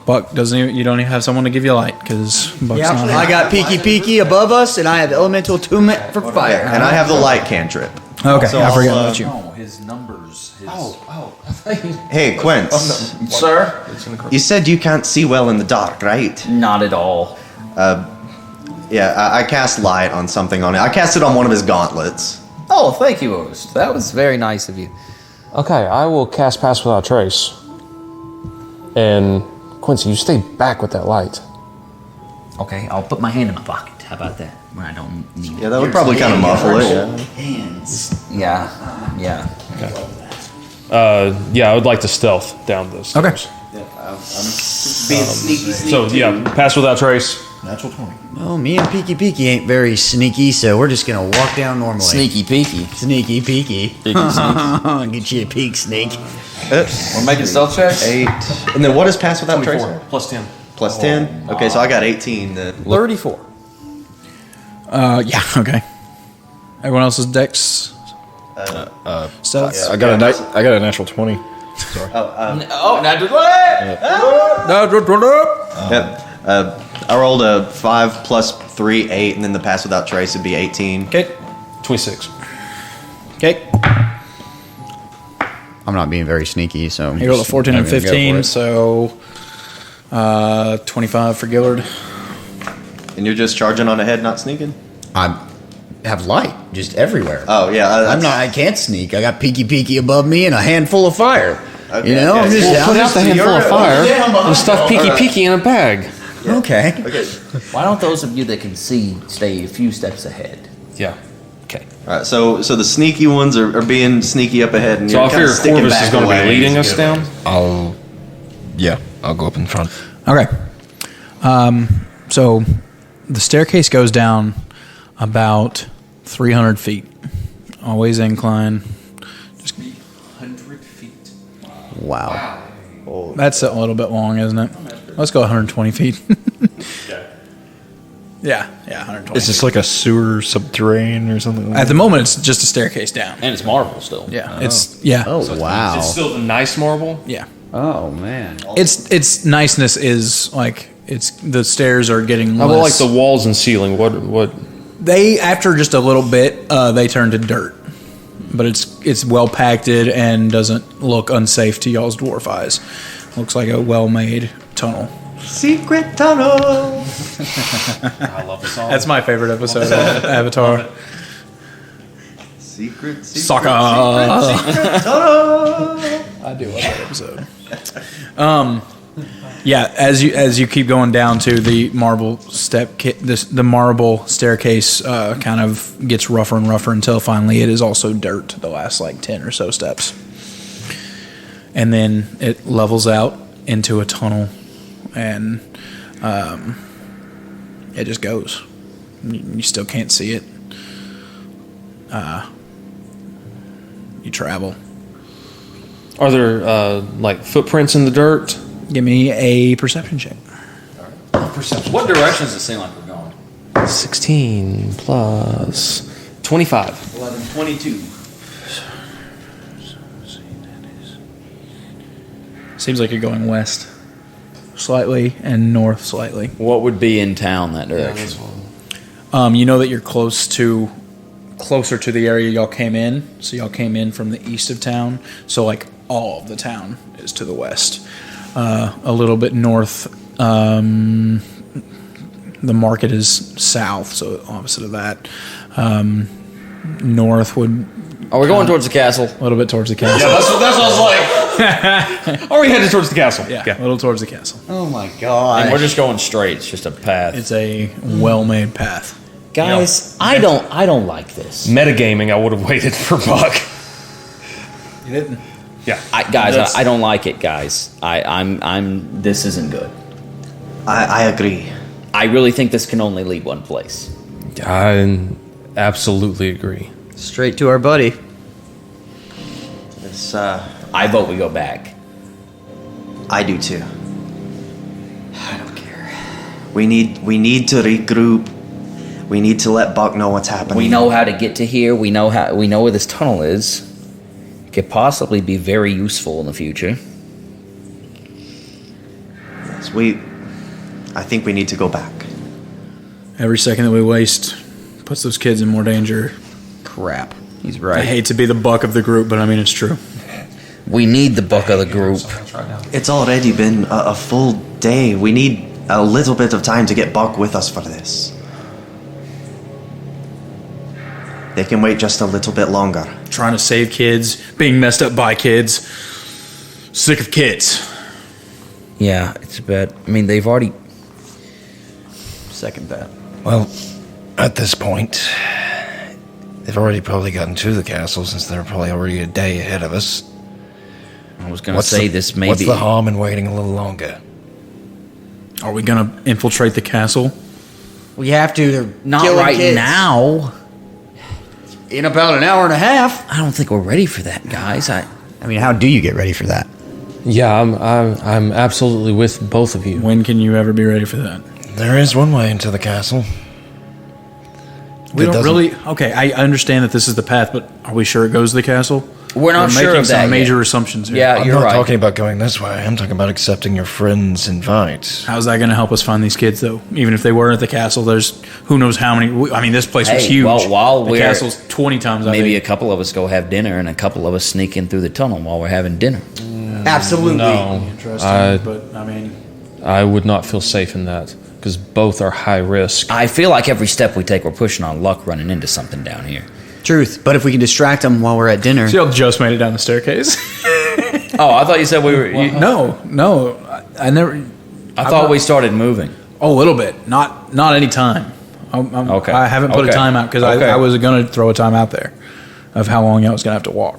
I: Buck doesn't even. You don't even have someone to give you light because Buck's
D: Yeah,
I: not.
D: I got Peaky Peaky above us, and I have Elemental Attunement for fire.
C: And I have the light cantrip.
I: Okay.
C: So
I: I forgot
C: I'll,
I: about you.
B: No, his numbers.
C: Hey, Quince.
G: Sir?
C: You said you can't see well in the dark, right?
G: Not at all.
C: Yeah, I cast light on something on it. I cast it on one of his gauntlets.
G: Oh, thank you, Ost. That was very nice of you.
E: Okay, I will cast Pass Without Trace. And Quincy, you stay back with that light.
G: Okay, I'll put my hand in my pocket. How about that? When I don't need
C: Yeah, that would probably kind of muffle it. Yeah.
D: Hands.
G: Yeah.
E: Yeah, I would like to stealth down this.
I: Okay.
E: So yeah, Pass Without Trace.
J: Natural 20.
D: Well, me and Peaky Peaky ain't very sneaky, so we're just gonna walk down normally.
G: Sneaky peeky.
D: Sneaky Peaky. Get you a peek, snake.
G: We're making stealth checks?
C: 8. And then what is pass without trace?
E: Plus 10.
C: Plus 10? Okay, so I got 18 then.
G: 34.
I: Yeah. Okay. Everyone else's decks. Stealth.
F: I got a natural 20.
G: Oh, now do
C: Yep. I rolled a 5 plus 3, 8, and then the pass without trace would be 18.
I: Okay.
E: 26.
I: Okay.
D: I'm not being very sneaky, so.
I: He rolled a 14 and
D: I'm gonna go
I: 15,
D: for it.
I: so 25 for Gillard.
C: And you're just charging on ahead, not sneaking?
D: I have light just everywhere.
C: Oh, yeah.
D: I can't sneak. I got Peaky Peaky above me and a handful of fire.
C: Okay,
D: You know,
C: okay.
D: I'm just.
E: Well, put out the handful of fire
C: Yeah.
E: and stuff Peaky Peaky in a bag.
D: Okay.
G: Why don't those of you that can see stay a few steps ahead?
E: Yeah. Okay.
C: All right, so the sneaky ones are being sneaky up ahead, and
E: So
C: you're
E: I
C: kind
E: figure
C: of sticking
E: Corvus
C: back
E: is going to be
C: away.
E: leading us down.
F: I'll go up in front.
I: Okay. So
A: the staircase goes down about 300 feet. Always incline. Just
G: 100 feet.
D: Wow.
A: That's a little bit long, isn't it? Let's go 120 feet. Yeah, 120.
H: Is this like a sewer subterranean or something?
A: At the moment, it's just a staircase down.
G: And it's marble still.
A: Yeah, it's yeah.
D: Oh, wow.
E: It's still the nice marble.
A: Yeah.
D: Oh, man.
A: Its niceness is like it's the stairs are getting
E: How
A: less.
E: about like the walls and ceiling? What?
A: They after just a little bit, they turn to dirt, but it's well pacted and doesn't look unsafe to y'all's dwarf eyes. Looks like a well-made tunnel.
C: Secret tunnel.
E: I love the song.
A: That's my favorite episode of Avatar.
C: Secret
A: Soccer.
C: tunnel.
A: I do love that episode. Yeah, as you keep going down to the marble the marble staircase kind of gets rougher and rougher until finally it is also dirt. The last like 10 or so steps, and then it levels out into a tunnel, and it just goes. You still can't see it. You travel.
E: Are there like footprints in the dirt?
A: Give me a perception check.
G: What direction does it seem like we're going?
E: 16 plus 25.
G: 11, 22.
A: Seems like you're going west slightly and north slightly.
G: What would be in town that direction?
A: You know that you're closer to the area y'all came in. So y'all came in from the east of town. So like all of the town is to the west. A little bit north, the market is south, so opposite of that. North would.
G: Are we going towards the castle?
A: A little bit towards the castle.
E: Yeah, that's what I was like. Are we headed towards the castle?
A: Yeah, a little towards the castle.
D: Oh, my God.
G: And we're just going straight. It's just a path.
A: It's a well-made path.
G: Guys, I don't like this.
E: Metagaming, I would have waited for Buck.
A: You didn't.
E: Yeah.
G: I don't like it, guys. I'm. This isn't good.
C: I agree.
G: I really think this can only lead one place.
E: I absolutely agree.
D: Straight to our buddy.
C: It's,
G: I vote we go back.
C: I do too. I don't care. We need to regroup. We need to let Buck know what's happening.
G: We know how to get to here. We know where this tunnel is. It could possibly be very useful in the future.
C: Yes, I think we need to go back.
A: Every second that we waste puts those kids in more danger.
D: Crap. He's
A: I
D: right.
A: hate to be the buck of the group, but I mean it's true.
G: We need the buck of the group.
C: It's already been a full day. We need a little bit of time to get Buck with us for this. They can wait just a little bit longer.
A: Trying to save kids, being messed up by kids. Sick of kids.
G: Yeah, it's bad. I mean, they've already.
D: Second that.
F: Well, at this point, they've already probably gotten to the castle since they're probably already a day ahead of us.
G: I was going to say this may
F: What's
G: be.
F: the harm in waiting a little longer?
A: Are we gonna infiltrate the castle?
D: We have to. They're
G: Not
D: killing
G: right
D: kids.
G: now.
D: In about an hour and a half.
G: I don't think we're ready for that, guys.
D: I mean, how do you get ready for that?
E: Yeah, I'm absolutely with both of you.
A: When can you ever be ready for that?
F: There is one way into the castle.
A: We
F: It
A: don't
F: doesn't-
A: really. Okay, I understand that this is the path, but are we sure it goes to the castle?
G: We're not sure
A: making
G: of
A: some
G: that
A: major
G: yet.
A: assumptions here.
G: Yeah,
F: I'm
G: you're
F: not
G: right.
F: talking about going this way. I'm talking about accepting your friend's invite.
A: How's that going to help us find these kids, though? Even if they were at the castle, there's who knows how many. I mean, this place was
G: Hey,
A: huge.
G: well, while
A: the
G: we're-
A: castle's 20 times.
G: Maybe a couple of us go have dinner, and a couple of us sneak in through the tunnel while we're having dinner.
D: Absolutely.
E: No,
A: interesting, but I mean,
E: I would not feel safe in that because both are high risk.
G: I feel like every step we take, we're pushing on luck running into something down here.
D: Truth. But if we can distract them while we're at dinner.
A: y'all just made it down the staircase.
G: Oh, I thought you said we were.
A: No, I never.
G: I thought we started moving.
A: Oh, a little bit. Not any time.
G: Okay.
A: I haven't put a
G: Okay.
A: time out because
G: Okay.
A: I was going to throw a time out there of how long y'all was going to have to walk,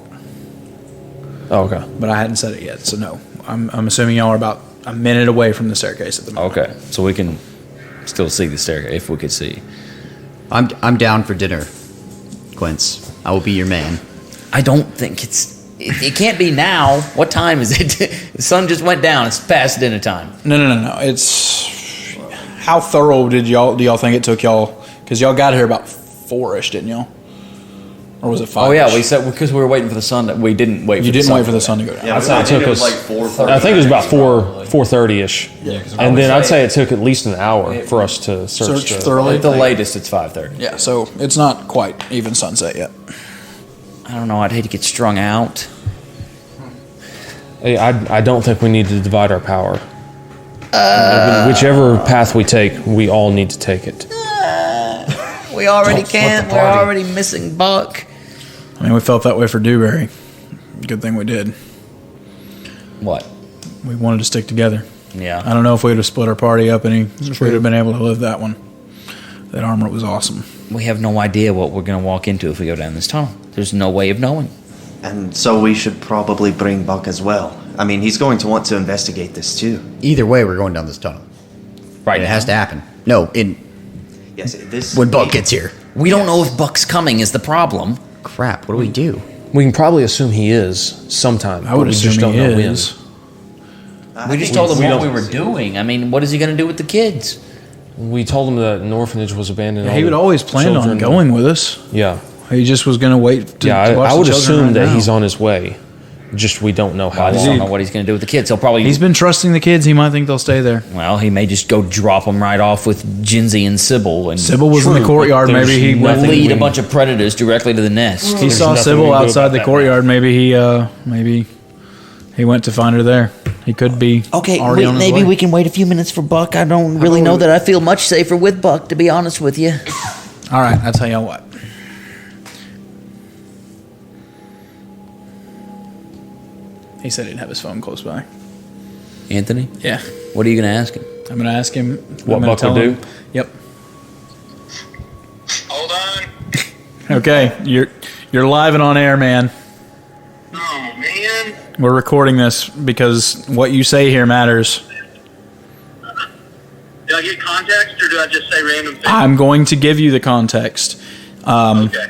E: Oh, okay.
A: but I hadn't said it yet. So no, I'm assuming y'all are about a minute away from the staircase at the moment.
G: Okay, so we can still see the staircase if we could see.
D: I'm down for dinner, Quince. I will be your man.
G: I don't think it can't be now. What time is it? The sun just went down. It's past dinner time.
A: No. It's how thorough do y'all think it took y'all? Because y'all got here about 4ish, didn't y'all? Or was it 5?
G: Oh yeah, we said because we were waiting for the sun. We didn't wait.
A: You didn't wait for the sun to go down.
C: Yeah,
E: I'd say it took us.
C: like 4:30.
E: I think it was about 4:30ish. And then I'd say it took at least an hour for us to search
A: thoroughly.
G: At the latest, it's 5:30.
A: Yeah, so it's not quite even sunset yet.
G: I don't know. I'd hate to get strung out.
E: I don't think we need to divide our power. Whichever path we take, we all need to take it.
G: We already
E: Don't split
G: can't.
E: the
G: We're
E: party.
G: already missing Buck.
A: I mean, we felt that way for Dewberry. Good thing we did.
G: What?
A: We wanted to stick together.
G: Yeah.
A: I don't know if we'd have split our party up if we'd have been able to live that one. That armor was awesome.
G: We have no idea what we're going to walk into if we go down this tunnel. There's no way of knowing.
C: And so we should probably bring Buck as well. I mean, he's going to want to investigate this too.
D: Either way, we're going down this tunnel.
G: Right.
D: It has to happen. No,
C: Yes, this
D: when Buck gets here.
G: We don't know if Buck's coming is the problem.
D: Crap, what do we do?
E: We can probably assume he is sometime.
A: I would
E: but we
A: assume
E: just don't
A: he
E: know when.
A: is.
G: We just told him
E: we
G: what
E: don't-
G: we were doing. I mean, what is he going to do with the kids?
E: We told him that an orphanage was abandoned.
A: He would always plan on
E: children-
A: going with us.
E: Yeah.
A: He just was going to wait to
E: Yeah,
A: to watch
E: I would
A: the children
E: assume
A: right
E: that
A: now.
E: he's on his way. Just we don't know how
G: I just
E: long.
G: don't know what he's going to do with the kids. He'll probably.
A: He's been trusting the kids. He might think they'll stay there.
G: Well, he may just go drop them right off with Jinsey and Sybil. And
A: Sybil was in the
E: True,
A: courtyard.
E: but there's
A: Maybe he went.
E: nothing
G: lead a
E: we-
G: bunch of predators directly to the nest.
A: He
E: There's
A: saw
E: nothing we
A: Sybil
E: can do
A: outside
E: about
A: the
E: that
A: courtyard. Maybe he went to find her there. He could be
G: Okay,
A: already on his
G: maybe
A: way.
G: we can wait a few minutes for Buck. I don't really know that I feel much safer with Buck, to be honest with you.
A: All right, I'll tell you what. He said he'd have his phone close by.
G: Anthony,
A: Yeah,
G: what are you going to ask him?
A: I'm going to ask him
E: What
A: I'm gonna
E: Buck
A: tell
E: would
A: him-
E: do?
A: Yep.
J: Hold on.
A: Okay, you're live and on air, man.
J: Oh, man.
A: We're recording this because what you say here matters.
J: Do I get context or do I just say random things?
A: I'm going to give you the context.
J: Okay.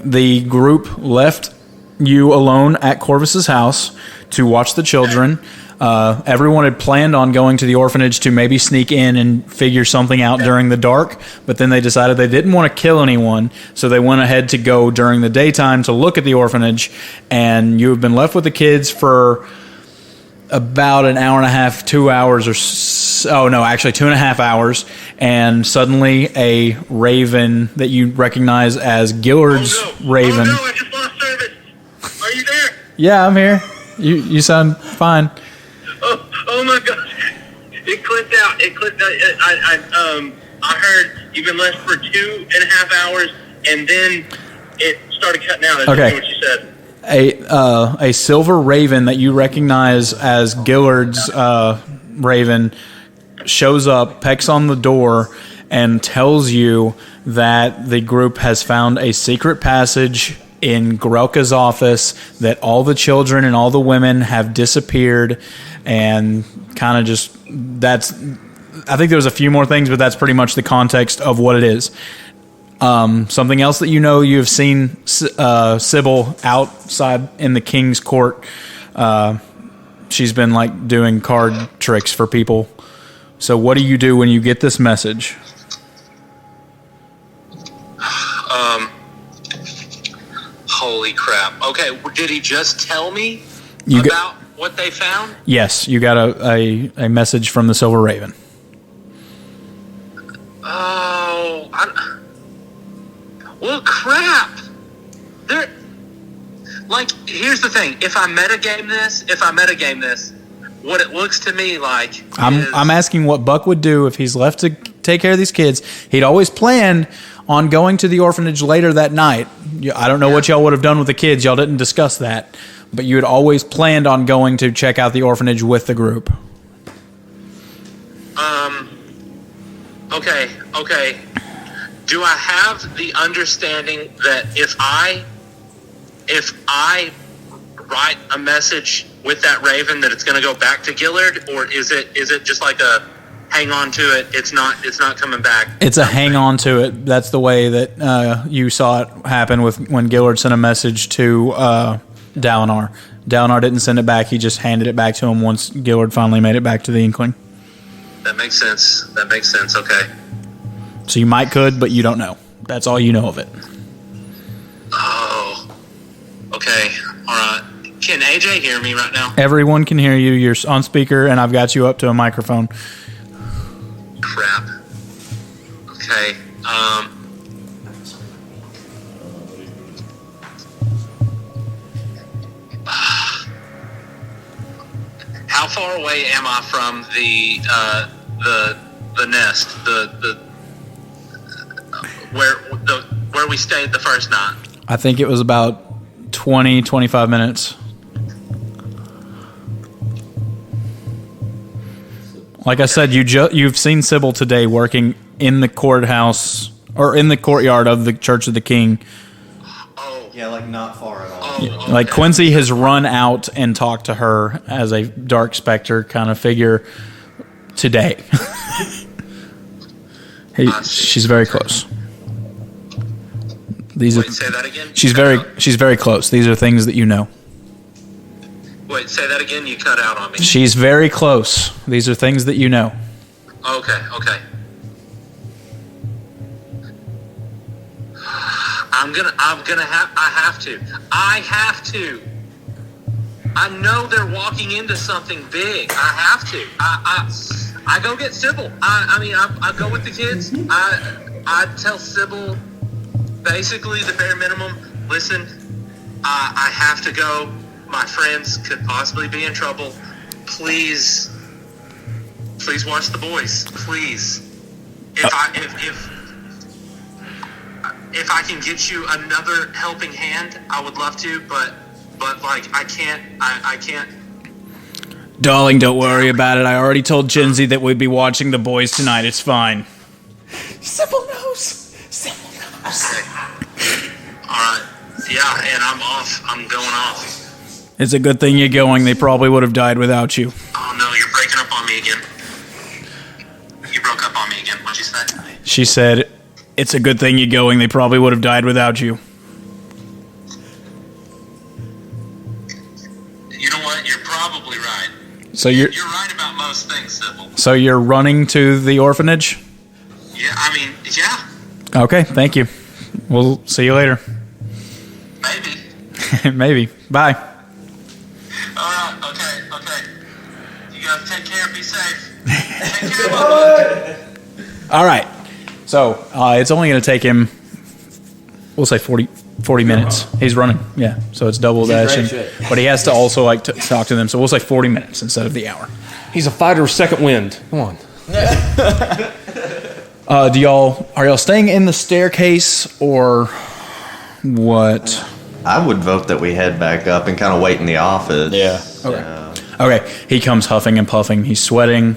A: The group left you alone at Corvus's house to watch the children. Everyone had planned on going to the orphanage to maybe sneak in and figure something out during the dark, but then they decided they didn't want to kill anyone, so they went ahead to go during the daytime to look at the orphanage, and you have been left with the kids for about an hour and a half, 2 hours or actually 2.5 hours, and suddenly a raven that you recognize as Gillard's raven.
J: Oh, no, I just lost service. Are you there?
A: Yeah, I'm here. You sound fine.
J: Oh my gosh. It clicked out. I heard you've been left for 2.5 hours, and then it started cutting out. I didn't
A: Okay.
J: hear what you said.
A: A silver raven that you recognize as Gillard's raven shows up, pecks on the door, and tells you that the group has found a secret passage in Grelka's office, that all the children and all the women have disappeared, and kind of just that's. I think there's a few more things, but that's pretty much the context of what it is. Something else that you know, you have seen Sybil outside in the king's court. She's been like doing card tricks for people. So what do you do when you get this message?
J: Holy crap. Okay, did he just tell me
A: You get-
J: about what they found?
A: Yes, you got a message from the Silver Raven.
J: Oh, well, crap. Here's the thing. If I metagame this, what it looks to me like
A: I'm asking what Buck would do if he's left to take care of these kids. He'd always planned on going to the orphanage later that night. I don't know what y'all would have done with the kids. Y'all didn't discuss that. But you had always planned on going to check out the orphanage with the group.
J: Okay. Do I have the understanding that if I write a message with that raven that it's going to go back to Gillard, or is it just like hang on to it. It's not coming back.
A: It's a hang on to it. That's the way that you saw it happen with when Gillard sent a message to Dalinar. Dalinar didn't send it back. He just handed it back to him once Gillard finally made it back to the Inkling.
J: That makes sense. Okay.
A: So you could, but you don't know. That's all you know of it.
J: Oh. Okay. All right. Can AJ hear me right now?
A: Everyone can hear you. You're on speaker, and I've got you up to a microphone.
J: Crap. Okay. How far away am I from the nest? Where we stayed the first night?
A: I think it was about 20, 25 minutes. Like I said, you've seen Sybil today working in the courthouse or in the courtyard of the Church of the King.
J: Oh.
C: Yeah, like not far at all.
J: Oh, okay.
A: Like Quincy has run out and talked to her as a dark specter kind of figure today. She's very close.
J: Wait, say that again?
A: She's very close. These are things that you know.
J: Wait, say that again? You cut out on me.
A: She's very close. These are things that you know.
J: Okay. I have to. I know they're walking into something big. I have to. I go get Sybil. I go with the kids. I tell Sybil basically the bare minimum. Listen, I have to go. My friends could possibly be in trouble. Please watch the boys. Please. If I can get you another helping hand, I would love to, but like I can't.
A: Darling, don't worry about it. I already told Jinsey that we'd be watching the boys tonight. It's fine.
J: Sybil knows. Okay. All right. Yeah, and I'm off. I'm going off.
A: It's a good thing you're going. They probably would have died without you.
J: Oh no, you're breaking up on me again. You broke up on me again. What'd you say?
A: She said, it's a good thing you're going. They probably would have died without you.
J: You know what? You're probably right.
A: So you're
J: right about most things, Sybil.
A: So you're running to the orphanage?
J: Yeah, yeah.
A: Okay, thank you. We'll see you later.
J: Maybe.
A: Maybe. Bye.
J: All right. Okay. You guys take care. Be safe. Take care, Bubba.
A: All right. So it's only going to take him, we'll say 40 minutes. He's running. Yeah. So it's double dashing. But he has to also talk to them. So we'll say 40 minutes instead of the hour.
E: He's a fighter of second wind. Come on.
A: Are y'all staying in the staircase or what?
C: I would vote that we head back up and kind of wait in the office.
A: Yeah. Okay. He comes huffing and puffing. He's sweating.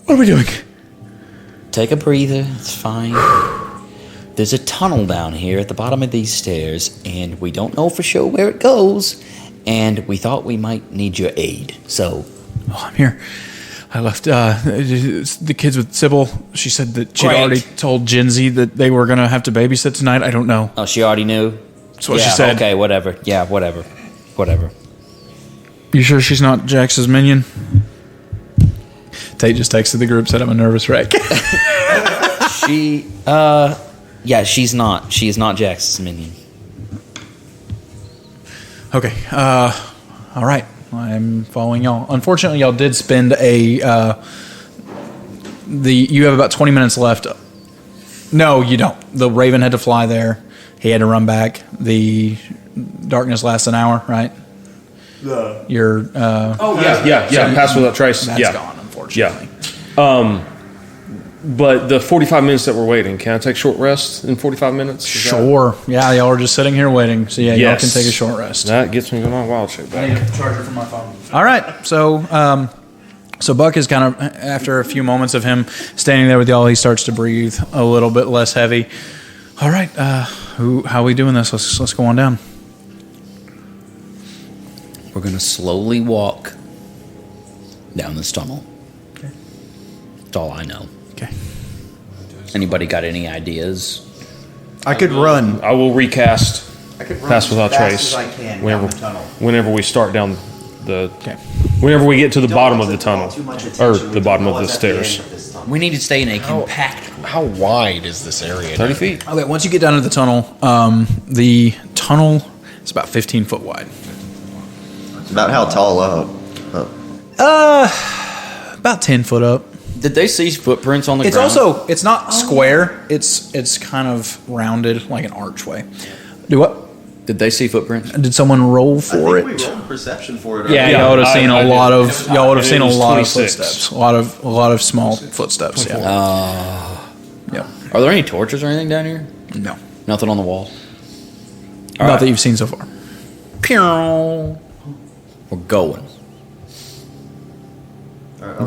A: What are we doing?
G: Take a breather. It's fine. There's a tunnel down here at the bottom of these stairs, and we don't know for sure where it goes, and we thought we might need your aid. So...
A: Oh, I'm here. I left the kids with Sybil. She said that she'd already told Jinsey that they were going to have to babysit tonight. I don't know.
G: Oh, she already knew?
A: That's what she said.
G: Okay, whatever. Yeah, whatever.
A: You sure she's not Jax's minion? Tate just texted the group, said I'm a nervous wreck.
G: Yeah, she's not. She is not Jax's minion.
A: Okay. All right. I'm following y'all. Unfortunately, y'all did spend you have about 20 minutes left. No, you don't. The Raven had to fly there. He had to run back. The darkness lasts an hour, right? Your
E: Pass without trace.
A: That's gone, unfortunately.
E: Yeah. But the 45 minutes that we're waiting, can I take short rest in 45 minutes?
A: Sure. Yeah, y'all are just sitting here waiting. So, y'all can take a short rest.
E: That gets me going on wild shit back.
A: I need a charger for my phone. All right. So Buck is kind of, after a few moments of him standing there with y'all, he starts to breathe a little bit less heavy. All right. How are we doing this? Let's go on down.
G: We're going to slowly walk down this tunnel.
A: Okay.
G: That's all I know.
A: Okay.
G: Anybody got any ideas?
D: I could run.
E: I will recast Pass Without Trace
D: I can
E: whenever,
D: down the tunnel.
E: whenever we start down the.
A: Okay.
E: Whenever we get to the bottom of the tunnel, or the bottom of the stairs.
G: We need to stay in a compact.
F: How wide is this area?
E: 30 feet.
A: Okay, once you get down to the tunnel is about 15 foot wide.
C: About how tall up?
A: About 10 foot up.
G: Did they see footprints on the
A: It's
G: ground?
A: also, it's not square. It's kind of rounded like an archway. Do what?
G: Did they see footprints?
A: Did someone roll for it?
C: We rolled perception for it.
A: Yeah,
E: Yeah,
A: y'all would have seen
E: I
A: a lot
E: did.
A: of y'all would have
E: And
A: seen
E: it
A: a
E: was
A: lot
E: 26.
A: of footsteps, a lot of footsteps. Yeah. Yeah.
G: Are there any torches or anything down here?
A: No.
G: Nothing on the wall.
A: Not that you've seen so far.
G: Pew. We're going.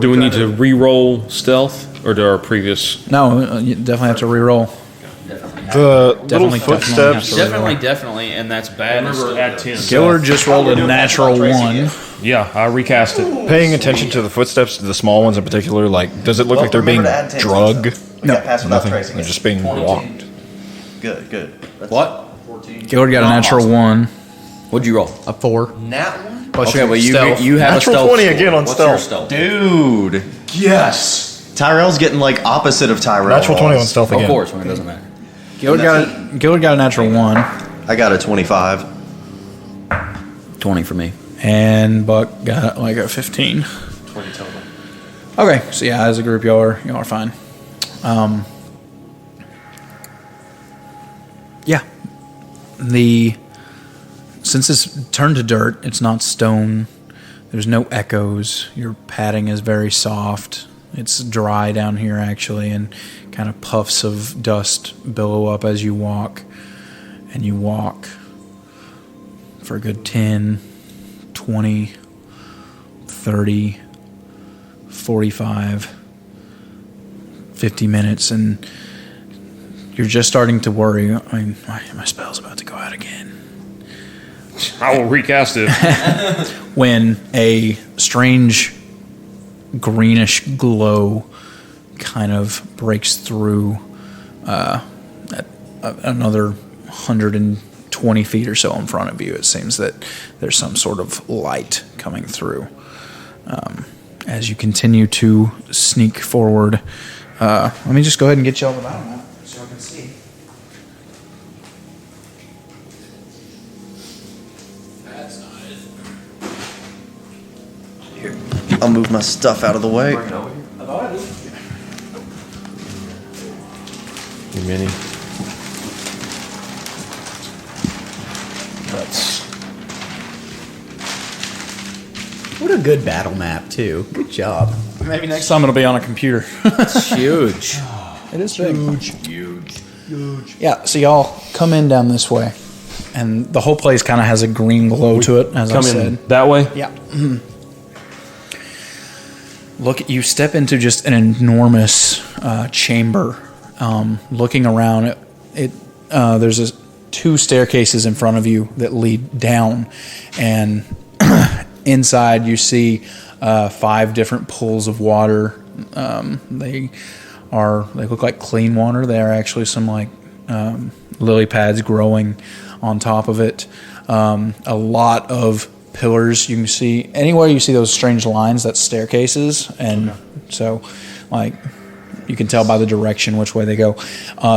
E: Do we need to re-roll stealth, or do our previous?
A: No, you definitely have to re-roll.
F: The little
A: Definitely
F: footsteps.
G: Definitely, and that's bad.
E: At 10.
A: Gillard just rolled a natural one.
E: Yeah, I recast it.
F: Paying attention to the footsteps, the small ones in particular, like, does it look like they're being drugged?
C: No, pass without
F: Nothing.
C: tracing.
F: They're just being walked.
C: Good, good.
G: What?
A: Gillard got a natural one,
G: What'd you roll?
A: a 4.
C: Nat one?
A: Plus
G: Okay,
A: your
G: well you
A: stealth.
G: have
F: Natural
G: a stealth.
F: 20 again on
G: What's
F: stealth.
G: your stealth?
C: Dude. Yes. Tyrell's getting like opposite of Tyrell.
F: Natural 20 on
C: was.
F: stealth
G: Of
F: again.
G: course, when it doesn't matter.
A: Gillard got a natural 1,
C: I got a 25.
G: 20 for me.
A: and Buck got like a 15.
E: 20 total.
A: Okay, so yeah, as a group, y'all are fine. Yeah, since it's turned to dirt, it's not stone. There's no echoes. Your padding is very soft. It's dry down here actually, and kind of puffs of dust billow up as you walk. And you walk for a good 10, 20, 30, 45, 50 minutes, and you're just starting to worry. I mean, my spell's about to go out again.
E: I will recast it.
A: When a strange greenish glow kind of breaks through at another 120 feet or so in front of you. It seems that there's some sort of light coming through. As you continue to sneak forward, let me just go ahead and get y'all the battle map so I can see.
C: Here, I'll move my stuff out of the way.
E: You mini. That's
D: What a good battle map, too. Good job.
A: Maybe next time it'll be on a computer.
G: It's huge.
A: It is big. Huge. Yeah, so y'all come in down this way, and the whole place kind of has a green glow to it, as I
E: come
A: said.
E: in that way.
A: Yeah. Look, you step into just an enormous chamber. Looking around, there's two staircases in front of you that lead down, and inside you see 5 different pools of water. They look like clean water. They are actually some like lily pads growing on top of it. A lot of pillars you can see. Anywhere you see those strange lines, that's staircases, and so like you can tell by the direction which way they go.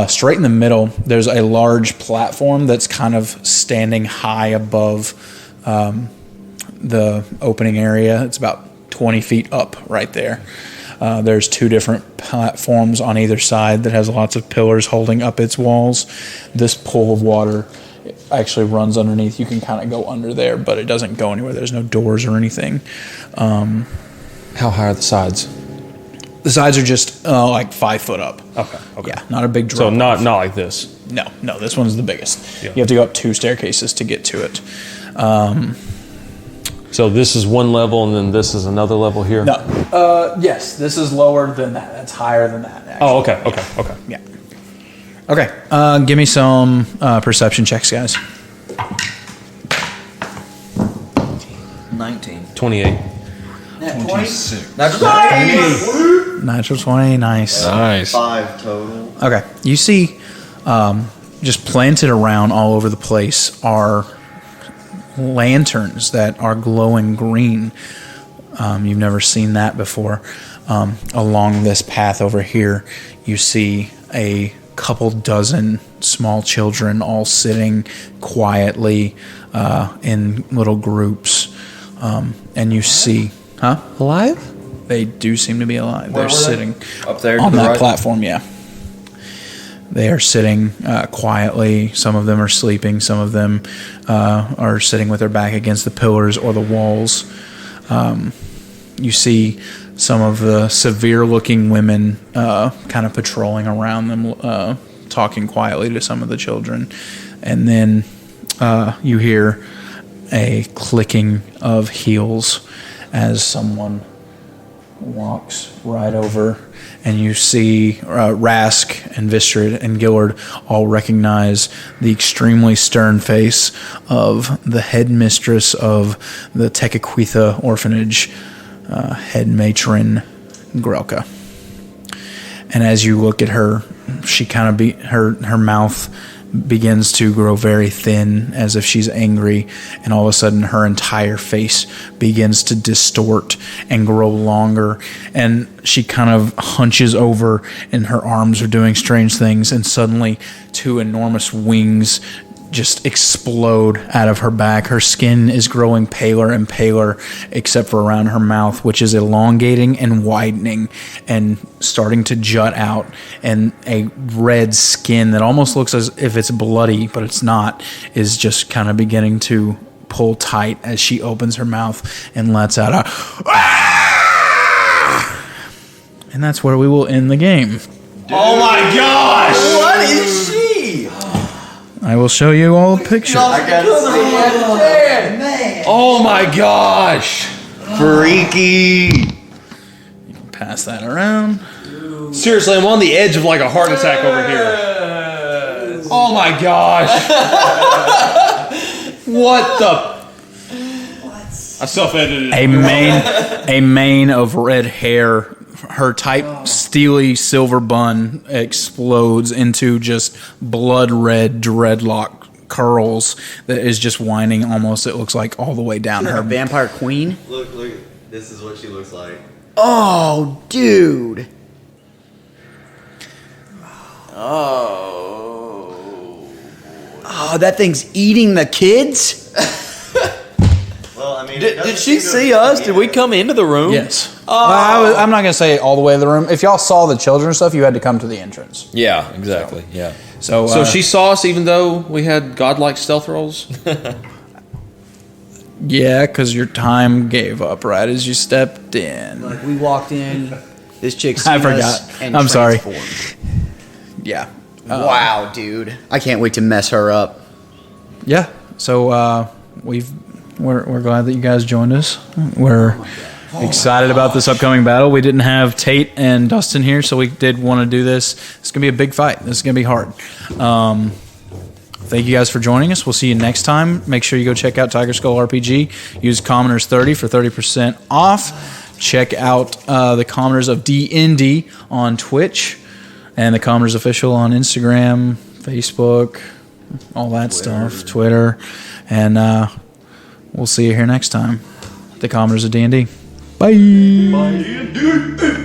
A: Straight in the middle, there's a large platform that's kind of standing high above the opening area. It's about 20 feet up right there. There's 2 different platforms on either side that has lots of pillars holding up its walls. This pool of water actually runs underneath. You can kind of go under there, but it doesn't go anywhere. There's no doors or anything.
E: How high are the sides?
A: The sides are just like 5 foot up.
E: Okay.
A: Yeah, not a big drop.
E: So not like this.
A: No, this one's the biggest.
E: Yeah.
A: You have to go up 2 staircases to get to it.
E: So this is one level, and then this is another level here.
A: No. Yes, this is lower than that. That's higher than that. Actually.
E: Oh, okay.
A: Yeah. Okay. Give me some perception checks, guys.
G: 19.
E: 28.
F: 26.
A: Natural 20, nice.
F: Nice.
C: 5 total.
A: Okay, you see, just planted around all over the place are lanterns that are glowing green. You've never seen that before. Along this path over here, you see a couple dozen small children all sitting quietly in little groups. And you see,
D: Alive?
A: they do seem to be alive. They're sitting
B: Up there to
A: on
B: the
A: that
B: right?
A: platform, yeah. They are sitting quietly. Some of them are sleeping. Some of them are sitting with their back against the pillars or the walls. You see some of the severe-looking women kind of patrolling around them, talking quietly to some of the children. And then you hear a clicking of heels as someone walks right over, and you see Rask and Vistrid and Gillard all recognize the extremely stern face of the headmistress of the Tecaquitha orphanage, head matron Grelka. And as you look at her, she kind of her mouth begins to grow very thin, as if she's angry, and all of a sudden her entire face begins to distort and grow longer, and she kind of hunches over and her arms are doing strange things, and suddenly 2 enormous wings just explode out of her back. Her skin is growing paler and paler, except for around her mouth, which is elongating and widening and starting to jut out, and a red skin that almost looks as if it's bloody, but it's not, is just kind of beginning to pull tight as she opens her mouth and lets out a and that's where we will end the game.
B: Oh my gosh!
D: What is she?
A: I will show you all the pictures.
B: Oh my gosh!
C: Freaky.
A: Pass that around.
E: Seriously, I'm on the edge of like a heart attack over here. Oh my gosh! What the? I self-edited.
A: A mane of red hair. Her tight, steely silver bun explodes into just blood red dreadlock curls that is just winding almost, it looks like, all the way down
D: Her
A: her.
D: vampire queen?
C: Look. This is what she looks like.
D: Oh, dude. Oh, that thing's eating the kids?
C: Well, I mean,
B: Did she see us? Did we come into the room?
A: Yes. I'm not going to say all the way to the room. If y'all saw the children and stuff, you had to come to the entrance.
B: Yeah, exactly. Yeah.
A: So
E: she saw us even though we had godlike stealth rolls?
A: yeah, because your time gave up right as you stepped in.
D: Like, we walked in, this chick
A: I
D: seen us
A: forgot.
D: and
A: I'm sorry.
D: transformed.
A: Yeah.
D: Wow, dude. I can't wait to mess her up.
A: Yeah. So we're glad that you guys joined us. We're excited about this upcoming battle. We didn't have Tate and Dustin here, so we did want to do this. It's going to be a big fight. This is going to be hard. Thank you guys for joining us. We'll see you next time. Make sure you go check out Tiger Skull RPG. Use Commoners 30 for 30% off. Check out the Commoners of D&D on Twitch and the Commoners Official on Instagram, Facebook, all that stuff, Twitter. And we'll see you here next time. The Commoners of D&D. Bye.
B: Bye.